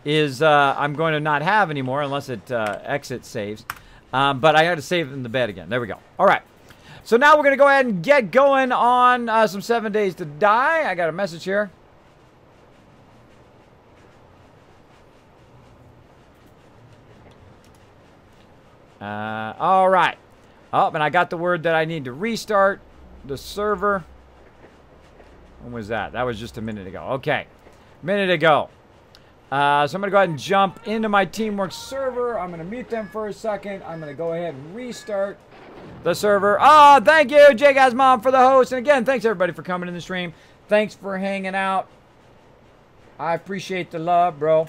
is I'm going to not have anymore unless it exit saves. But I had to save it in the bed again. There we go. All right. So now we're going to go ahead and get going on some 7 Days to Die. I got a message here. All right. Oh, and I got the word that I need to restart the server. When was that? That was just a minute ago. Okay. Minute ago. So I'm going to go ahead and jump into my Teamwork server. I'm going to mute them for a second. I'm going to go ahead and restart the server. Oh, thank you, J-Guy's mom, for the host. And again, thanks everybody for coming in the stream. Thanks for hanging out. I appreciate the love, bro.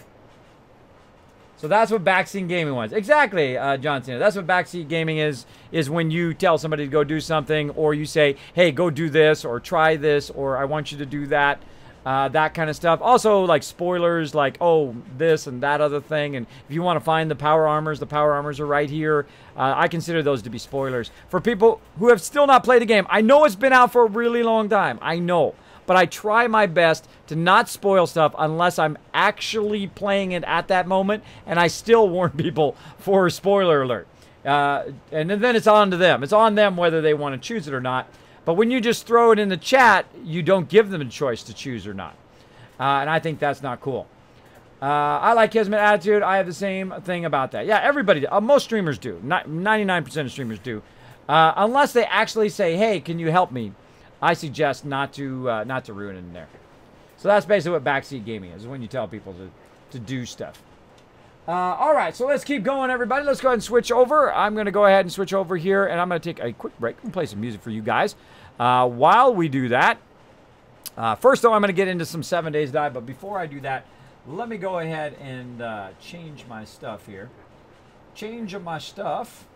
So that's what backseat gaming was. Exactly, John Cena. That's what backseat gaming is when you tell somebody to go do something, or you say, hey, go do this, or try this, or I want you to do that. That kind of stuff. Also, like spoilers, like, oh, this and that other thing. And if you want to find the power armors are right here. I consider those to be spoilers. For people who have still not played the game, I know it's been out for a really long time. I know. But I try my best to not spoil stuff unless I'm actually playing it at that moment. And I still warn people for a spoiler alert. And then it's on to them. It's on them whether they want to choose it or not. But when you just throw it in the chat, you don't give them a choice to choose or not. And I think that's not cool. I like Kismet attitude. I have the same thing about that. Yeah, everybody, most streamers do. 99% of streamers do. Unless they actually say, hey, can you help me? I suggest not to ruin it in there. So that's basically what backseat gaming is, when you tell people to do stuff. All right, so let's keep going, everybody. Let's go ahead and switch over. I'm going to go ahead and switch over here, and I'm going to take a quick break and play some music for you guys. While we do that, first, though, I'm going to get into some 7 Days Die, but before I do that, let me go ahead and change my stuff here. Change my stuff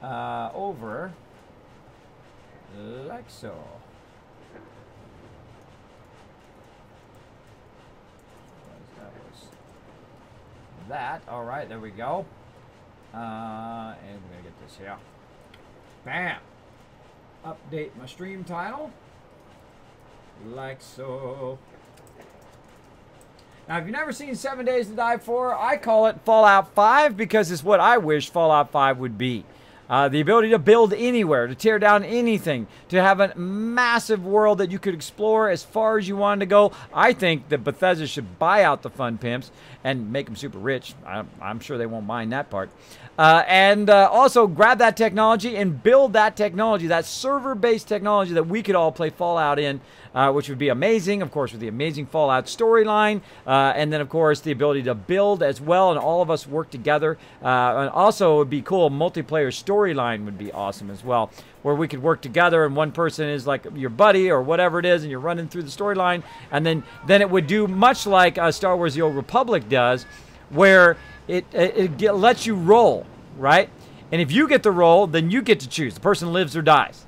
over like so. That. All right, there we go. And we're gonna get this here. Bam. Update my stream title. Like so. Now, if you've never seen 7 Days to Die 4, I call it Fallout 5 because it's what I wish Fallout 5 would be. The ability to build anywhere, to tear down anything, to have a massive world that you could explore as far as you wanted to go. I think that Bethesda should buy out the fun pimps and make them super rich. I'm sure they won't mind that part. And also grab that technology and build that technology, that server-based technology that we could all play Fallout in, which would be amazing, of course, with the amazing Fallout storyline. And then, of course, the ability to build as well and all of us work together. And also, it would be cool, multiplayer storyline would be awesome as well, where we could work together and one person is like your buddy or whatever it is and you're running through the storyline. And then it would do much like Star Wars The Old Republic does, where it lets you roll, right? And if you get the roll, then you get to choose. The person lives or dies.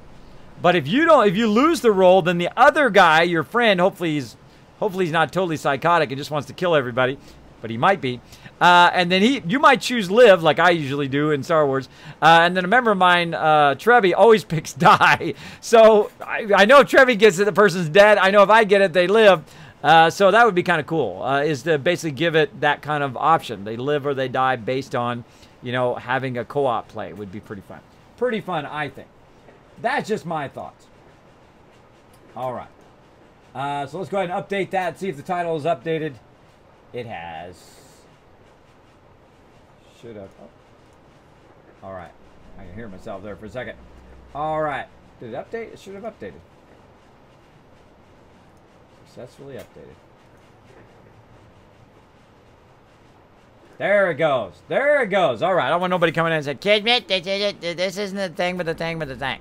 But if you lose the roll, then the other guy, your friend, hopefully he's not totally psychotic and just wants to kill everybody, but he might be. And then you might choose live, like I usually do in Star Wars. And then a member of mine, Trevi, always picks die. So I know if Trevi gets it, the person's dead. I know if I get it, they live. So that would be kind of cool, is to basically give it that kind of option. They live or they die based on, having a co-op play would be pretty fun. Pretty fun, I think. That's just my thoughts. All right. So let's go ahead and update that, see if the title is updated. It has. Should have. Oh. All right. I can hear myself there for a second. All right. Did it update? It should have updated. Successfully updated. There it goes. There it goes. All right. I don't want nobody coming in and saying, Kismet, this isn't the thing, but the thing, but the thing.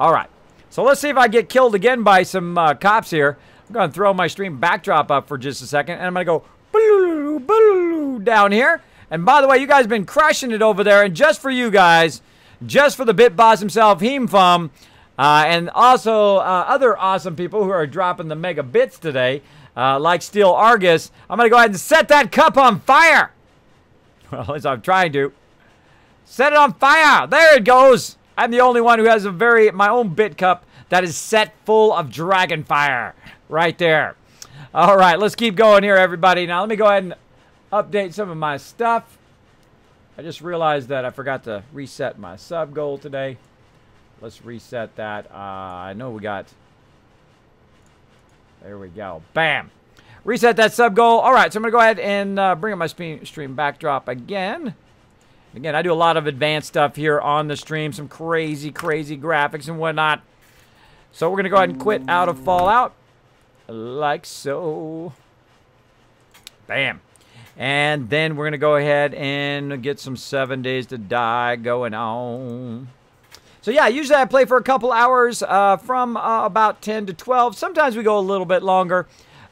All right. So let's see if I get killed again by some cops here. I'm going to throw my stream backdrop up for just a second, and I'm going to go down here. And by the way, you guys have been crushing it over there, and just for you guys, just for the Bit Boss himself, Heemfum, and also other awesome people who are dropping the mega bits today, like Steel Argus, I'm going to go ahead and set that cup on fire. Well, at least I'm trying to. Set it on fire. There it goes. I'm the only one who has my own bit cup that is set full of dragon fire. Right there. All right, let's keep going here, everybody. Now, let me go ahead and update some of my stuff. I just realized that I forgot to reset my sub goal today. Let's reset that. I know we got... There we go. Bam. Reset that sub goal. All right, so I'm going to go ahead and bring up my stream backdrop again. Again, I do a lot of advanced stuff here on the stream. Some crazy, crazy graphics and whatnot. So we're going to go ahead and quit out of Fallout. Like so. Bam. And then we're going to go ahead and get some 7 Days to Die going on. So yeah, usually I play for a couple hours from about 10 to 12. Sometimes we go a little bit longer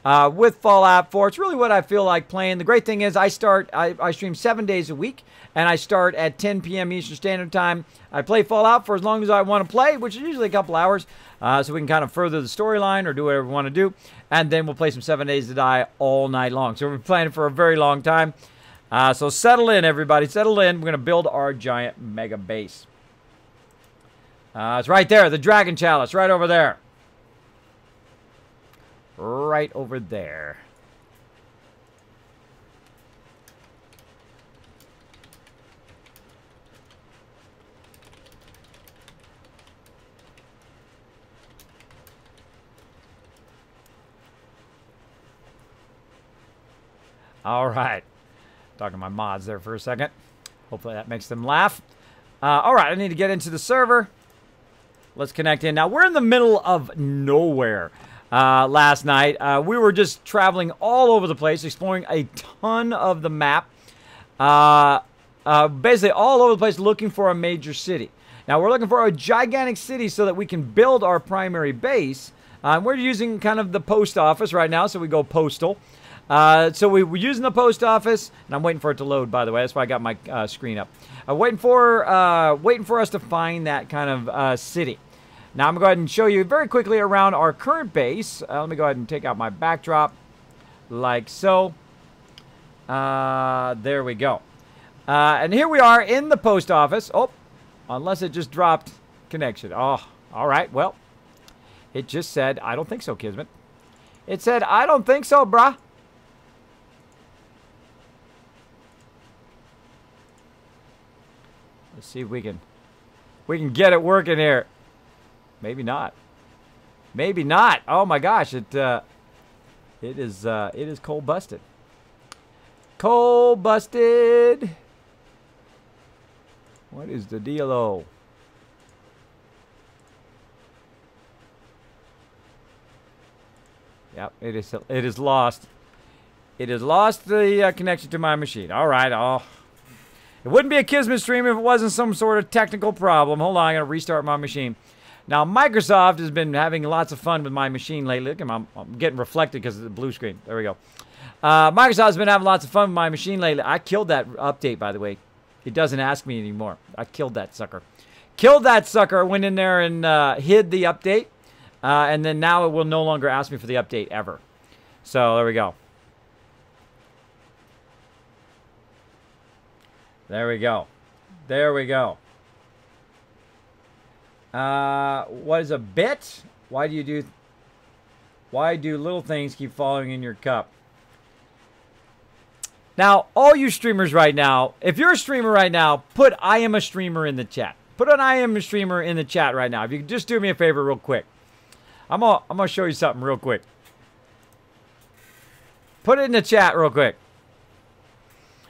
with Fallout 4. It's really what I feel like playing. The great thing is I stream 7 days a week, and I start at 10 p.m. Eastern Standard Time. I play Fallout for as long as I want to play, which is usually a couple hours, so we can kind of further the storyline or do whatever we want to do. And then we'll play some 7 Days to Die all night long. So we're playing for a very long time. So settle in, everybody. Settle in. We're going to build our giant mega base. It's right there, the Dragon Chalice, right over there. Right over there. All right. Talking to my mods there for a second. Hopefully that makes them laugh. All right, I need to get into the server. Let's connect in. Now, we're in the middle of nowhere last night. We were just traveling all over the place, exploring a ton of the map. Basically all over the place looking for a major city. Now, we're looking for a gigantic city so that we can build our primary base. We're using kind of the post office right now, so we go postal. So we're using the post office, and I'm waiting for it to load, by the way. That's why I got my screen up. Waiting for us to find that kind of city. Now I'm going to go ahead and show you very quickly around our current base. Let me go ahead and take out my backdrop, like so. There we go. And here we are in the post office. Oh, unless it just dropped connection. Oh, all right. Well, it just said, I don't think so, Kismet. It said, I don't think so, brah. Let's see if we can get it working here. Maybe not. Maybe not. Oh my gosh, it is coal busted. Coal busted. What is the deal-o? Yep, it is lost. It has lost the connection to my machine. All right, it wouldn't be a Kismet stream if it wasn't some sort of technical problem. Hold on, I gotta restart my machine. Now, Microsoft has been having lots of fun with my machine lately. Look, I'm getting reflected because of the blue screen. There we go. Microsoft's been having lots of fun with my machine lately. I killed that update, by the way. It doesn't ask me anymore. I killed that sucker. Killed that sucker. Went in there and hid the update. And then now it will no longer ask me for the update ever. So, there we go. There we go. There we go. What is a bit? Why do little things keep falling in your cup? Now, all you streamers right now, if you're a streamer right now, put I am a streamer in the chat. Put an I am a streamer in the chat right now. If you could just do me a favor real quick. I'm gonna show you something real quick. Put it in the chat real quick.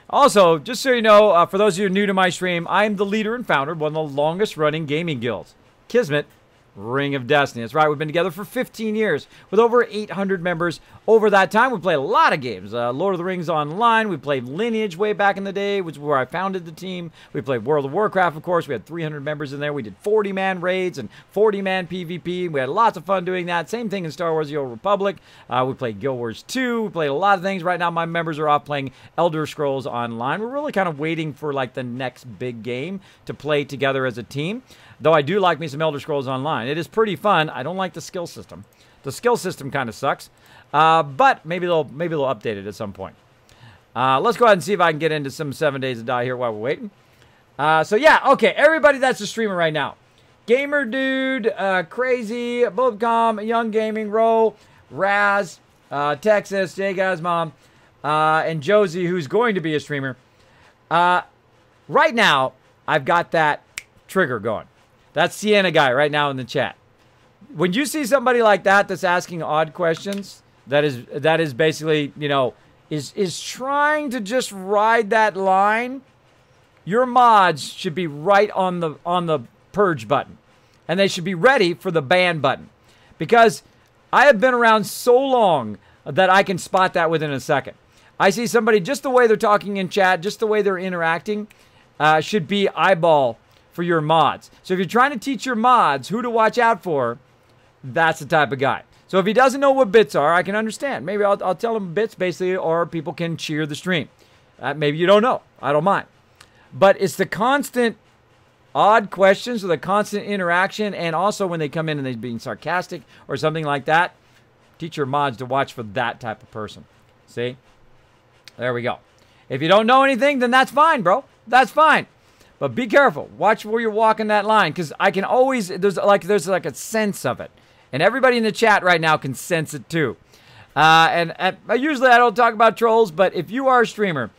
Also, just so you know, for those of you new to my stream, I'm the leader and founder of one of the longest running gaming guilds, Kismet, Ring of Destiny. That's right, we've been together for 15 years with over 800 members. Over that time, we played a lot of games. Lord of the Rings Online, we played Lineage way back in the day, which is where I founded the team. We played World of Warcraft, of course. We had 300 members in there. We did 40-man raids and 40-man PvP. We had lots of fun doing that. Same thing in Star Wars The Old Republic. We played Guild Wars 2. We played a lot of things. Right now, my members are off playing Elder Scrolls Online. We're really kind of waiting for like the next big game to play together as a team. Though I do like me some Elder Scrolls Online. It is pretty fun. I don't like the skill system. The skill system kind of sucks. But maybe they'll update it at some point. Let's go ahead and see if I can get into some 7 Days to Die here while we're waiting. So yeah, okay, everybody that's a streamer right now. Gamer Dude, Crazy, Bobcom, Young Gaming, Ro, Raz, Texas, J Guy's Mom, and Josie, who's going to be a streamer. Right now, I've got that trigger going. That's Sienna guy right now in the chat. When you see somebody like that that's asking odd questions, that is basically, you know, is trying to just ride that line your mods should be right on the purge button. And they should be ready for the ban button. Because I have been around so long that I can spot that within a second. I see somebody, just the way they're talking in chat, just the way they're interacting, should be eyeball for your mods. So if you're trying to teach your mods who to watch out for, that's the type of guy. So if he doesn't know what bits are, I can understand. Maybe I'll tell him bits, basically, or people can cheer the stream. Maybe you don't know. I don't mind. But it's the constant odd questions or the constant interaction, and also when they come in and they're being sarcastic or something like that, teach your mods to watch for that type of person. See? There we go. If you don't know anything, then that's fine, bro. That's fine. But be careful. Watch where you're walking that line, because I can always, there's like a sense of it. And everybody in the chat right now can sense it too. And usually I don't talk about trolls, but if you are a streamer,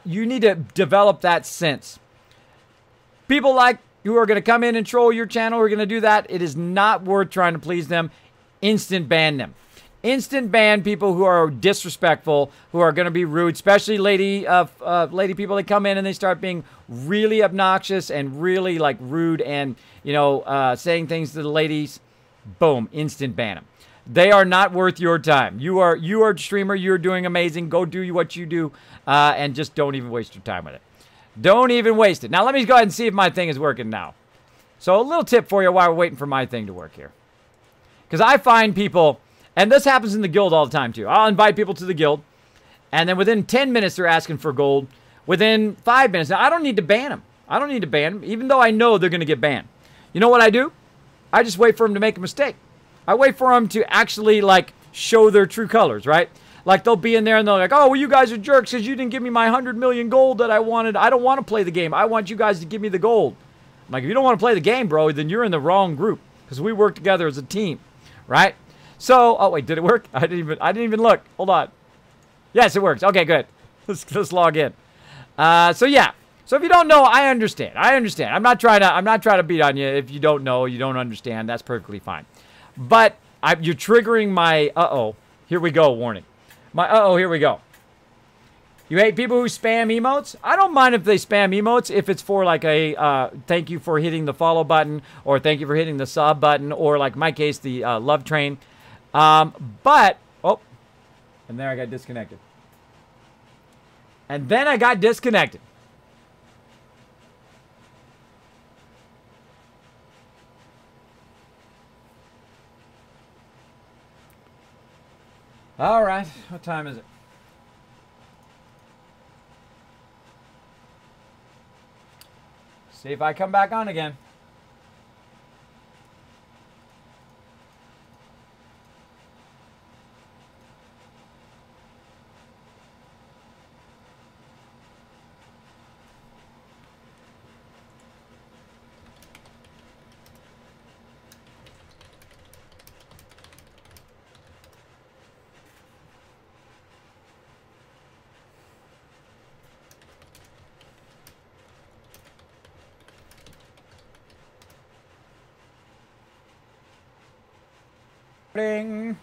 you need to develop that sense. People like who are going to come in and troll your channel, who are going to do that, it is not worth trying to please them. Instant ban them. Instant ban people who are disrespectful, who are going to be rude, especially lady people that come in and they start being really obnoxious and really like rude and, you know, saying things to the ladies. Boom, instant ban them. They are not worth your time. You are a streamer. You're doing amazing. Go do what you do, and just don't even waste your time with it. Don't even waste it. Now, let me go ahead and see if my thing is working now. So, a little tip for you while we're waiting for my thing to work here. Because I find people, and this happens in the guild all the time, too. I'll invite people to the guild, and then within 10 minutes, they're asking for gold. Within 5 minutes. Now, I don't need to ban them. I don't need to ban them, even though I know they're going to get banned. You know what I do? I just wait for them to make a mistake. I wait for them to actually, like, show their true colors, right? Like, they'll be in there and they're like, oh, well, you guys are jerks because you didn't give me my 100 million gold that I wanted. I don't want to play the game. I want you guys to give me the gold. I'm like, if you don't want to play the game, bro, then you're in the wrong group because we work together as a team, right? So, oh, wait, did it work? I didn't even look. Hold on. Yes, it works. Okay, good. Let's log in. So, yeah. So, if you don't know, I understand. I understand. I'm not trying to beat on you. If you don't know, you don't understand. That's perfectly fine. But you're triggering my uh-oh. Here we go warning. My uh-oh, here we go. You hate people who spam emotes? I don't mind if they spam emotes if it's for like a thank you for hitting the follow button or thank you for hitting the sub button or like in my case the love train. But, oh, and there I got disconnected. And then I got disconnected. All right, what time is it? See if I come back on again. Ding.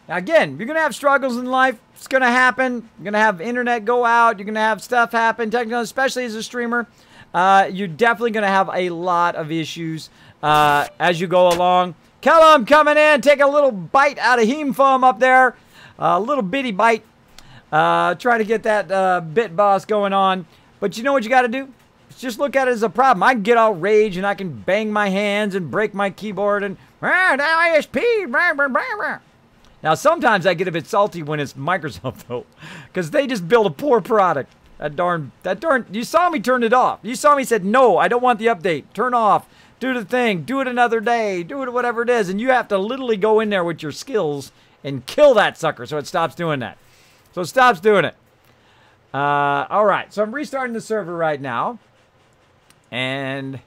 Now again, you're going to have struggles in life. It's going to happen. You're going to have internet go out. You're going to have stuff happen. Technically, especially as a streamer, you're definitely going to have a lot of issues as you go along. Kellum coming in. Take a little bite out of heme foam up there. A little bitty bite. Try to get that bit boss going on. But you know what you got to do? Just look at it as a problem. I can get all rage and I can bang my hands and break my keyboard and ISP. Now sometimes I get a bit salty when it's Microsoft though, because they just build a poor product. That darn. You saw me turn it off. You saw me said no. I don't want the update. Turn off. Do the thing. Do it another day. Do it whatever it is, and you have to literally go in there with your skills and kill that sucker so it stops doing that. So it stops doing it. All right. So I'm restarting the server right now. And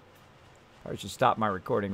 I should stop my recording.